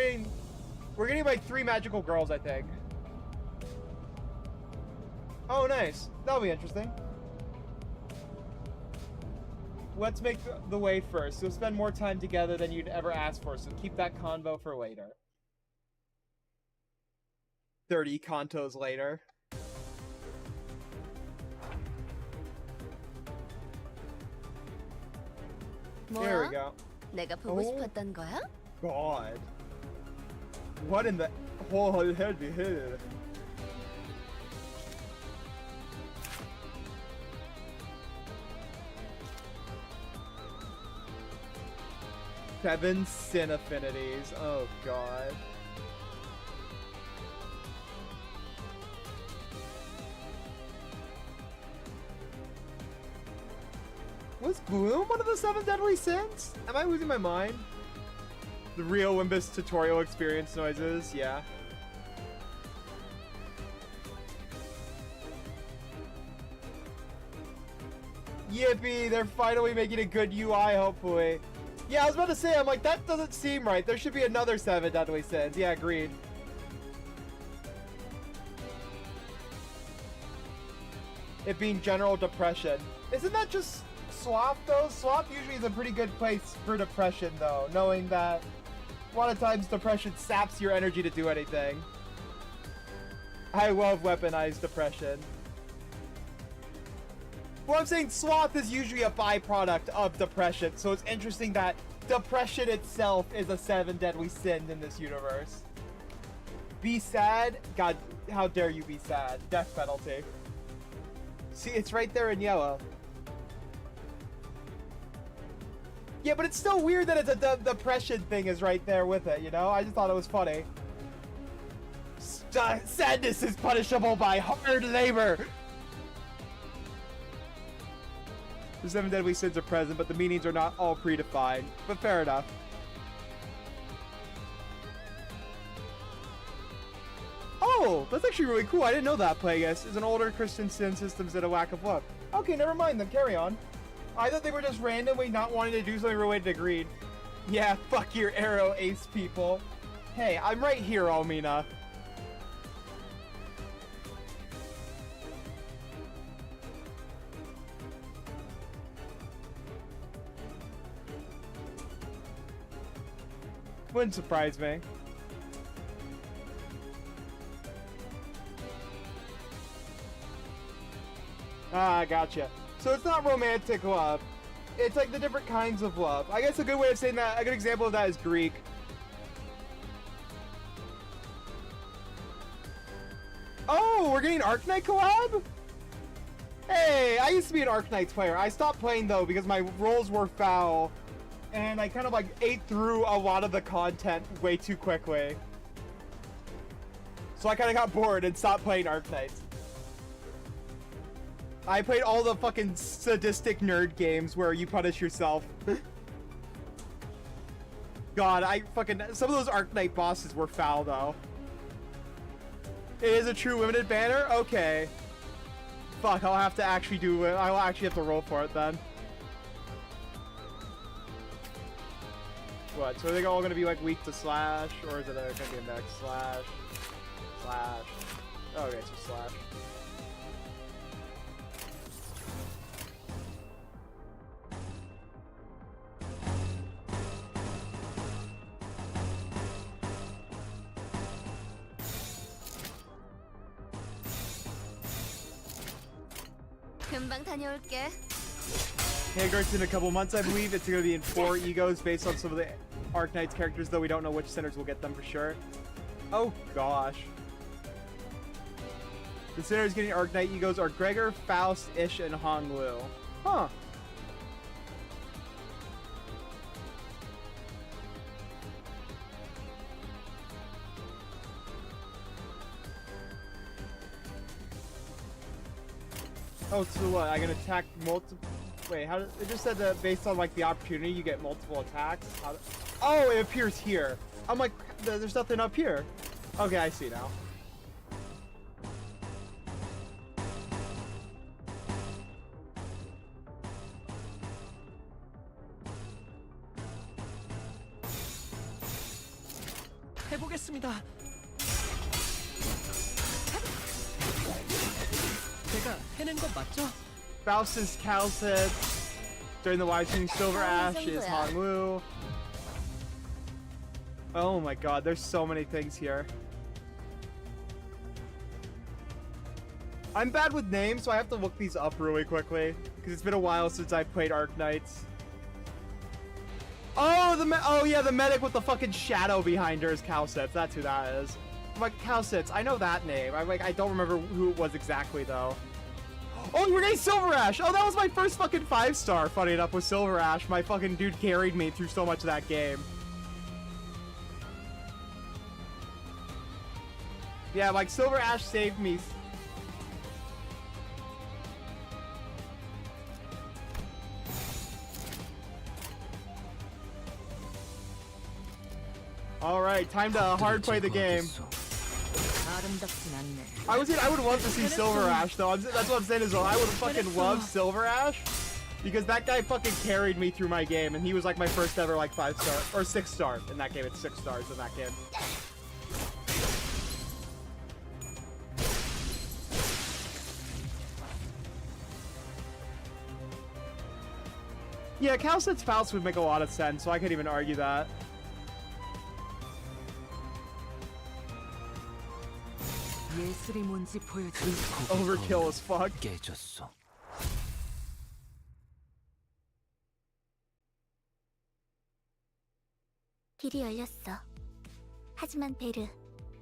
getting like 3 Magical Girls, I think. Oh, nice. That'll be interesting. Let's make the way first. You'll spend more time together than you'd ever ask for, so keep that convo for later. 30 contos later. There we 뭐야? go. 내가 보고 오. 싶었던 거야? God. What in the whole head be hit? Seven sin affinities. Oh god. Was gloom one of the 7 deadly sins? Am I losing my mind? The real Limbus tutorial experience noises, yeah. Yippee, they're finally making a good UI, hopefully. Yeah, I was about to say, I'm like, that doesn't seem right. There should be another 7 deadly sins. Yeah, agreed. It being general depression. Isn't that just Sloth, though? Sloth usually is a pretty good place for depression, though, knowing that a lot of times depression saps your energy to do anything. I love weaponized depression. Well, I'm saying Sloth is usually a byproduct of depression, so it's interesting that depression itself is a 7 deadly sin in this universe. Be sad? God, how dare you be sad? Death penalty. See, it's right there in yellow. Yeah, but it's still weird that it's a depression thing is right there with it, you know? I just thought it was funny. Sadness is punishable by hard labor! The 7 deadly sins are present, but the meanings are not all predefined. But fair enough. Oh, that's actually really cool. I didn't know that, Plagueis. Is an older Christian sin systems and a lack of love. Okay, never mind then. Carry on. I thought they were just randomly not wanting to do something related to greed. Yeah, fuck your arrow ace people. Hey, I'm right here, Almina. Wouldn't surprise me. Ah, gotcha. So it's not romantic love. It's like the different kinds of love. I guess a good way of saying that, a good example of that is Greek. Oh, we're getting Arknight collab? Hey, I used to be an Arknights player. I stopped playing though because my roles were foul. And I kind of like ate through a lot of the content way too quickly. So I kind of got bored and stopped playing Arknights. I played all the fucking sadistic nerd games where you punish yourself. God, some of those Arknight bosses were foul though. It is a true limited banner? Okay. Fuck, I'll have to actually do it. I'll actually have to roll for it then. What, so are they all gonna be like weak to slash? Or is it gonna be a mix? Slash. Slash. Oh, okay, so slash. 금방 다녀올게. Hagrid's in a couple months, I believe. It's going to be in 4 egos based on some of the Arknights characters, though we don't know which centers will get them for sure. Oh, gosh. The centers getting Arknight egos are Gregor, Faust, Ish, and Honglu. Huh. Oh, so what? I can attack multiple... Wait, how does... It just said that based on, like, the opportunity, you get multiple attacks. Oh, it appears here. I'm like, there's nothing up here. Okay, I see now. 해보겠습니다. 제가 해낸 거 맞죠? Faust is Calcid. During the live stream, Silver Ash is Honglu. Oh my god, there's so many things here. I'm bad with names, so I have to look these up really quickly. Because it's been a while since I played Arknights. Oh, yeah, the medic with the fucking shadow behind her is Calcid. That's who that is. I'm like, Calcid, I know that name. I don't remember who it was exactly, though. Oh, we're getting Silver Ash! Oh, that was my first fucking 5-star, funny enough, with Silver Ash. My fucking dude carried me through so much of that game. Yeah, like, Silver Ash saved me. Alright, time to hard play the game. I would love to see Silver Ash though. That's what I'm saying as well. I would fucking love Silver Ash. Because that guy fucking carried me through my game, and he was like my first ever like 5-star or 6-star in that game. It's 6 stars in that game. Yeah, Cal said Faust would make a lot of sense, so I can't even argue that. 예술이 뭔지 보여줘. Overkill as fuck. 깨졌어. 길이 열렸어. 하지만 베르,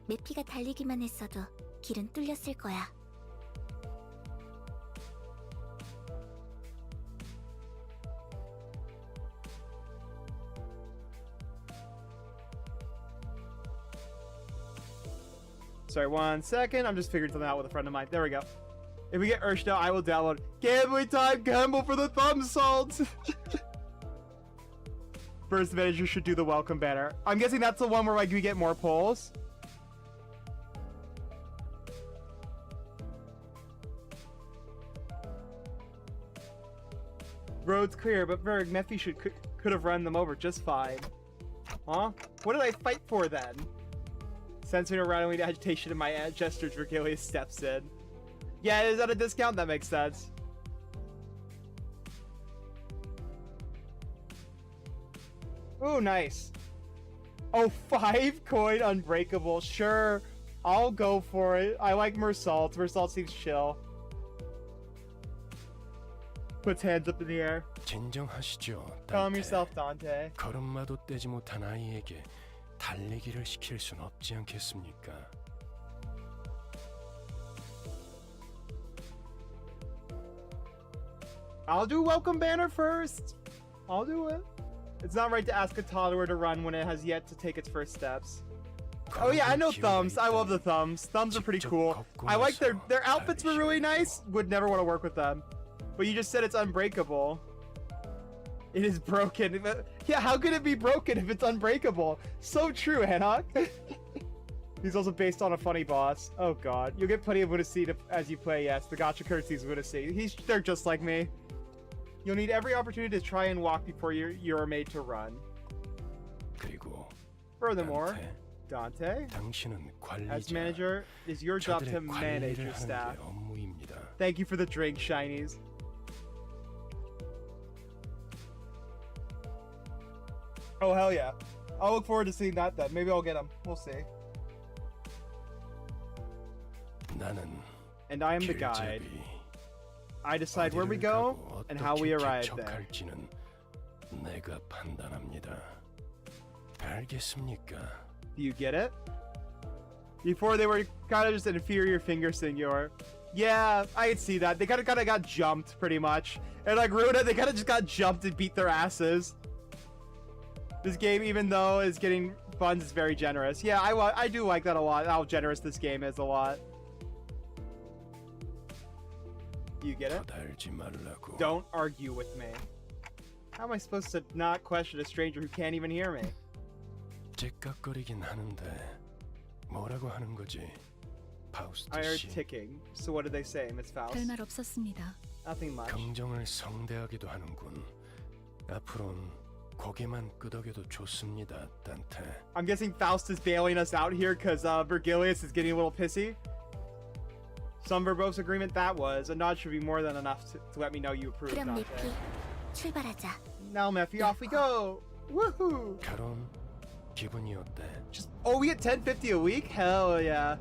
메피가 달리기만 했어도 길은 뚫렸을 거야. Sorry, 1 second. I'm just figuring something out with a friend of mine. There we go. If we get Urshno, I will download Gambling Time Gamble for the Thumb Salt. First manager should do the welcome banner. I'm guessing that's the one where like we get more polls. Road's clear, but Berg, Mephi could have run them over just fine. Huh? What did I fight for then? Sensing a rattling agitation in my gestures, Vergilius steps in. Yeah, is that a discount? That makes sense. Ooh, nice. Oh, 5 coin unbreakable. Sure, I'll go for it. I like Mersault. Mersault seems chill. Puts hands up in the air. 진정하시죠, Calm 단테. yourself, Dante. 걸음마도 떼지 못한 아이에게 달리기를 시킬 순 없지 않겠습니까? I'll do welcome banner first. I'll do it. It's not right to ask a toddler to run when it has yet to take its first steps. Oh yeah, I know thumbs. I love the thumbs. Thumbs are pretty cool. I like their outfits were really nice. Would never want to work with them. But you just said it's unbreakable. It is broken. Yeah, how could it be broken if it's unbreakable? So true, Hanok. He's also based on a funny boss. Oh god. You'll get plenty of Woodacy as you play, yes. The gotcha currencies Woodacy. They're just like me. You'll need every opportunity to try and walk before you're made to run. 그리고 Furthermore, Dante, 당신은 관리자. as manager, it is your job to 저들의 manage 관리를 your 하는 staff. 게 업무입니다. Thank you for the drink, Shinies. Oh, hell yeah. I'll look forward to seeing that then. Maybe I'll get them. We'll see. 나는 And I am the guide. 길잡이. I decide where we 어디를 go 가고 and how we 어떻게 arrive there. 개척할지는 내가 판단합니다. 알겠습니까? Do you get it? Before they were kind of just an inferior finger singular. Yeah, I could see that. They kind of got jumped pretty much. And like Runa, they kind of just got jumped and beat their asses. This game, even though it's getting funds, is very generous. Yeah, I do like that a lot. How generous this game is a lot. You get it? 달지 말라고. Don't argue with me. How am I supposed to not question a stranger who can't even hear me? 째깍거리긴 하는데 뭐라고 하는 거지? 파우스트 I heard 씨. ticking. So what did they say, Miss Faust? 별말 없었습니다. Nothing much. 긍정을 성대하기도 하는군. 앞으론 고개만 끄덕여도 좋습니다, 단테. I'm guessing Faust is bailing us out here because Vergilius is getting a little pissy. Some verbose agreement that was. A nod should be more than enough to let me know you approve, 그럼 Dante. 메피, 출발하자. Now, Mephi, off we go! Woohoo! 결혼 기분이 어때? Just we get 1050 a week? Hell yeah.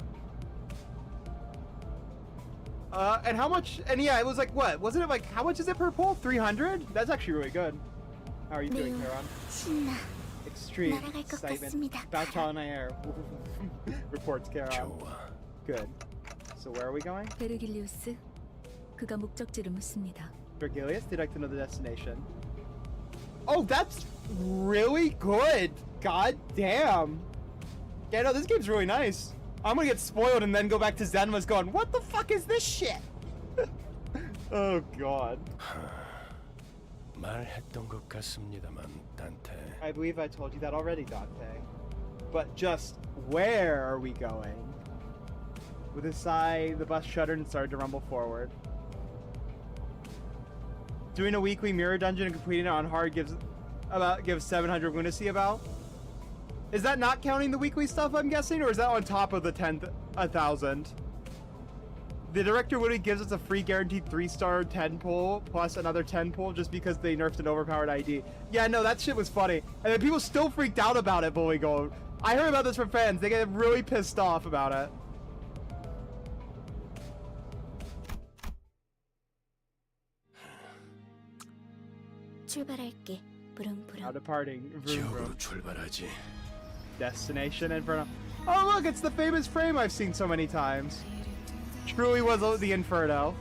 And how much? And yeah, it was like what? Wasn't it like how much is it per poll? 300? That's actually really good. How are you feeling, 매우 Karen? 신나. Extreme 날아갈 것 excitement. 같습니다, About on air. Reports, Karen. 좋아. Good. So where are we going? 베르길리우스, 그가 목적지를 묻습니다. Vergilius, they'd like to know the destination. Oh, that's really good. God damn. Yeah, no, this game's really nice. I'm gonna get spoiled and then go back to Zenma's going, what the fuck is this shit? Oh, God. 말했던 것 같습니다만, 단테. I believe I told you that already, Dante. But just where are we going? With a sigh, the bus shuddered and started to rumble forward. Doing a weekly mirror dungeon and completing it on hard gives 700 lunacy about. Is that not counting the weekly stuff, I'm guessing, or is that on top of the 1,000? The director literally gives us a free guaranteed 3-star 10 pull plus another 10 pull just because they nerfed an overpowered ID. Yeah, no, that shit was funny. And then people still freaked out about it, Bully Gold. I heard about this from fans. They get really pissed off about it. 출발할게. 부릉부릉. Now departing. Vroom, 지옥으로 vroom. 출발하지. Destination Inferno. Oh, look, it's the famous frame I've seen so many times. Truly was the Inferno.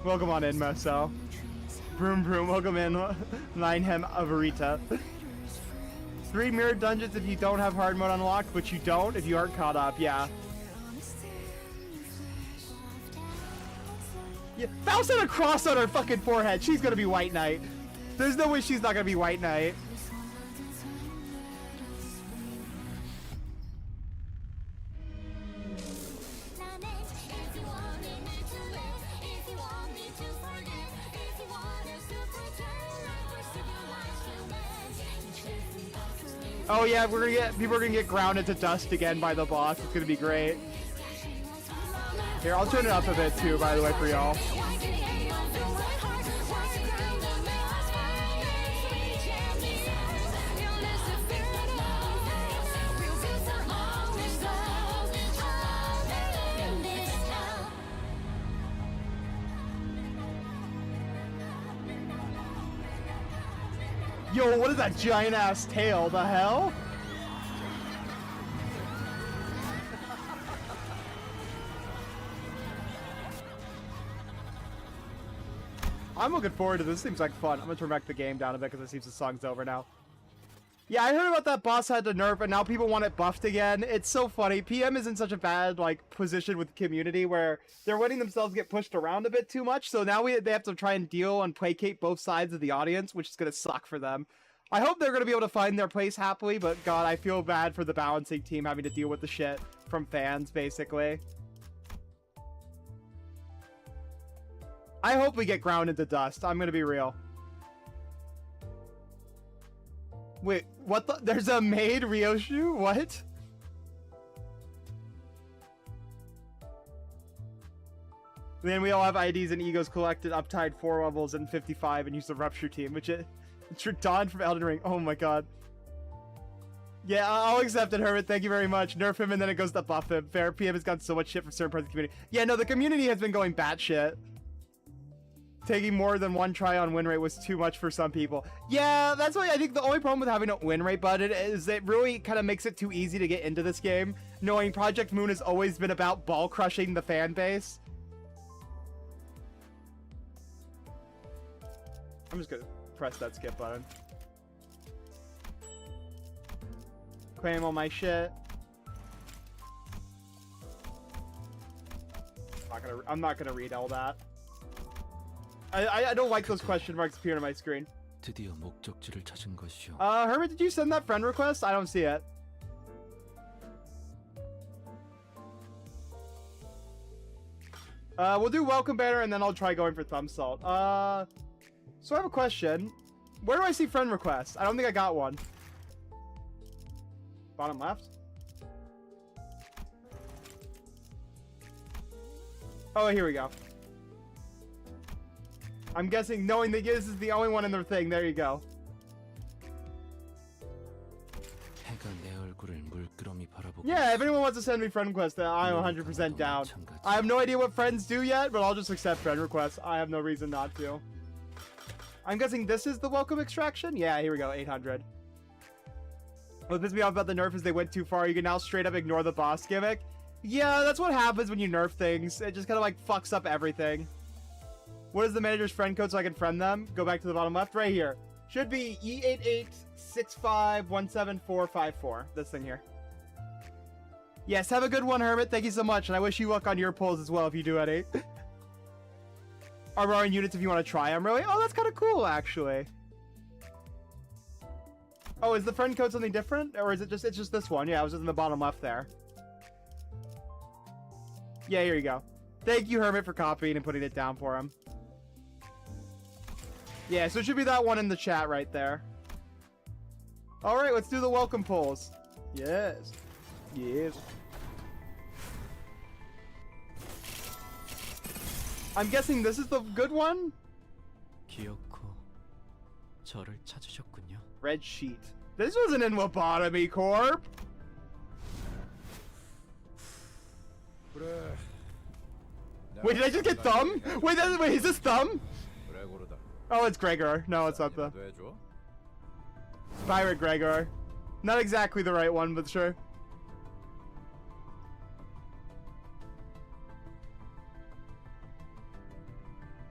Welcome on in, Moso. Vroom, vroom. Welcome in, Ninehem Avarita. 3 mirror dungeons if you don't have hard mode unlocked, but you don't if you aren't caught up, yeah. Yeah, Faust had a cross on her fucking forehead. She's gonna be White Knight. There's no way she's not gonna be White Knight. Oh yeah, people are gonna get grounded to dust again by the boss. It's gonna be great. Here, I'll turn it up a bit too, by the way, for y'all. Yo, what is that giant ass tail? The hell? I'm looking forward to this. Seems like fun. I'm gonna turn back the game down a bit because it seems the song's over now. Yeah, I heard about that boss had to nerf and now people want it buffed again. It's so funny. PM is in such a bad position with the community where they're letting themselves get pushed around a bit too much. So now they have to try and deal and placate both sides of the audience, which is gonna suck for them. I hope they're gonna be able to find their place happily, but God, I feel bad for the balancing team having to deal with the shit from fans, basically. I hope we get ground into dust. I'm gonna be real. Wait, what the? There's a maid Ryoshu? What? Then we all have IDs and egos collected, uptied 4 levels and 55 and use the rupture team, which it's Dawn from Elden Ring. Oh my god. Yeah, I'll accept it, Herbert. Thank you very much. Nerf him and then it goes to buff him. Fair. PM has gotten so much shit from certain parts of the community. Yeah, no, the community has been going batshit. Taking more than one try on win rate was too much for some people. Yeah, that's why I think the only problem with having a win rate button is it really kind of makes it too easy to get into this game, knowing Project Moon has always been about ball crushing the fan base. I'm just gonna press that skip button. Claim all my shit. I'm not gonna read all that. I don't like those question marks appearing on my screen. 드디어 목적지를 찾은 것이오. Hermit, did you send that friend request? I don't see it. We'll do welcome banner and then I'll try going for thumb salt. So I have a question. Where do I see friend requests? I don't think I got one. Bottom left? Oh, here we go. I'm guessing knowing that this is the only one in their thing. There you go. Yeah, if anyone wants to send me friend requests, I'm 100% down. I have no idea what friends do yet, but I'll just accept friend requests. I have no reason not to. I'm guessing this is the welcome extraction? Yeah, here we go, 800. What pisses me off about the nerf is they went too far. You can now straight up ignore the boss gimmick. Yeah, that's what happens when you nerf things. It just kind of like fucks up everything. What is the manager's friend code so I can friend them? Go back to the bottom left, right here. Should be E8865174454. This thing here. Yes, have a good one, Hermit. Thank you so much, and I wish you luck on your pulls as well if you do any. Aurorian units if you want to try them, really? Oh, that's kind of cool, actually. Oh, is the friend code something different? Or is it just, it's just this one? Yeah, it was just in the bottom left there. Yeah, here you go. Thank you, Hermit, for copying and putting it down for him. Yeah, so it should be that one in the chat right there. All right, let's do the welcome polls. Yes. Yes. I'm guessing this is the good one? 기어코 저를 찾으셨군요. Red sheet. This wasn't in Lobotomy Corp. 그래. Wait, did I just get thumb? Wait, wait, is this thumb? 그래 고르다. Oh, it's Gregor. No, it's not the 이라도 해줘. Pirate Gregor. Not exactly the right one, but sure.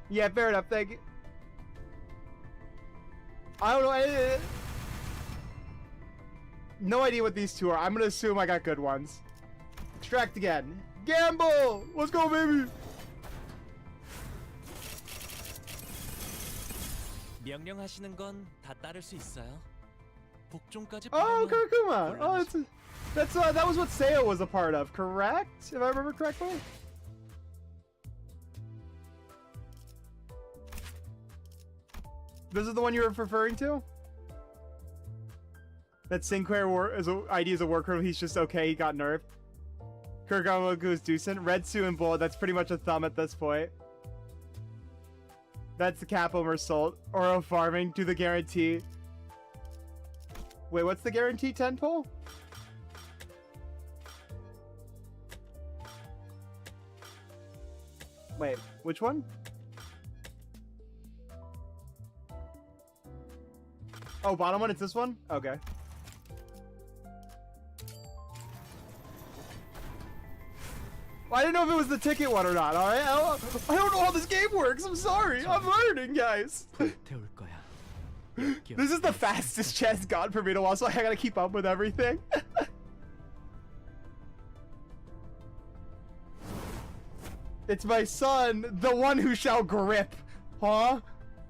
Yeah, fair enough. Thank you. I don't know. No idea what these two are. I'm gonna assume I got good ones. Extract again. Gamble! Let's go, baby! 명령하시는 건 다 따를 수 있어요. 복종까지 Oh, 받으면 Kurukuma! Oh, 곤란하죠. that was what Seiya was a part of, correct? If I remember correctly? This is the one you were referring to? That Sinclair ID is a war criminal, he's just okay, he got nerfed. Kurugama is decent. Red Sue and Bullet, that's pretty much a thumb at this point. That's the Capo Mersault. Oro farming, do the guarantee. Wait, what's the guarantee 10 pull? Wait, which one? Oh, bottom one, it's this one? Okay. Well, I didn't know if it was the ticket one or not, alright? I don't know how this game works, I'm sorry. I'm learning, guys. 불태울 거야. This is the fastest chess gone for me to watch, so I gotta keep up with everything. It's my son, the one who shall grip. Huh?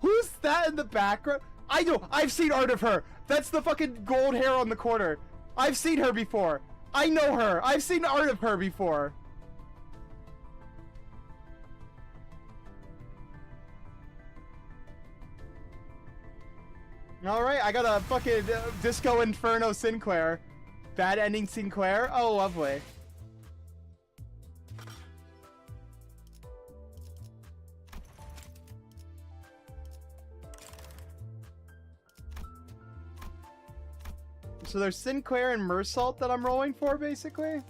Who's that in the background? I know, I've seen art of her. That's the fucking gold hair on the corner. I've seen her before. I know her. I've seen art of her before. Alright, I got a fucking Disco Inferno Sinclair. Bad ending Sinclair? Oh, lovely. So there's Sinclair and Mersault that I'm rolling for, basically.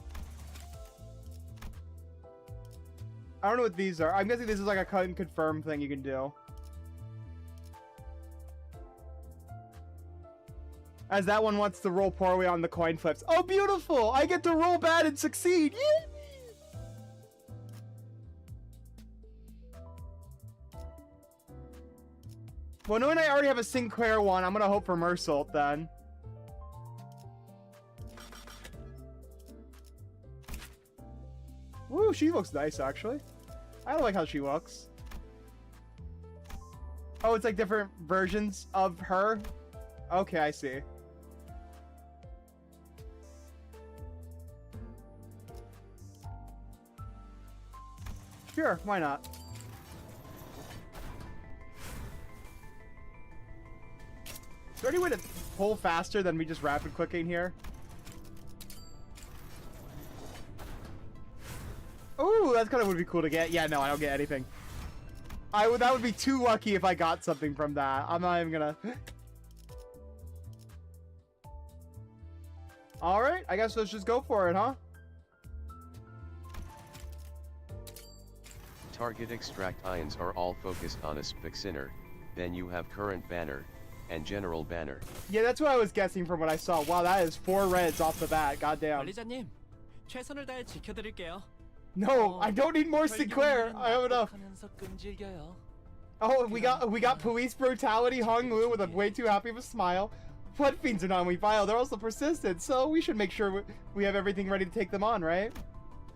I don't know what these are. I'm guessing this is like a cut and confirm thing you can do. As that one wants to roll poorly on the coin flips. Oh, beautiful! I get to roll bad and succeed! Yay! Well, knowing I already have a Sinclair one, I'm gonna hope for Mersault then. Woo, she looks nice, actually. I like how she looks. Oh, it's like different versions of her? Okay, I see. Sure, why not? Is there any way to pull faster than me just rapid clicking here? Ooh, that's kind of would be cool to get. Yeah, no, I don't get anything. That would be too lucky if I got something from that. I'm not even gonna. All right, I guess let's just go for it, huh? Target extract ions are all focused on a specific center. Then you have current banner and general banner. Yeah, that's what I was guessing from what I saw. Wow, that is 4 reds off the bat. Goddamn. 관리자님, 최선을 다해 지켜드릴게요. No, I don't need more Sinclair. I have enough. 하면서 끈질겨요. Oh, we got police brutality Hung Lu with a way too happy of a smile. Blood fiends are not only vile, they're also persistent. So we should make sure we have everything ready to take them on, right?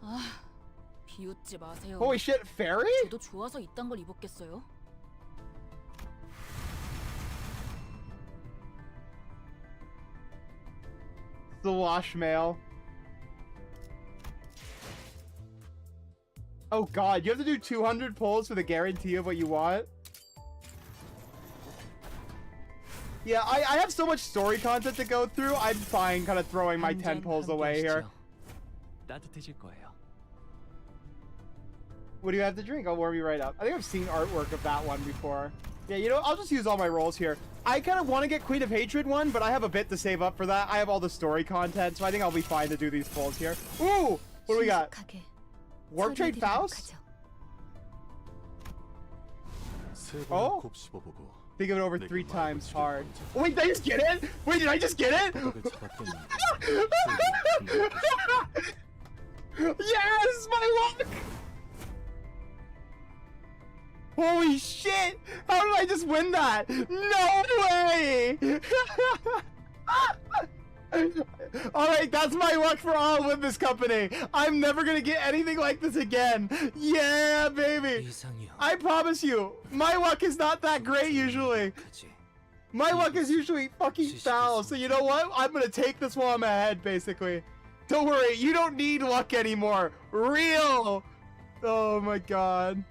아, 비웃지 마세요. Holy shit, fairy? 저도 좋아서 이딴 걸 입었겠어요? The wash mail. Oh god, you have to do 200 pulls for the guarantee of what you want? Yeah, I have so much story content to go through. I'm fine kind of throwing my 10 poles away here. 따뜻해질 거예요. What do you have to drink? I'll warm you right up. I think I've seen artwork of that one before. Yeah, you know, I'll just use all my rolls here. I kind of want to get Queen of Hatred one, but I have a bit to save up for that. I have all the story content, so I think I'll be fine to do these pulls here. Ooh! What do we got? Warp Trade Faust? Oh? Think of it over 3 times hard. Oh, wait, did I just get it? Wait, did I just get it? Yes, my luck! Holy shit! How did I just win that? No way! Alright, that's my luck for all Olympus Company. I'm never gonna get anything like this again. Yeah, baby! I promise you, my luck is not that great usually. My luck is usually fucking foul, so you know what? I'm gonna take this while I'm ahead, basically. Don't worry, you don't need luck anymore. Real! Oh my god.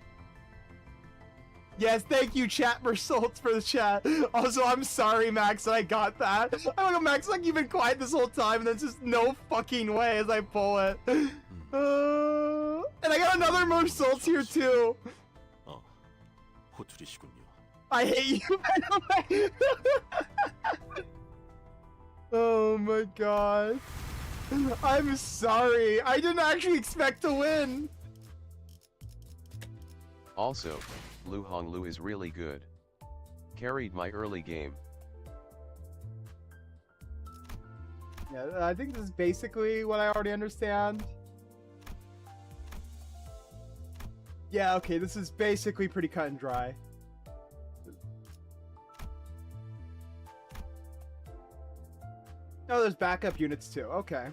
Yes, thank you, chat results for the chat. Also, I'm sorry, Max, that I got that. I'm like, Max, like you've been quiet this whole time, and there's just no fucking way as I pull it. And I got another results here too. I hate you, by the way. Oh my god. I'm sorry. I didn't actually expect to win. Also, Lu Honglu is really good. Carried my early game. Yeah, I think this is basically what I already understand. Yeah, okay, this is basically pretty cut and dry. Oh, there's backup units too. Okay.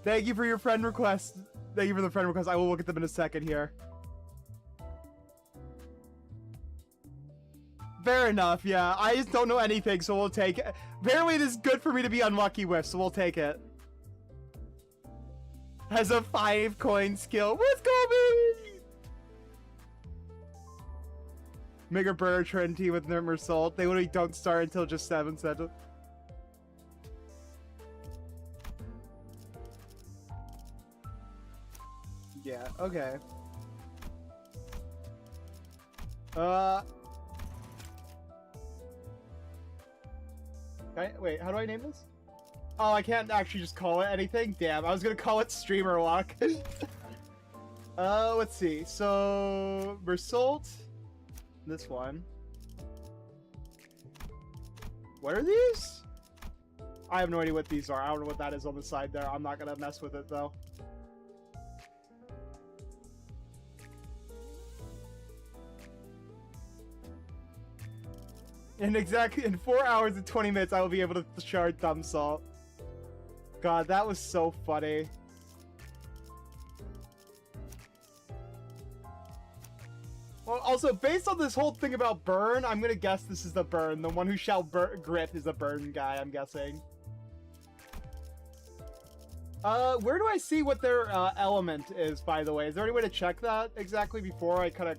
Thank you for your friend request. Thank you for the friend request. I will look at them in a second here. Fair enough, yeah. I just don't know anything, so we'll take it. Apparently this is good for me to be unlucky with, so we'll take it. Has a 5 coin skill. Let's go, baby! Mega Burner Trinity with Mersault. They literally don't start until just 7 seconds. Yeah, okay. Wait, how do I name this? Oh, I can't actually just call it anything? Damn, I was gonna call it Streamer Luck. Let's see. So, Mersault. This one. What are these? I have no idea what these are. I don't know what that is on the side there. I'm not gonna mess with it, though. In 4 hours and 20 minutes, I will be able to shard Thumb Salt. God, that was so funny. Well, also, based on this whole thing about Burn, I'm gonna guess this is the Burn. The one who shall grip is the Burn guy, I'm guessing. Where do I see what their element is, by the way? Is there any way to check that exactly before I kind of...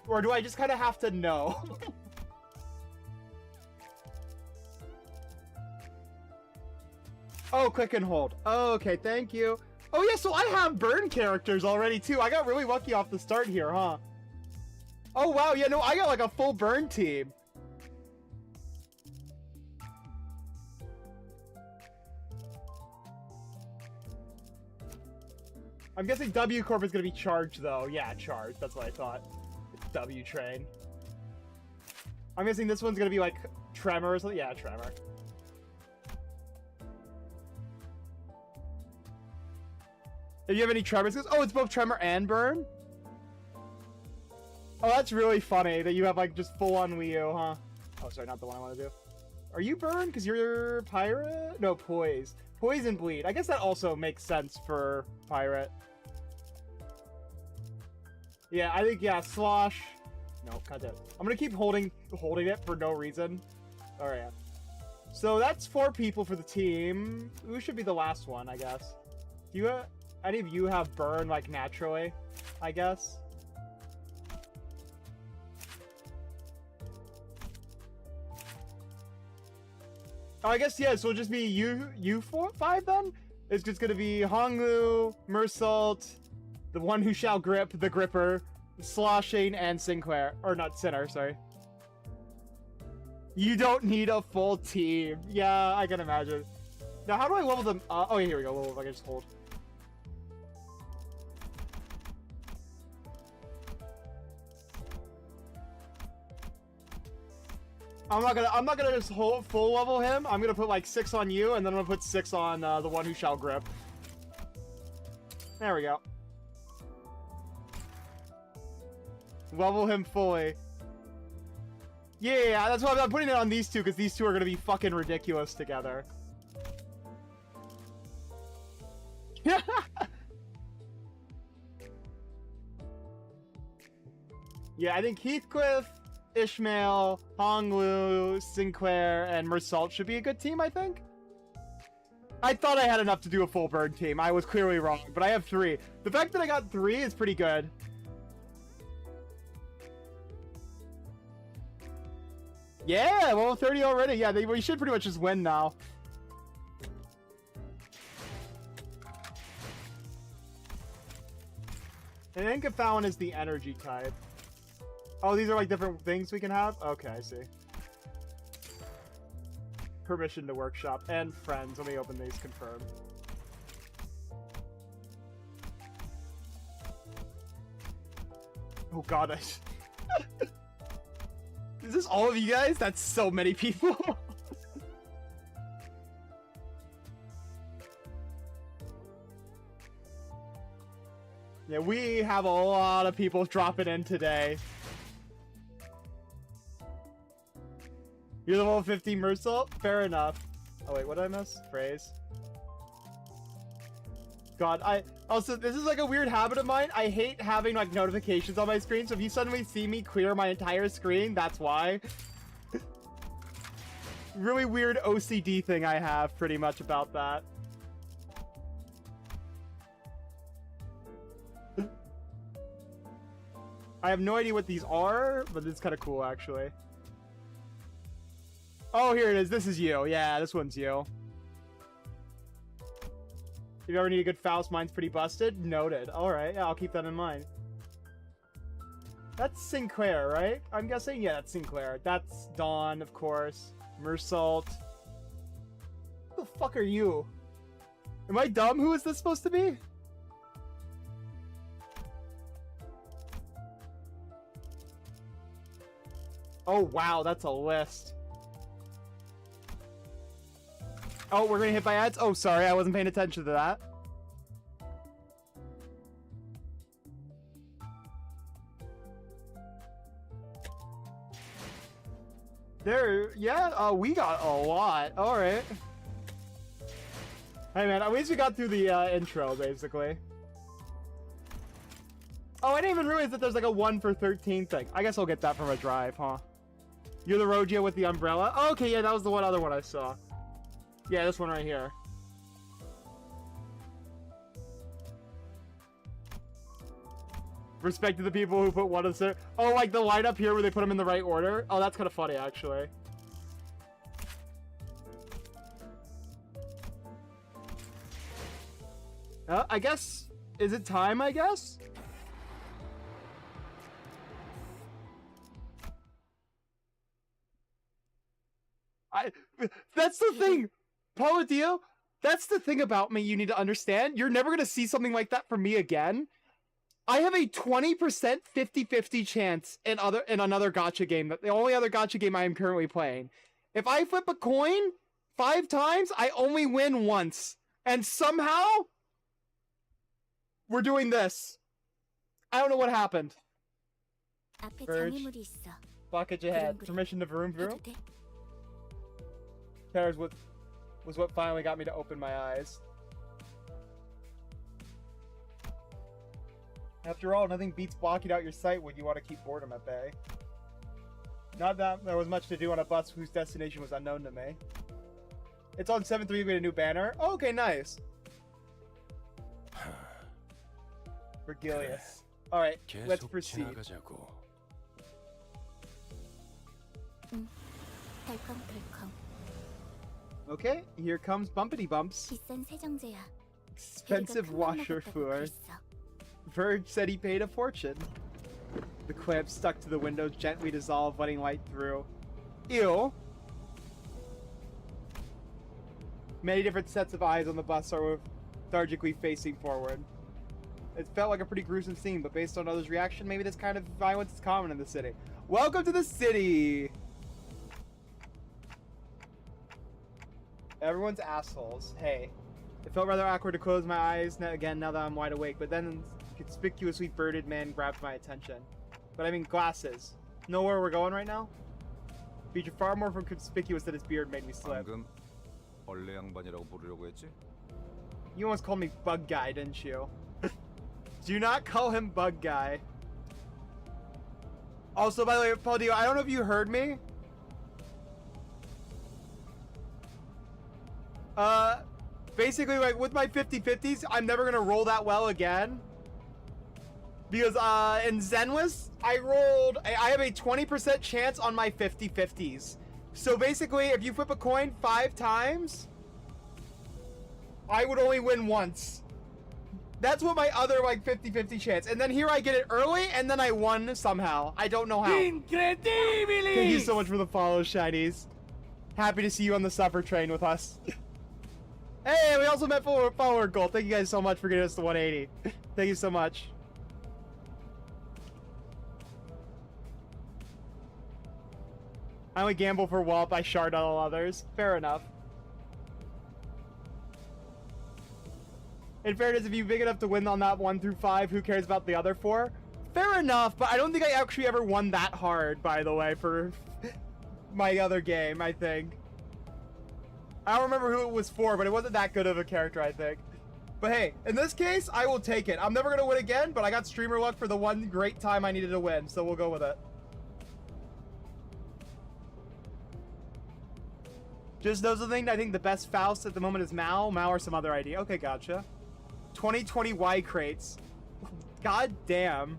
Or do I just kind of have to know? Oh, click and hold. Oh, okay, thank you. Oh yeah, so I have burn characters already too. I got really lucky off the start here, huh? Oh wow, yeah, no, I got like a full burn team. I'm guessing W Corp is gonna be charged though. Yeah, charged. That's what I thought. W train. I'm guessing this one's gonna be like Tremor or something. Yeah, Tremor. If you have any Tremors, oh, it's both Tremor and Burn? Oh, that's really funny that you have like just full on Wii U, huh? Oh, sorry, not the one I want to do. Are you Burn? Because you're Pirate? No, Poise. Poise and Bleed. I guess that also makes sense for Pirate. Yeah, I think, yeah, Slosh. No, cut it. I'm gonna keep holding it for no reason. Alright. So that's 4 people for the team. Who should be the last one, I guess? You Any of you have burn like naturally, I guess? Oh, I guess, yeah, so it'll just be you 5 then? It's just gonna be Honglu, Mersault, the one who shall grip, the gripper, Sloshing, and Sinclair. Or not Sinner, sorry. You don't need a full team. Yeah, I can imagine. Now, how do I level them? Oh, yeah, here we go. Level, I can just hold. I'm not gonna just hold full level him. I'm gonna put like 6 on you, and then I'm gonna put 6 on the one who shall grip. There we go. Level him fully. Yeah, that's why I'm putting it on these two, because these two are gonna be fucking ridiculous together. Yeah, I think Heathcliff, Ishmael, Honglu, Sinclair, and Mersault should be a good team, I think. I thought I had enough to do a full bird team. I was clearly wrong, but I have 3. The fact that I got 3 is pretty good. Yeah, well, 30 already. Yeah, we should pretty much just win now. I think Gafallen is the energy type. Oh, these are like different things we can have? Okay, I see. Permission to workshop and friends. Let me open these, confirm. Oh god, Is this all of you guys? That's so many people. Yeah, we have a lot of people dropping in today. You're the level 50 Mersault? Fair enough. Oh wait, what did I miss? Phrase. God, also, this is like a weird habit of mine. I hate having like notifications on my screen, so if you suddenly see me clear my entire screen, that's why. Really weird OCD thing I have pretty much about that. I have no idea what these are, but it's kind of cool actually. Oh, here it is. This is you. Yeah, this one's you. If you ever need a good Faust, mine's pretty busted. Noted. Alright, yeah, I'll keep that in mind. That's Sinclair, right? I'm guessing? Yeah, that's Sinclair. That's Dawn, of course. Mersault. Who the fuck are you? Am I dumb? Who is this supposed to be? Oh, wow, that's a list. Oh, we're getting hit by ads? Oh, sorry, I wasn't paying attention to that. There, yeah, we got a lot. Alright. Hey, man, at least we got through the intro, basically. Oh, I didn't even realize that there's like a 1 for 13 thing. I guess I'll get that from a drive, huh? You're the Rogia with the umbrella? Oh, okay, yeah, that was the other one I saw. Yeah, this one right here. Respect to the people who put one of the... Oh, like the line up here where they put them in the right order? Oh, that's kind of funny, actually. I guess... Is it time, I guess? That's the thing! Paulo, that's the thing about me you need to understand. You're never going to see something like that from me again. I have a 20% 50-50 chance in another gacha game. The only other gacha game I am currently playing. If I flip a coin 5 times, I only win once. And somehow, we're doing this. I don't know what happened. Verge. Bucket your head. Permission to vroom vroom? Paris was what finally got me to open my eyes. After all, nothing beats blocking out your sight when you want to keep boredom at bay. Not that there was much to do on a bus whose destination was unknown to me. It's on 7.3, we get a new banner. Oh, okay, nice. Vergilius. All right, let's 계속 proceed. 지나가자고. 덜컹덜컹. Okay, here comes Bumpity Bumps. 비싼 세정제야. Expensive washer fluid. Verge said he paid a fortune. The clamp stuck to the windows gently dissolved, letting light through. Ew. Many different sets of eyes on the bus are lethargically facing forward. It felt like a pretty gruesome scene, but based on others' reaction, maybe this kind of violence is common in the city. Welcome to the city! Everyone's assholes. Hey. It felt rather awkward to close my eyes again now that I'm wide awake, but then a conspicuously bearded man grabbed my attention. But I mean glasses. Know where we're going right now? Featured far more conspicuous that his beard made me slip. 방금 벌레 양반이라고 부르려고 했지? You almost called me Bug Guy, didn't you? Do not call him Bug Guy. Also, by the way, Paul Dio, I don't know if you heard me. Basically, like, with my 50-50s, I'm never gonna roll that well again. Because, in Zenless, I have a 20% chance on my 50-50s. So basically, if you flip a coin 5 times, I would only win once. That's what my other, like, 50-50 chance. And then here I get it early, and then I won somehow. I don't know how. Incredibili! Thank you so much for the follow, Shinies. Happy to see you on the suffer train with us. Hey, we also met follower goal. Thank you guys so much for getting us to 180. Thank you so much. I only gamble for Wallop. I shard on all others. Fair enough. In fairness, if you're big enough to win on that 1 through 5, who cares about the other 4? Fair enough, but I don't think I actually ever won that hard, by the way, for my other game, I think. I don't remember who it was for, but it wasn't that good of a character, I think. But hey, in this case, I will take it. I'm never going to win again, but I got streamer luck for the one great time I needed to win, so we'll go with it. Just those are the things. I think the best Faust at the moment is Mao or some other ID. Okay, gotcha. 2020 Y crates. God damn.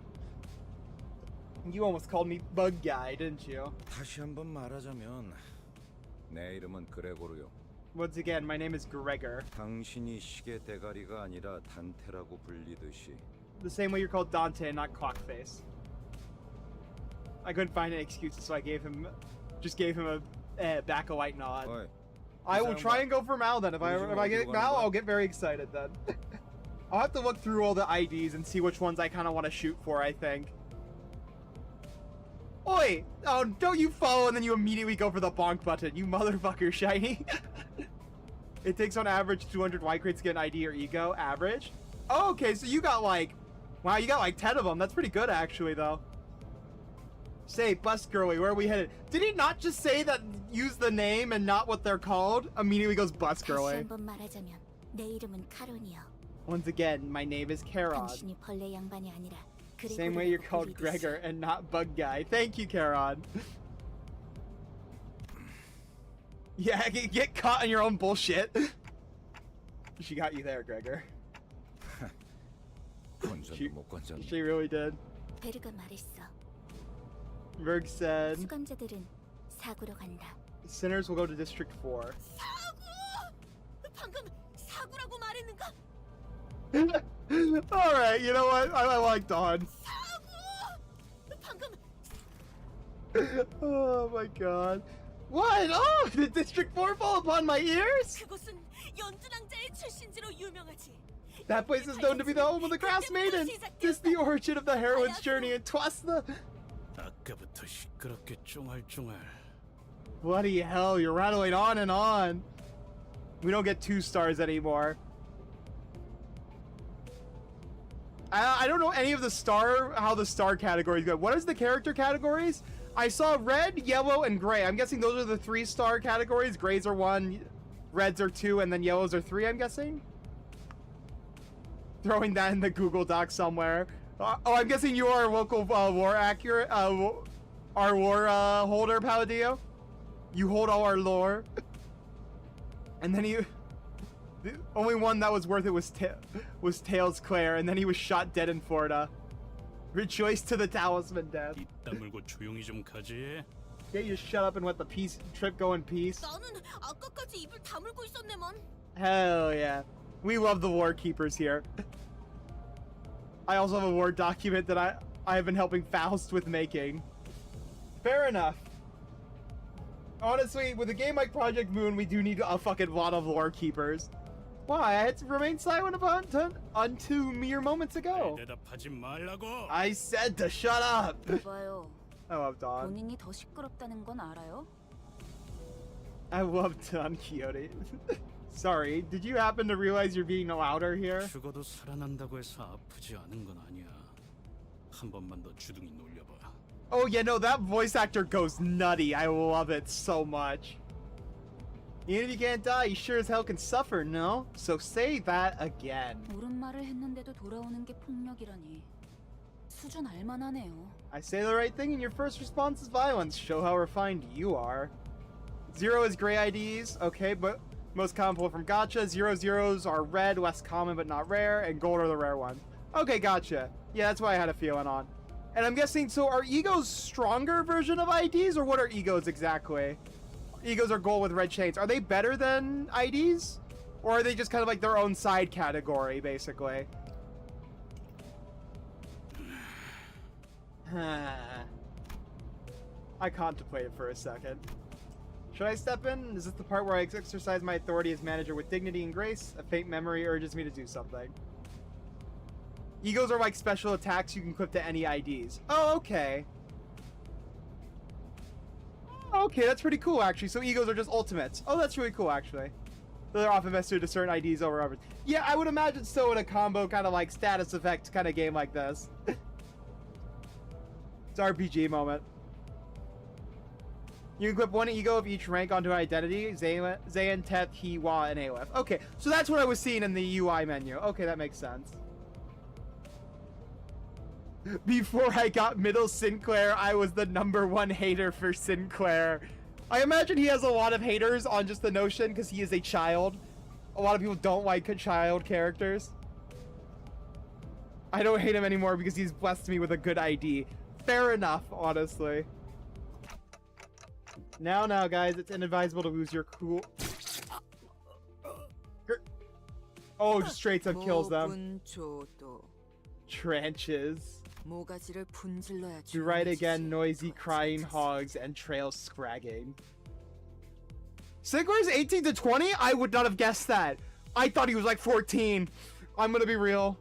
You almost called me Bug Guy, didn't you? 다시 한번 말하자면 내 이름은 그레고르요. Once again, my name is Gregor. 당신이 시계 대가리가 아니라 단테라고 불리듯이. The same way you're called Dante and not Clockface. I couldn't find any excuses, so I just gave him a back a white nod. 어이, I will try and go for Mal then. If I get Mal, I'll get very excited then. I'll have to look through all the IDs and see which ones I kind of want to shoot for, I think. Oi! Oh, don't you follow and then you immediately go for the bonk button, you motherfucker, Shiny. It takes on average 200 Y crates to get an ID or ego. Average? Oh, okay, so you got like... Wow, you got like 10 of them. That's pretty good, actually, though. Say, Bus Girly, where are we headed? Did he not just say that use the name and not what they're called? Immediately goes Bus Girly. 다시 한번 말하자면 내 이름은 카론이요. Once again, my name is Charon. 당신이 벌레 양반이 아니라 Same way you're called Gregor and not Bug Guy. Thank you, Charon. Yeah, get caught in your own bullshit. She got you there, Gregor. She really did. 베르가 말했어. Berg said, 수감자들은 사구로 간다. sinners will go to District 4. 사구! 방금 사구라고 말했는가? Alright, you know what? I like Dawn. 사구! 방금 Oh my god. What? Oh, did District 4 fall upon my ears? 그곳은 연주낭자의 출신지로 유명하지. That place is known to be the home of the Grass Maiden. This is the origin of the heroine's journey, and twas the... 아까부터 시끄럽게 쫑알쫑알. Bloody hell, you're rattling on and on. We don't get 2 stars anymore. I don't know any of how the star categories go. What is the character categories? I saw red, yellow, and gray. I'm guessing those are the 3-star categories. Grays are 1, reds are 2, and then yellows are 3, I'm guessing. Throwing that in the Google Doc somewhere. Oh, I'm guessing you are a local lore accurate, our lore holder, Palladio. You hold all our lore. And then The only one that was worth it was Tails Claire, and then he was shot dead in Florida. Rejoice to the talisman death. 입 다물고 조용히 좀 가지. Yeah, you shut up and let the peace trip go in peace. 나는 아까까지 입을 다물고 있었네만. Hell yeah. We love the war keepers here. I also have a war document that I have been helping Faust with making. Fair enough. Honestly, with a game like Project Moon, we do need a fucking lot of lore keepers. Why? I had to remain silent about unto mere moments ago. 대답하지 말라고. I said to shut up. 봐요. I love Dawn. 본인이 더 시끄럽다는 건 알아요? I love Don Quixote. Sorry, did you happen to realize you're being louder here? 죽어도 살아난다고 해서 아프지 않은 건 아니야. 한 번만 더 주둥이 놀려봐. Oh yeah, no, that voice actor goes nutty. I love it so much. Even if you can't die, you sure as hell can suffer, no? So say that again. 옳은 말을 했는데도 돌아오는 게 폭력이라니. 수준 알만하네요. I say the right thing and your first response is violence. Show how refined you are. 0 is gray IDs, okay, but most common pull from gacha. 0s are red, less common but not rare, and gold are the rare ones. Okay, gotcha. Yeah, that's what I had a feeling on. And I'm guessing, so are egos stronger version of IDs, or what are egos exactly? Egos are gold with red chains. Are they better than IDs? Or are they just kind of like their own side category, basically? I contemplated for a second. Should I step in? Is this the part where I exercise my authority as manager with dignity and grace? A faint memory urges me to do something. Egos are like special attacks you can equip to any IDs. Oh, okay. Okay, that's pretty cool, actually. So egos are just ultimates. Oh, that's really cool, actually. They're often best suited to certain IDs over others. Yeah, I would imagine so in a combo kind of like status effect kind of game like this. It's an RPG moment. You can equip one ego of each rank onto an identity. Zayn, Teth, He, Wa, and Aleph. Okay, so that's what I was seeing in the UI menu. Okay, that makes sense. Before I got middle Sinclair, I was the #1 hater for Sinclair. I imagine he has a lot of haters on just the notion because he is a child. A lot of people don't like child characters. I don't hate him anymore because he's blessed me with a good ID. Fair enough, honestly. Now, guys, it's inadvisable to lose your cool. Oh, just straight up kills them. Trenches. Do right again, noisy crying hogs and trail scragging. Sinclair's 18 to 20? I would not have guessed that. I thought he was like 14. I'm gonna be real.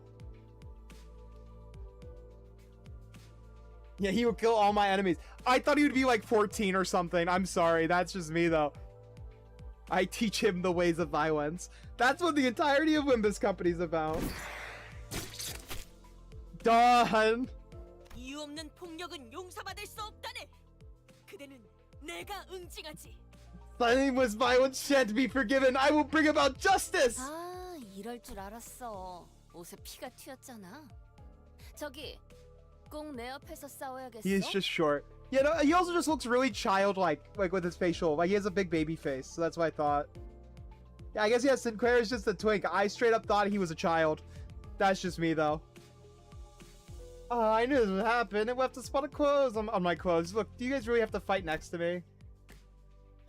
Yeah, he would kill all my enemies. I thought he would be like 14 or something. I'm sorry, that's just me though. I teach him the ways of violence. That's what the entirety of Wimbus Company's about. Done. 이유 없는 폭력은 용서받을 수 없다네. 그대는 내가 응징하지. Blameless violence shan't be forgiven. I will bring about justice. 아, 이럴 줄 알았어. 옷에 피가 튀었잖아. 저기, 꼭 내 옆에서 싸워야겠어. He is just short. Yeah, no, he also just looks really childlike, like with his facial. Like he has a big baby face, so that's what I thought. Yeah, I guess yeah, Sinclair is just a twink. I straight up thought he was a child. That's just me though. Oh, I knew this would happen. It left a spot of clothes on my clothes. Look, do you guys really have to fight next to me?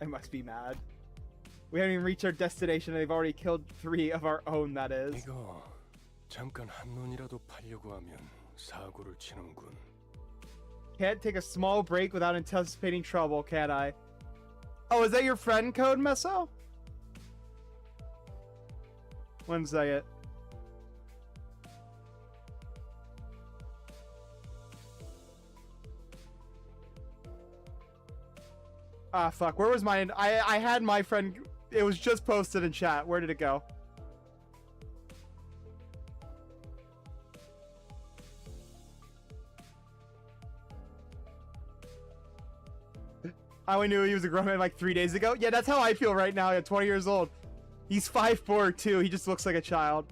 I must be mad. We haven't even reached our destination and they've already killed 3 of our own, that is. 이거 잠깐 한눈이라도 팔려고 하면 사고를 치는군. Can't take a small break without anticipating trouble, can I? Oh, is that your friend code, Meso? One second. Ah, fuck. Where was mine? I had my friend. It was just posted in chat. Where did it go? I only knew he was a grown man like 3 days ago. Yeah, that's how I feel right now at 20 years old. He's 5'4" too. He just looks like a child.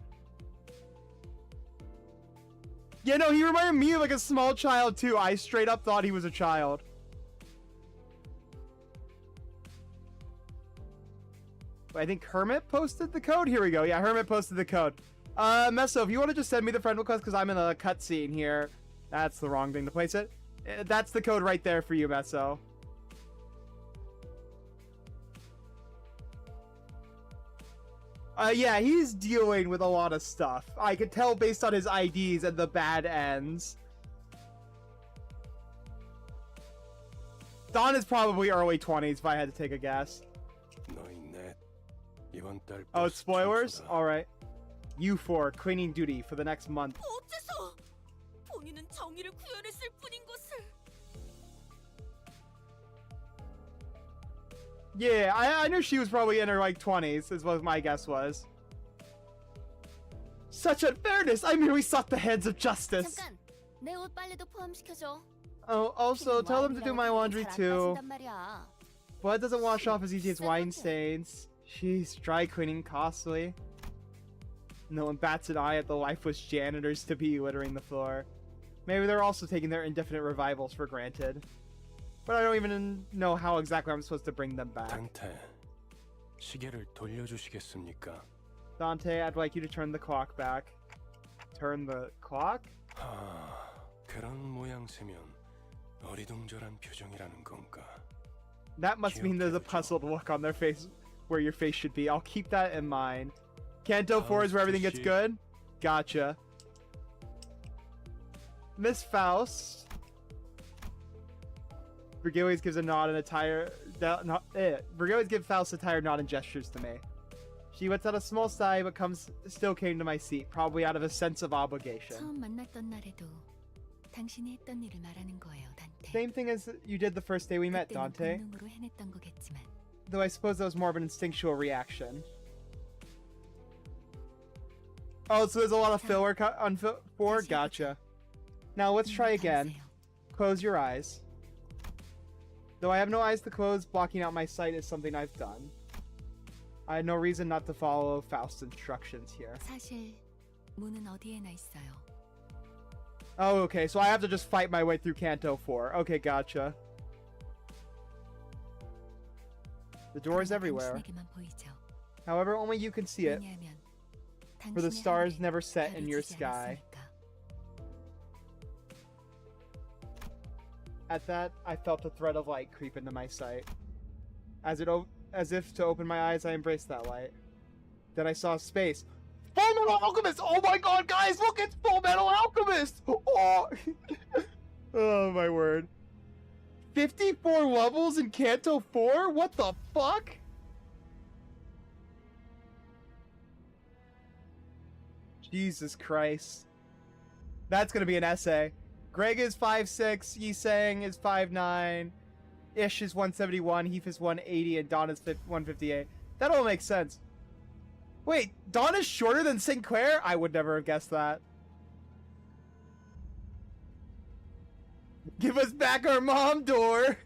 Yeah, no, he reminded me of like a small child too. I straight up thought he was a child. I think Hermit posted the code. Here we go. Yeah, Hermit posted the code. Meso, if you want to just send me the friend request because I'm in a cutscene here. That's the wrong thing to place it. That's the code right there for you, Meso. Yeah, he's dealing with a lot of stuff. I could tell based on his IDs and the bad ends. Don is probably early 20s if I had to take a guess. Oh, it's spoilers? Alright. U4, cleaning duty for the next month. 어째서 본인은 정의를 구현했을 뿐인 것을. Yeah, I knew she was probably in her like 20s, is what my guess was. Such unfairness! I merely sought the hands of justice. 잠깐, 내 옷 빨래도 포함시켜줘. Oh, also, tell them to do my laundry too. Blood doesn't wash off as easy as wine stains. Jeez, dry cleaning costly. No one bats an eye at the lifeless janitors to be littering the floor. Maybe they're also taking their indefinite revivals for granted. But I don't even know how exactly I'm supposed to bring them back. 시계를 돌려주시겠습니까? Dante, I'd like you to turn the clock back. Turn the clock? 그런 모양새면 어리둥절한 표정이라는 건가? That must mean there's a puzzled look on their face where your face should be. I'll keep that in mind. Kanto 4 is where everything gets good? Gotcha. Miss Faust. Virgilius gives a nod and a tired... Virgilius gives Faust a tired nod and gestures to me. She lets out a small sigh but still came to my seat, probably out of a sense of obligation. 처음 만났던 날에도 당신이 했던 일을 말하는 거예요, 단테. Same thing as you did the first day we met, Dante. 본능으로 해냈던 거겠지만. Though I suppose that was more of an instinctual reaction. Oh, so there's a lot of filler on 4? Gotcha. Now let's try again. Close your eyes. Though I have no eyes to close, blocking out my sight is something I've done. I had no reason not to follow Faust's instructions here. 사실 문은 어디에나 있어요. Oh, okay, so I have to just fight my way through Kanto 4. Okay, gotcha. The door is everywhere. 당신에게만 보이죠. However, only you can see it. 왜냐하면 For the 당신의 stars 하늘에 never set in your 가려지지 sky. 않았으니까. At that, I felt a thread of light creep into my sight. As if to open my eyes, I embraced that light. Then I saw space. Full Metal Alchemist! Oh my god, guys, look, it's Full Metal Alchemist! Oh, oh my word. 54 levels in Kanto 4? What the fuck? Jesus Christ. That's gonna be an essay. Greg is 5'6", Yisang is 5'9", Ish is 171, Heath is 180, and Don is 158. That all makes sense. Wait, Don is shorter than Sinclair? I would never have guessed that. Give us back our mom door!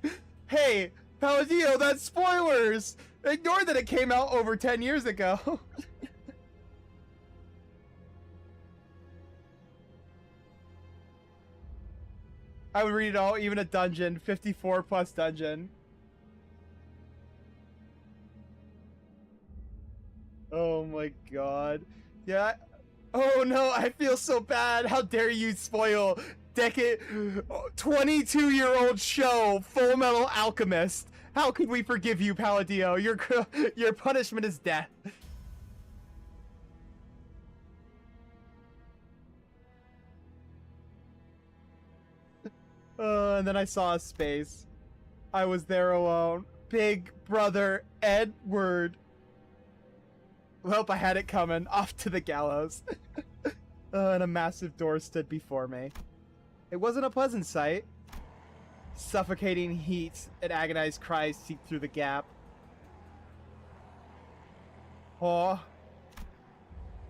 Hey, Paladino, that's spoilers! Ignore that it came out over 10 years ago. I would read it all, even a dungeon. 54 plus dungeon. Oh my god. Yeah. Oh no, I feel so bad. How dare you spoil 22-year-old show, Full Metal Alchemist. How could we forgive you, Palladio? Your punishment is death. And then I saw a space. I was there alone. Big brother Edward. Well, I had it coming. Off to the gallows. And a massive door stood before me. It wasn't a pleasant sight. Suffocating heat and agonized cries seeped through the gap. Oh.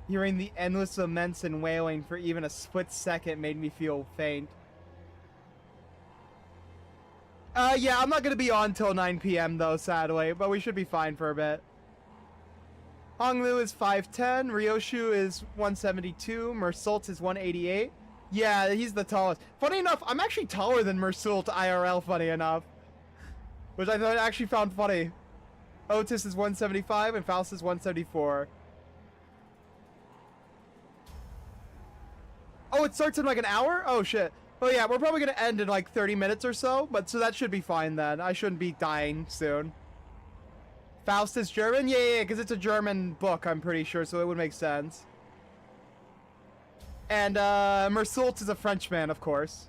Hearing the endless laments and wailing for even a split second made me feel faint. Yeah, I'm not gonna be on till 9 p.m. though, sadly, but we should be fine for a bit. Honglu is 5'10", Ryoshu is 172, Mersult is 188. Yeah, he's the tallest. Funny enough, I'm actually taller than Mersult IRL, funny enough. Which I actually found funny. Otis is 175 and Faust is 174. Oh, it starts in like an hour? Oh shit. Oh yeah, we're probably gonna end in like 30 minutes or so, but so that should be fine then. I shouldn't be dying soon. Faust is German? Yeah, because it's a German book, I'm pretty sure, so it would make sense. And Mersault is a Frenchman, of course.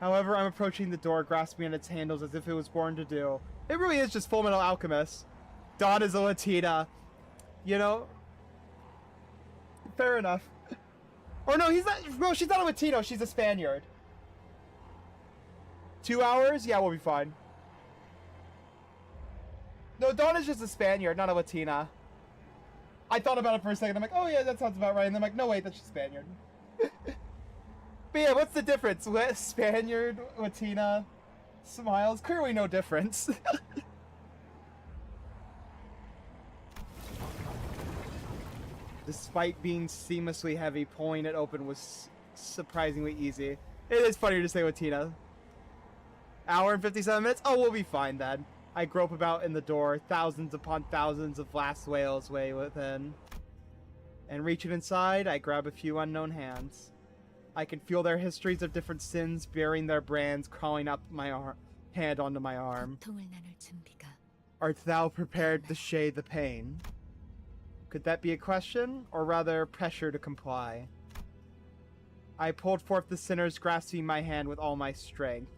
However, I'm approaching the door, grasping at its handles as if it was born to do. It really is just Fullmetal Alchemist. Dawn is a Latina. You know? Fair enough. Or no, he's not. No, she's not a Latino. She's a Spaniard. 2 hours? Yeah, we'll be fine. No, Dawn is just a Spaniard, not a Latina. I thought about it for a second. I'm like, oh yeah, that sounds about right. And then I'm like, no, wait, that's just Spaniard. But yeah, what's the difference? Spaniard, Latina, smiles? Clearly no difference. Despite being seamlessly heavy, pulling it open was surprisingly easy. It is funnier to say Latina. Hour and 57 minutes? Oh, we'll be fine then. I grope about in the door, thousands upon thousands of last whales way within. And reaching inside, I grab a few unknown hands. I can feel their histories of different sins bearing their brands crawling up my hand onto my arm. Art thou prepared to shade the pain? Could that be a question, or rather pressure to comply? I pulled forth the sinners, grasping my hand with all my strength.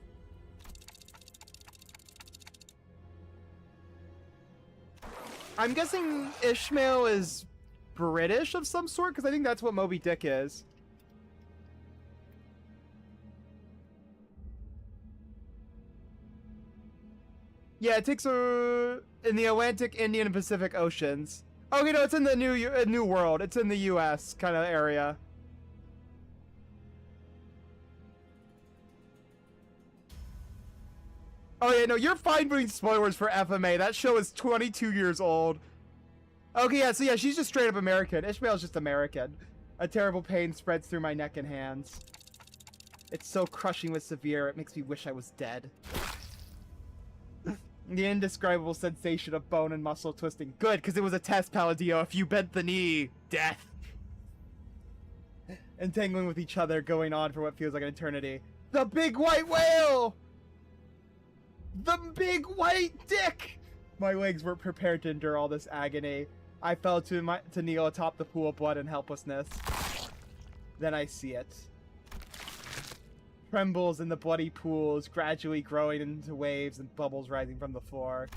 I'm guessing Ishmael is British of some sort, because I think that's what Moby Dick is. Yeah, it takes in the Atlantic, Indian, and Pacific Oceans. Okay, no, it's in the New World. It's in the U.S. kind of area. Oh yeah, no, you're fine doing spoilers for FMA. That show is 22 years old. Okay, yeah, so yeah, she's just straight up American. Ishmael's just American. A terrible pain spreads through my neck and hands. It's so crushingly severe, it makes me wish I was dead. The indescribable sensation of bone and muscle twisting. Good, because it was a test, Palladio. If you bent the knee, death. Entangling with each other, going on for what feels like an eternity. The big white whale! The big white dick! My legs weren't prepared to endure all this agony. I fell to kneel atop the pool of blood and helplessness. Then I see it. Trembles in the bloody pools, gradually growing into waves and bubbles rising from the floor.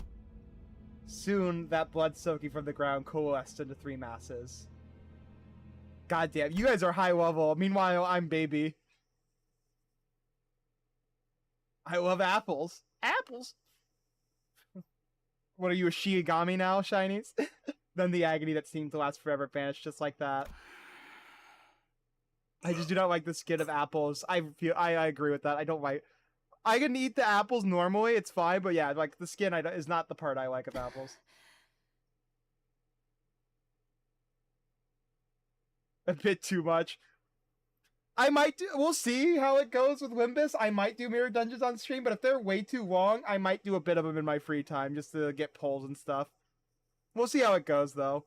Soon, that blood soaking from the ground coalesced into three masses. Goddamn, you guys are high level. Meanwhile, I'm baby. I love apples. Apples? What are you, a Shiigami now, Shinies? Then the agony that seemed to last forever vanished just like that. I just do not like the skin of apples. I agree with that. I don't like... I can eat the apples normally, it's fine, but yeah, like, the skin is not the part I like of apples. A bit too much. I might do... We'll see how it goes with Limbus. I might do Mirror Dungeons on stream, but if they're way too long, I might do a bit of them in my free time, just to get polls and stuff. We'll see how it goes, though.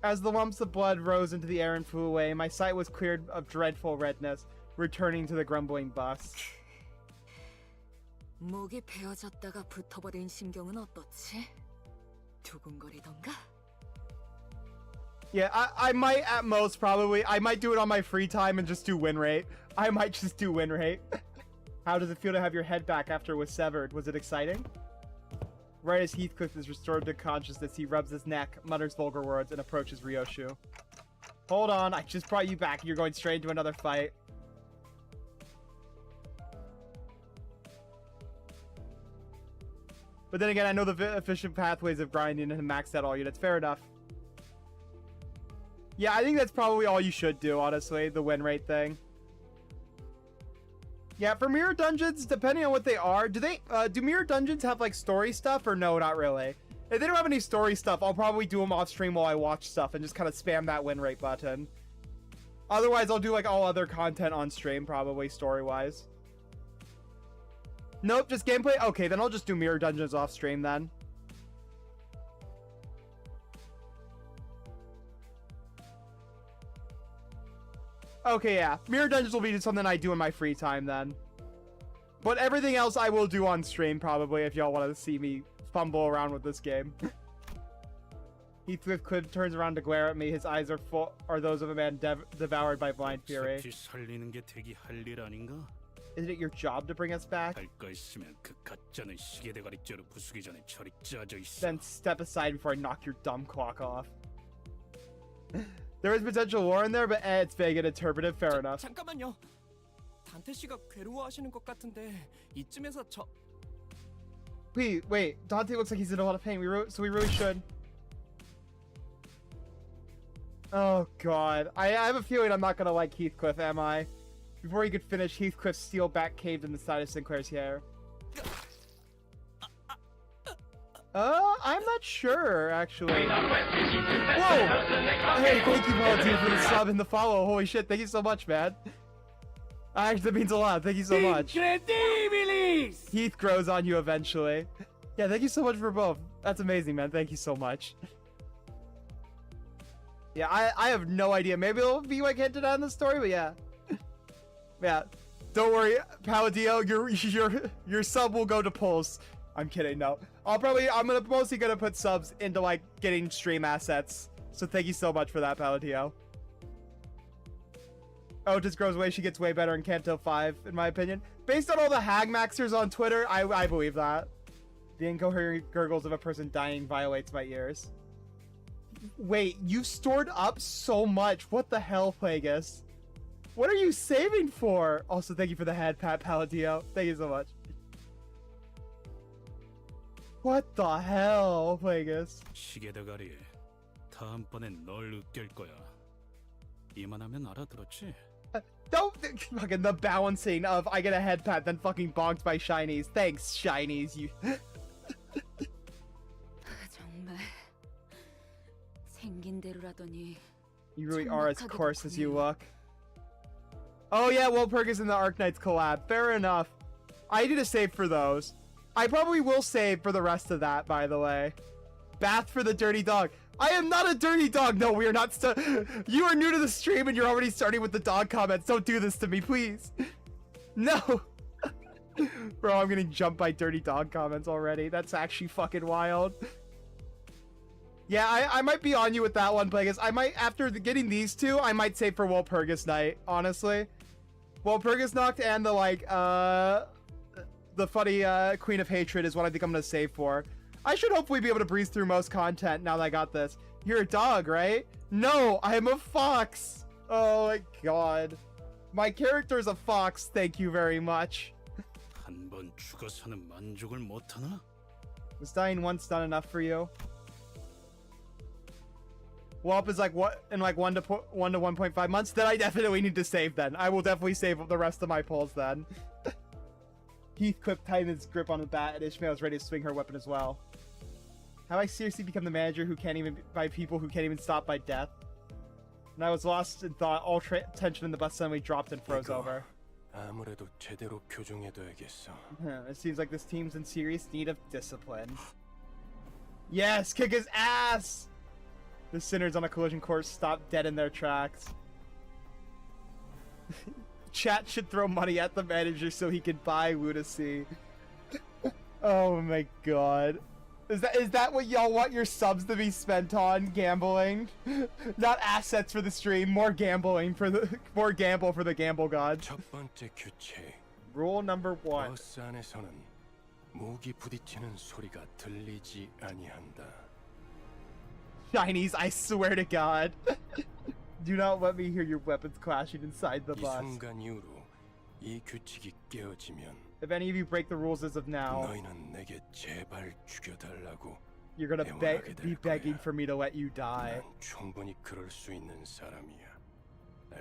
As the lumps of blood rose into the air and flew away, my sight was cleared of dreadful redness, returning to the grumbling bus. 목이 베어졌다가 붙어버린 심경은 어떻지? 두근거리던가? Yeah, I might at most probably. I might do it on my free time and just do win rate. I might just do win rate. How does it feel to have your head back after it was severed? Was it exciting? Right as Heathcliff is restored to consciousness, he rubs his neck, mutters vulgar words, and approaches Ryoshu. Hold on, I just brought you back. You're going straight into another fight. But then again, I know the efficient pathways of grinding and maxed out all units. Fair enough. Yeah, I think that's probably all you should do, honestly, the win rate thing. Yeah, for Mirror Dungeons, depending on what they are, do Mirror Dungeons have, like, story stuff, or no, not really? If they don't have any story stuff, I'll probably do them off stream while I watch stuff and just kind of spam that win rate button. Otherwise, I'll do, like, all other content on stream, probably, story-wise. Nope, just gameplay? Okay, then I'll just do Mirror Dungeons off stream then. Okay, yeah. Mirror Dungeons will be something I do in my free time then. But everything else I will do on stream probably if y'all want to see me fumble around with this game. Heathcliff turns around to glare at me. His eyes are those of a man devoured by blind fury. 살리는 게 대기 할 일 아닌가? Isn't it your job to bring us back? 할 거 있으면 그 가짜는 시계 대가리째로 부수기 전에 저리 짜져 있어. Then step aside before I knock your dumb clock off. There is potential war in there, but it's vague and interpretive. Fair enough. 잠깐만요. 단테 씨가 괴로워하시는 것 같은데 이쯤에서 저. Wait. Dante looks like he's in a lot of pain. We really should. Oh god, I have a feeling I'm not gonna like Heathcliff, am I? Before he could finish, Heathcliff's steel back caved in the side of Sinclair's hair. I'm not sure, actually. Whoa! Hey, thank you, Valentine, for the sub and the follow. Holy shit, thank you so much, man. Actually, that means a lot. Thank you so much. Heath grows on you eventually. Yeah, thank you so much for both. That's amazing, man. Thank you so much. Yeah, I have no idea. Maybe it'll be like hinted at in the story, but yeah. Yeah. Don't worry, Palladio, your sub will go to Pulse. I'm kidding, no. I'm mostly gonna put subs into like getting stream assets. So thank you so much for that, Palladio. Oh, it just grows away. She gets way better in Kanto 5, in my opinion. Based on all the hag maxers on Twitter, I believe that. The incoherent gurgles of a person dying violates my ears. Wait, you stored up so much. What the hell, Plagueis? What are you saving for? Also, thank you for the head pat, Palladio. Thank you so much. What the hell, Plagueis? 시계 대가리. 다음번엔 널 으깰 거야. 이만하면 알아들었지? Don't fucking the balancing of I get a head pat then fucking bonked by shinies. Thanks, shinies. You. 정말 생긴 대로라더니. You really are as coarse as you look. Oh yeah, well, Pergus and the Arknights collab. Fair enough. I need to save for those. I probably will save for the rest of that, by the way. Bath for the dirty dog. I am not a dirty dog. No, we are not. You are new to the stream and you're already starting with the dog comments. Don't do this to me, please. No. Bro, I'm getting jumped by dirty dog comments already. That's actually fucking wild. Yeah, I might be on you with that one, Plagueis. I might, after getting these two, I might save for Walpurgis Night, honestly. Walpurgis Nacht and the, like, the funny Queen of Hatred is what I think I'm gonna save for. I should hopefully be able to breeze through most content now that I got this. You're a dog, right? No, I am a fox. Oh my god. My character is a fox, thank you very much. 한 번 죽어서는 만족을 못하나? Was dying once not enough for you? Wallop is like what in like 1 to 1.5 months? Then I definitely need to save then. I will definitely save the rest of my pulls then. Heathcliff tightened his grip on the bat and Ishmael is ready to swing her weapon as well. Have I seriously become the manager who can't even by people who can't even stop by death? And I was lost in thought, all tension in the bus suddenly dropped and froze over. 아무래도 제대로 교정해둬야겠어. It seems like this team's in serious need of discipline. Yes, kick his ass! The sinners on a collision course stopped dead in their tracks. Chat should throw money at the manager so he can buy Lunacy. Oh my god. Is that what y'all want your subs to be spent on? Gambling? Not assets for the stream, more gambling for the gamble for the gamble god. 첫 번째 규칙. Rule number 1. 버스 안에서는 무기 부딪히는 소리가 들리지 아니한다. Shinies, I swear to God. Do not let me hear your weapons clashing inside the 이 bus. 순간 이후로 이 규칙이 깨어지면 If any of you break the rules as of now, 너희는 내게 제발 죽여달라고 you're gonna be begging for me to let you die. 난 충분히 그럴 수 있는 사람이야.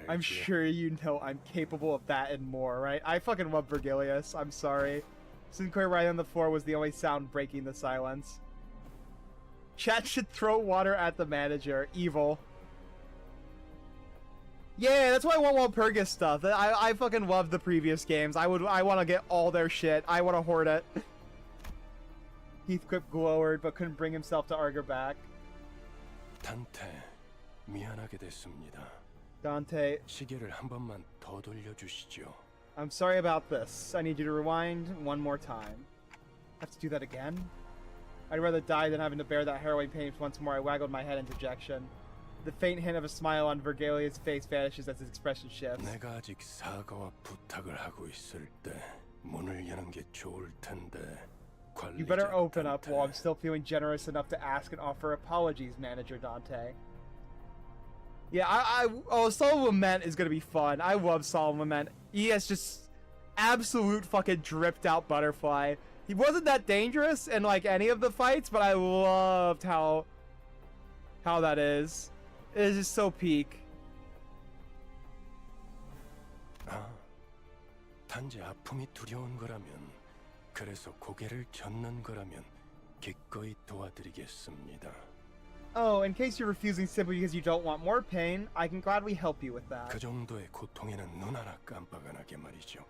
I'm 알지? sure you know I'm capable of that and more, right? I fucking love Virgilius. I'm sorry. Sinclair right on the floor was the only sound breaking the silence. Chat should throw water at the manager. Evil. Yeah, that's why I want Walpurgis stuff. I fucking love the previous games. I want to get all their shit. I want to hoard it. Heathcliff glowered, but couldn't bring himself to argue back. 단테, 미안하게 됐습니다. Dante, 시계를 한 번만 더 돌려주시죠. I'm sorry about this. I need you to rewind one more time. Have to do that again? I'd rather die than having to bear that harrowing pain once more. I waggled my head in dejection. The faint hint of a smile on Vergilia's face vanishes as his expression shifts. 내가 아직 사과와 부탁을 하고 있을 때 문을 여는 게 좋을 텐데. You better open up while I'm still feeling generous enough to ask and offer apologies, Manager Dante. Yeah, oh, Solemn Lament is gonna be fun. I love Solemn Lament. He has just absolute fucking dripped out butterfly. He wasn't that dangerous in like any of the fights, but I loved how that is. It is just so peak. 아, 단지 아픔이 두려운 거라면, 그래서 고개를 젓는 거라면 기꺼이 도와드리겠습니다. Oh, in case you're refusing simply because you don't want more pain, I can gladly help you with that. 그 정도의 고통에는 눈 하나 깜빡 안 하게 말이죠.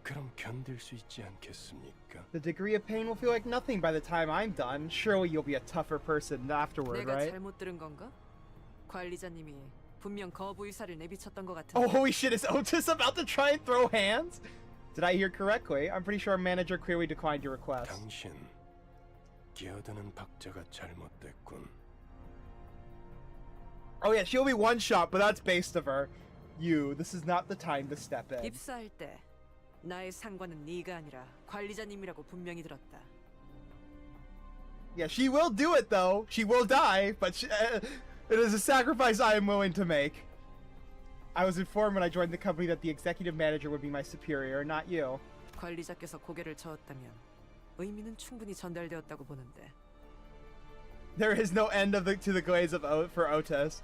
그럼 견딜 수 있지 않겠습니까? The degree of pain will feel like nothing by the time I'm done. Surely you'll be a tougher person afterward, 내가 right? 잘못 들은 건가? 관리자님이 분명 거부 의사를 내비쳤던 것 같은데. Oh, holy shit, is Otis about to try and throw hands? Did I hear correctly? I'm pretty sure our manager clearly declined your request. 당신, 끼어드는 박자가 잘못됐군. Oh yeah, she'll be one shot, but that's based of her. You, this is not the time to step in. 입사할 때 나의 상관은 네가 아니라 관리자님이라고 분명히 들었다. Yeah, she will do it though. She will die, but it is a sacrifice I am willing to make. I was informed when I joined the company that the executive manager would be my superior, not you. 관리자께서 고개를 저었다면 의미는 충분히 전달되었다고 보는데. There is no end to the glaze for Otis.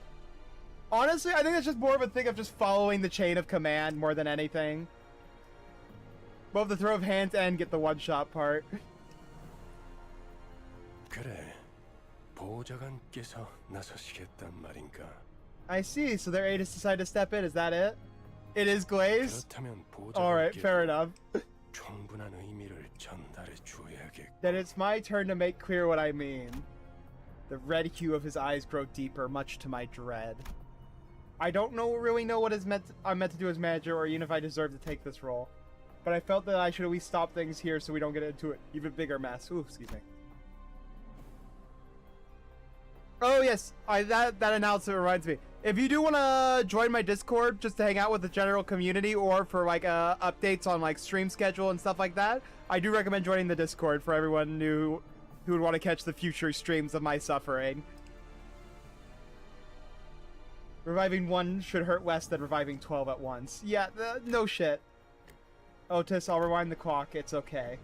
Honestly, I think that's just more of a thing of just following the chain of command more than anything. Both the throw of hands and get the one-shot part. 그래, 보호자관께서 나서시겠단 말인가? I see, so their aide has decided to step in, is that it? It is Glaze? 그렇다면 Alright, fair enough. 충분한 의미를 전달해 줘야겠고. Then it's my turn to make clear what I mean. The red hue of his eyes grow deeper, much to my dread. I don't really know what I'm meant to do as manager, or even if I deserve to take this role. But I felt that I should at least stop things here so we don't get into an even bigger mess. Ooh, excuse me. Oh yes, that announcement reminds me. If you do want to join my Discord just to hang out with the general community, or for like updates on like stream schedule and stuff like that, I do recommend joining the Discord for everyone who would want to catch the future streams of my suffering. Reviving 1 should hurt less than reviving 12 at once. Yeah, no shit. Otis, I'll rewind the clock. It's okay.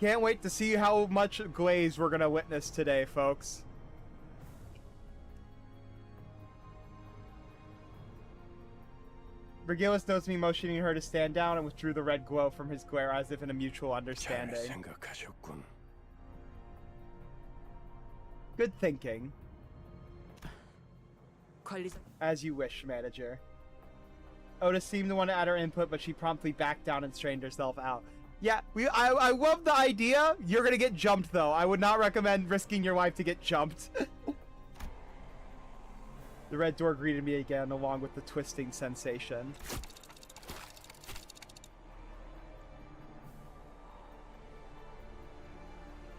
Can't wait to see how much glaze we're gonna witness today, folks. Vergilius noticed me motioning her to stand down and withdrew the red glow from his glare as if in a mutual 잘 understanding. 생각하셨군. Good thinking. 관리자 As you wish, manager. Otis seemed to want to add her input, but she promptly backed down and strained herself out. Yeah, I love the idea. You're gonna get jumped, though. I would not recommend risking your life to get jumped. The red door greeted me again, along with the twisting sensation.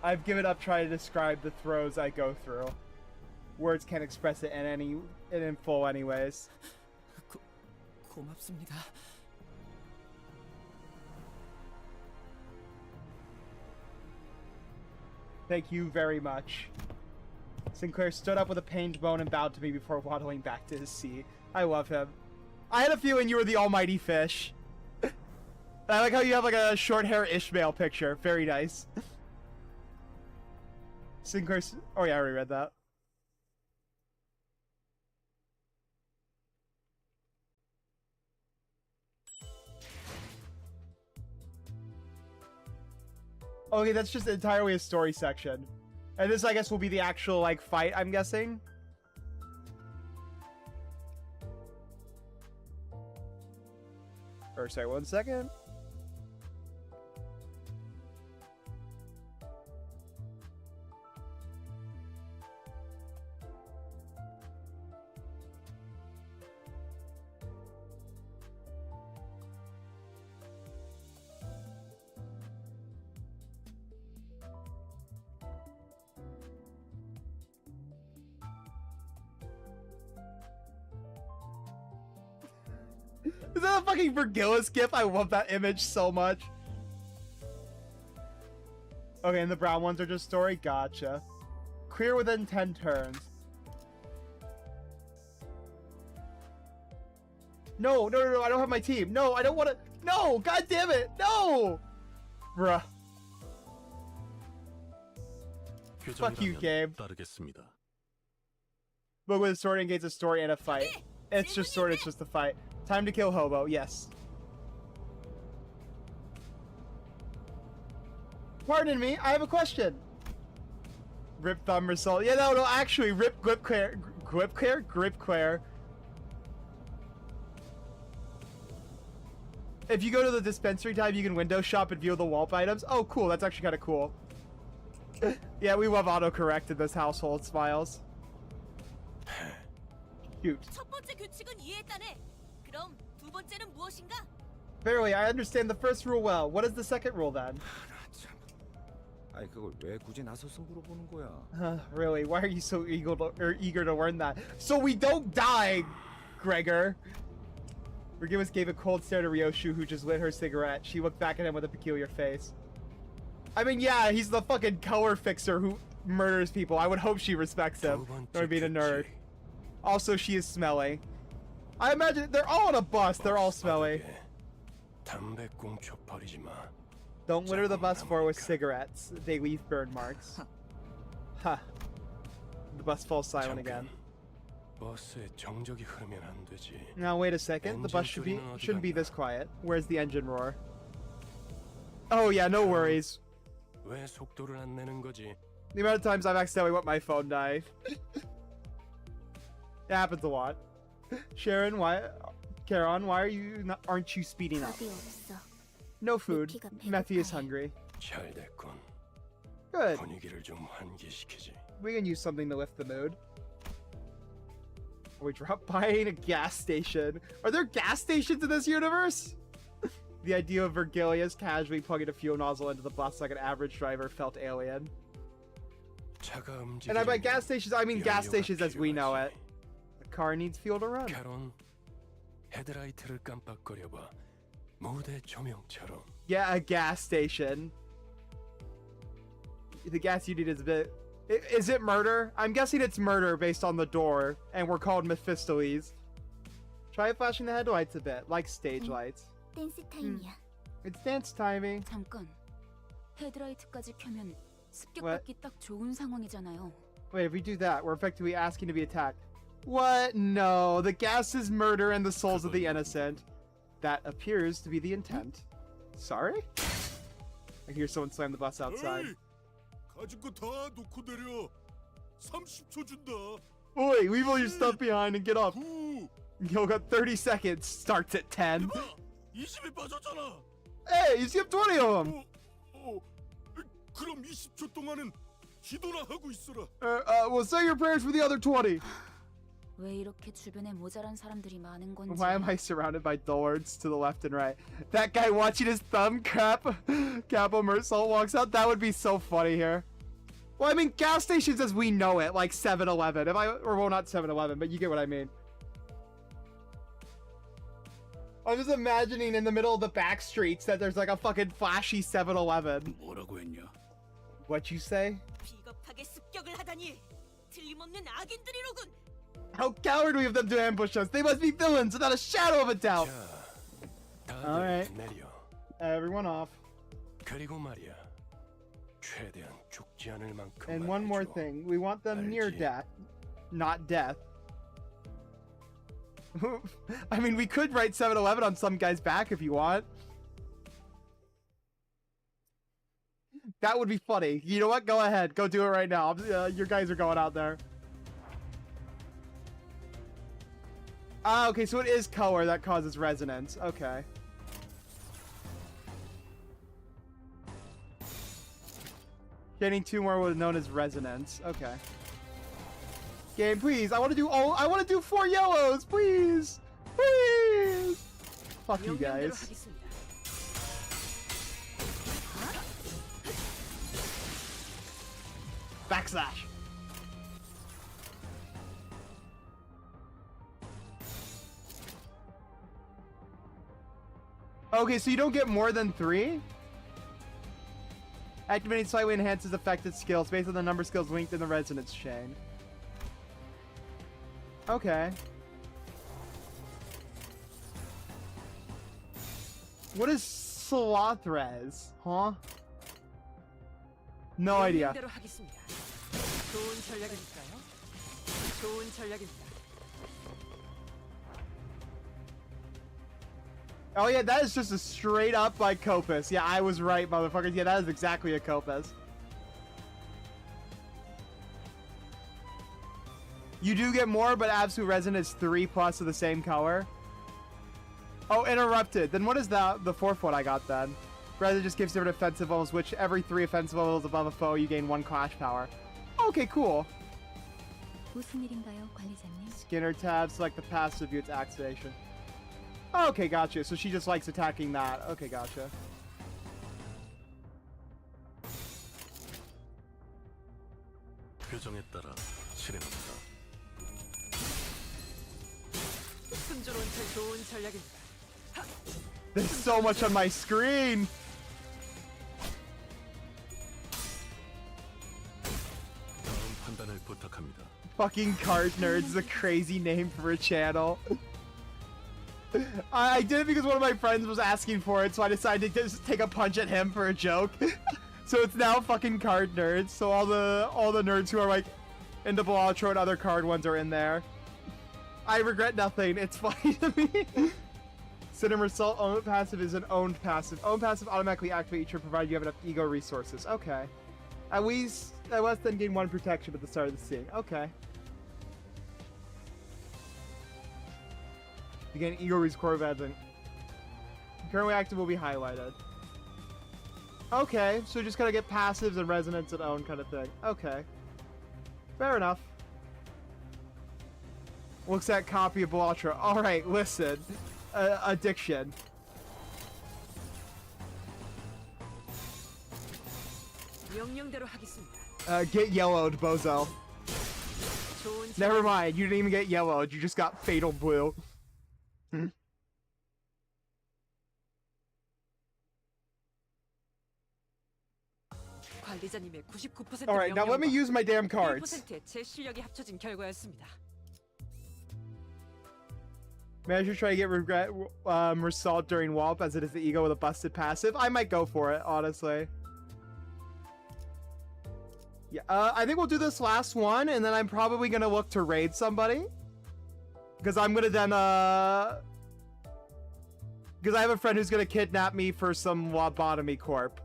I've given up trying to describe the throes I go through. Words can't express it in full anyways. 고맙습니다. Thank you very much. Sinclair stood up with a pained bone and bowed to me before waddling back to his seat. I love him. I had a feeling you were the almighty fish. I like how you have like a short hair Ishmael picture. Very nice. Sinclair... Oh yeah, I already read that. Okay, that's just entirely a story section. And this, I guess, will be the actual, like, fight, I'm guessing? Or sorry, 1 second. Is that a fucking Vergilius gif? I love that image so much. Okay, and the brown ones are just story? Gotcha. Clear within 10 turns. No, I don't have my team. No, I don't want to. No, god damn it. No! Bruh. Fuck you, game. But with a story engage a story and a fight. It's just sword, it's just a fight. Time to kill Hobo, yes. Pardon me, I have a question. Rip thumb result. Yeah, no, actually, rip grip clear. Grip clear. If you go to the dispensary tab, you can window shop and view the Wallp items. Oh, cool, that's actually kind of cool. Yeah, we love autocorrect in this household, Smiles. Shoot. 첫 번째 규칙은 이해했다네. 그럼 두 번째는 무엇인가? Barely, I understand the first rule well. What is the second rule then? 아니 그걸 왜 굳이 나서서 물어보는 거야? Really, why are you so eager to learn that? So we don't die, Gregor. Vergilius gave a cold stare to Ryoshu, who just lit her cigarette. She looked back at him with a peculiar face. I mean, yeah, he's the fucking color fixer who murders people. I would hope she respects him. Or being a nerd. Also, she is smelly. I imagine they're all on a bus. They're all smelly. Don't litter the bus floor with cigarettes. They leave burn marks. Huh. The bus falls silent again. Now wait a second. The bus shouldn't be this quiet. Where's the engine roar? Oh yeah, no worries. The amount of times I've accidentally let my phone die. It happens a lot. Sharon, Charon, why aren't you speeding up? No food. Methy is hungry. Good. We can use something to lift the mood. We drop by a gas station. Are there gas stations in this universe? The idea of Vergilius casually plugging a fuel nozzle into the bus like an average driver felt alien. And by gas stations, I mean gas stations as we know it. The car needs fuel to run. Yeah, a gas station. The gas you need is a bit... Is it murder? I'm guessing it's murder based on the door, and we're called Mephistopheles. Try flashing the headlights a bit, like stage lights. 댄스 타임이야. It's dance timing. 잠깐. 헤드라이트까지 켜면 습격받기 딱 좋은 상황이잖아요. Wait, if we do that, we're effectively asking to be attacked. What? No, the gas is murder and the souls of the innocent. That appears to be the intent. Sorry? I hear someone slam the bus outside. 가진 거 다 놓고 내려. 30초 준다. Oi, leave all your stuff behind and get up. You got 30 seconds. Starts at 10. 20이 빠졌잖아. Hey, you skipped 20 of them. 그럼 20초 동안은 기도나 하고 있어라. Well, say your prayers for the other 20. 왜 이렇게 주변에 모자란 사람들이 많은 건지. Why am I surrounded by dullards to the left and right? That guy watching his thumb Capo Mersal walks out. That would be so funny here. Well, I mean, gas stations as we know it, like 7-Eleven. Well, not 7-Eleven, but you get what I mean. I'm just imagining in the middle of the back streets that there's like a fucking flashy 7-Eleven. 뭐라고 했냐? What you say? 비겁하게 습격을 하다니. 틀림없는 악인들이로군. How cowardly of them to ambush us. They must be villains without a shadow of a doubt. Alright. Everyone off. And one more thing. We want them near death, not death. I mean, we could write 7-Eleven on some guy's back if you want. That would be funny. You know what? Go ahead. Go do it right now. Your guys are going out there. Ah, okay, so it is color that causes resonance. Okay. Getting 2 more was known as resonance. Okay. Game, please. I want to do all. I want to do 4 yellows, please. Please. Fuck you 명령대로 guys. 하겠습니다. Backslash. Okay, so you don't get more than 3? Activating slightly enhances affected skills based on the number of skills linked in the resonance chain. Okay. What is Slothres? Huh? No idea. 명령대로 하겠습니다. 좋은 전략일까요? 좋은 전략입니다. Oh yeah, that is just a straight up like Copus. Yeah, I was right, motherfuckers. Yeah, that is exactly a Copus. You do get more, but Absolute Resonance 3 plus of the same color. Oh, interrupted. Then what is that? The 4th one I got then. Rather just gives different offensive levels, which every 3 offensive levels above a foe, you gain 1 clash power. Okay, cool. 무슨 일인가요, 관리자님? Skinner tab, select the passive view its activation. Okay, gotcha. So she just likes attacking that. Okay, gotcha. 표정에 따라 실행합니다. 순조로운 좋은 전략입니다. There's so much on my screen. 다음 판단을 부탁합니다. Fucking Card Nerds is a crazy name for a channel. I did it because one of my friends was asking for it, so I decided to just take a punch at him for a joke. So it's now fucking Card Nerds. So all the nerds who are like into Bellatrix and other card ones are in there. I regret nothing. It's funny to me. Cinema Assault owned passive is an owned passive. Owned passive automatically activate each turn provided you have enough ego resources. Okay. At least less than gain 1 protection at the start of the scene. Okay. You gain ego resource event. Currently active will be highlighted. Okay, so just gotta get passives and resonance and own kind of thing. Okay. Fair enough. Looks at copy of Bellatrix. Alright, listen. Addiction. 명령대로 하겠습니다. Get yellowed, bozo. 좋은 Never mind, you didn't even get yellowed, you just got fatal blue. 관리자님의 99% Alright, now let me use my damn cards. 1%의 제 실력이 합쳐진 결과였습니다. Maybe I should try to get regret Result during Wallop as it is the ego with a busted passive. I might go for it, honestly. Yeah, I think we'll do this last one, and then I'm probably gonna look to raid somebody. Because I'm gonna then, because I have a friend who's gonna kidnap me for some Lobotomy Corp.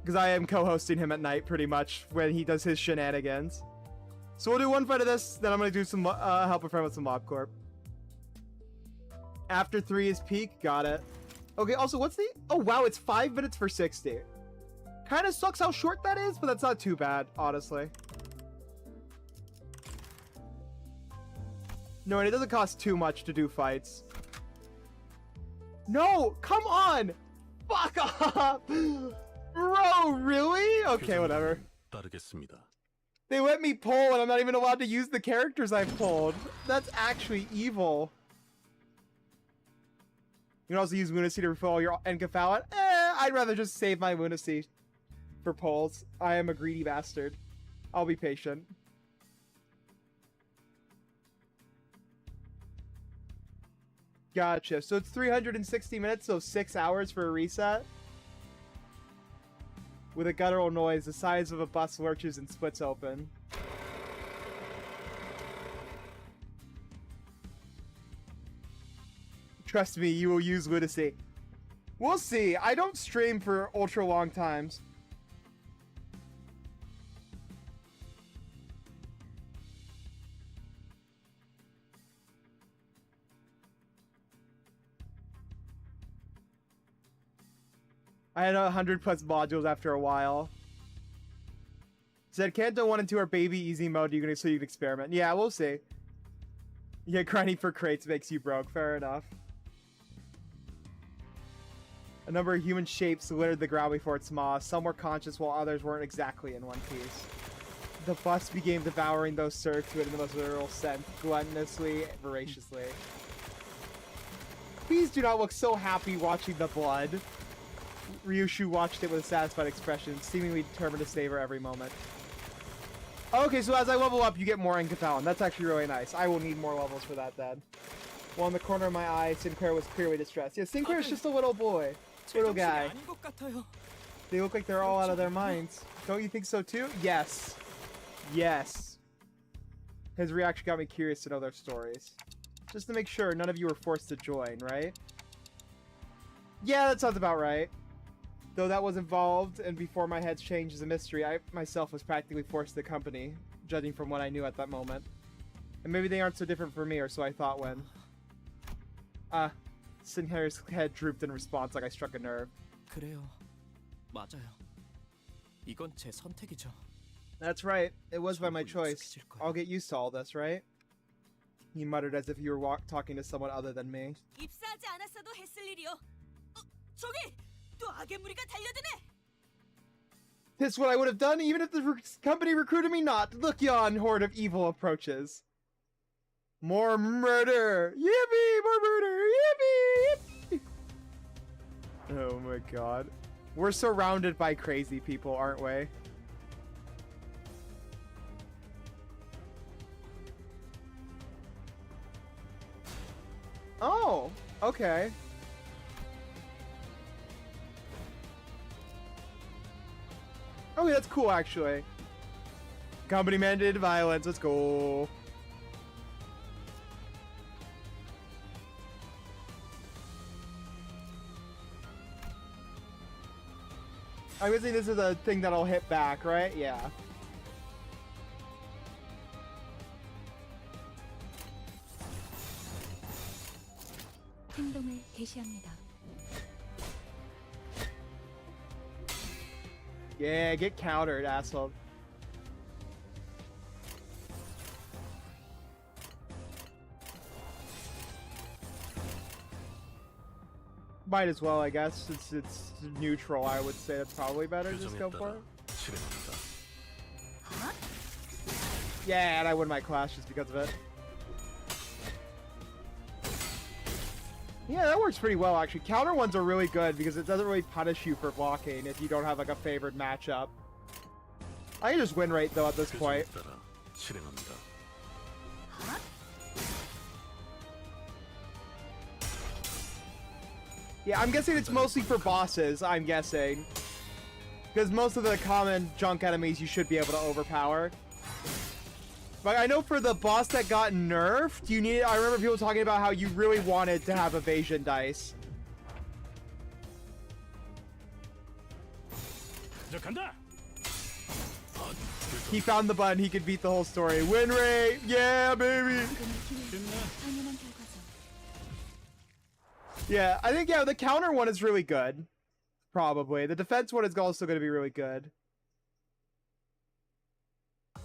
Because I am co-hosting him at night, pretty much, when he does his shenanigans. So we'll do one fight of this, then I'm gonna do some, help a friend with some Lob Corp. After 3 is peak, got it. Okay, also, what's the... Oh, wow, it's 5 minutes for 60. Kind of sucks how short that is, but that's not too bad, honestly. No, and it doesn't cost too much to do fights. No, come on! Fuck off! Bro, really? Okay, whatever. 따르겠습니다. They let me pull, and I'm not even allowed to use the characters I've pulled. That's actually evil. You can also use Lunacy to refill your Encephalic. I'd rather just save my Lunacy for pulls. I am a greedy bastard. I'll be patient. Gotcha. So it's 360 minutes, so 6 hours for a reset. With a guttural noise the size of a bus lurches and splits open. Trust me, you will use Lunacy. We'll see. I don't stream for ultra long times. I had 100+ modules after a while. Said Kanto 1 and 2 are baby easy mode, so you can experiment. Yeah, we'll see. Yeah, grinding for crates makes you broke. Fair enough. A number of human shapes littered the ground before its maw. Some were conscious while others weren't exactly in one piece. The bus began devouring those served to it in the most literal sense, gluttonously, voraciously. Please do not look so happy watching the blood. Ryushu watched it with a satisfied expression, seemingly determined to savor every moment. Okay, so as I level up, you get more Enkephalon. That's actually really nice. I will need more levels for that then. While in the corner of my eye, Sinclair was clearly distressed. Yeah, Sinclair is just a little boy. Little guy. They look like they're all out of their minds. Don't you think so too? Yes. Yes. His reaction got me curious to know their stories. Just to make sure none of you were forced to join, right? Yeah, that sounds about right. Though that was involved, and before my head's changed as a mystery, I myself was practically forced to accompany, judging from what I knew at that moment. And maybe they aren't so different for me, or so I thought when... Sinclair's head drooped in response like I struck a nerve. 그래요. 맞아요. 이건 제 선택이죠. That's right. It was by my choice. I'll get used to all this, right? He muttered as if he were talking to someone other than me. 입사하지 않았어도 했을 일이요. 저기 또 악의 무리가 달려드네. This is what I would have done even if the company recruited me not. Look yon horde of evil approaches. More murder! Yippee! More murder! Yippee! Yippee! Oh my god. We're surrounded by crazy people, aren't we? Oh! Okay. Okay, that's cool actually. Company mandated violence, let's go. I'm guessing this is a thing that'll hit back, right? Yeah. 행동을 개시합니다. Yeah, get countered, asshole. Might as well, I guess, since it's neutral. I would say it's probably better to just go for it. Yeah, and I win my clash just because of it. Yeah, that works pretty well, actually. Counter ones are really good because it doesn't really punish you for blocking if you don't have, like, a favored matchup. I can just win rate, though, at this point. Yeah, I'm guessing it's mostly for bosses, I'm guessing. Because most of the common junk enemies you should be able to overpower. But I know for the boss that got nerfed, you need... I remember people talking about how you really wanted to have evasion dice. He found the button, he could beat the whole story. Win rate! Yeah, baby! Yeah, I think, yeah, the counter one is really good. Probably. The defense one is also going to be really good.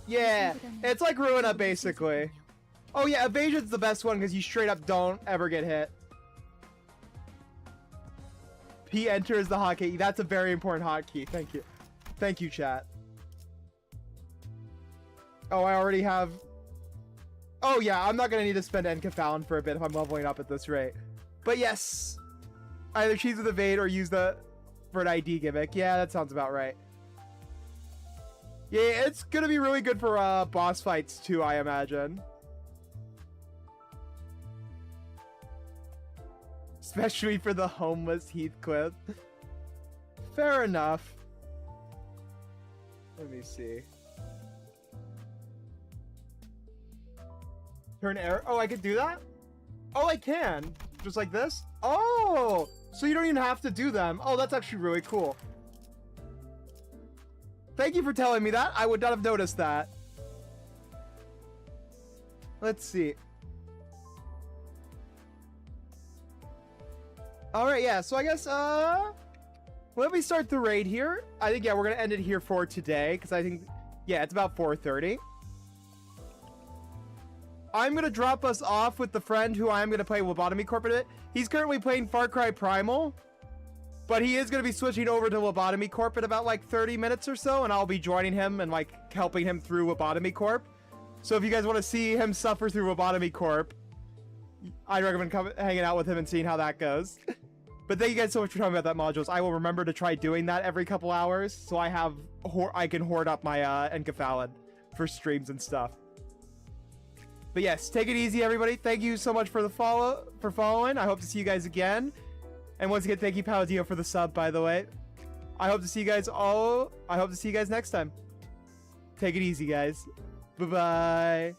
Yeah, it's like Ruina, basically. Oh yeah, evasion's the best one because you straight up don't ever get hit. P enter is the hotkey. That's a very important hotkey. Thank you. Thank you, chat. Oh, I already have... Oh yeah, I'm not going to need to spend Enkephalon for a bit if I'm leveling up at this rate. But yes, either cheese with evade or use the for an ID gimmick. Yeah, that sounds about right. Yeah, it's gonna be really good for boss fights too, I imagine. Especially for the homeless Heathcliff. Fair enough. Let me see. Turn arrow. Oh, I could do that? Oh, I can. Just like this? Oh! So you don't even have to do them. Oh, that's actually really cool. Thank you for telling me that. I would not have noticed that. Let's see. Alright, yeah. So I guess, let me start the raid here. I think, yeah, we're going to end it here for today. Because I think Yeah, it's about 4:30. I'm gonna drop us off with the friend who I'm gonna play Lobotomy Corp in it. He's currently playing Far Cry Primal, but he is gonna be switching over to Lobotomy Corp in about like 30 minutes or so, and I'll be joining him and like helping him through Lobotomy Corp. So if you guys want to see him suffer through Lobotomy Corp, I'd recommend hanging out with him and seeing how that goes. But thank you guys so much for talking about that, modules. I will remember to try doing that every couple hours, so I can hoard up my encaphalid for streams and stuff. But yes, take it easy, everybody. Thank you so much for following. I hope to see you guys again. And once again, thank you, Paladio, for the sub, by the way. I hope to see you guys next time. Take it easy, guys. Bye-bye.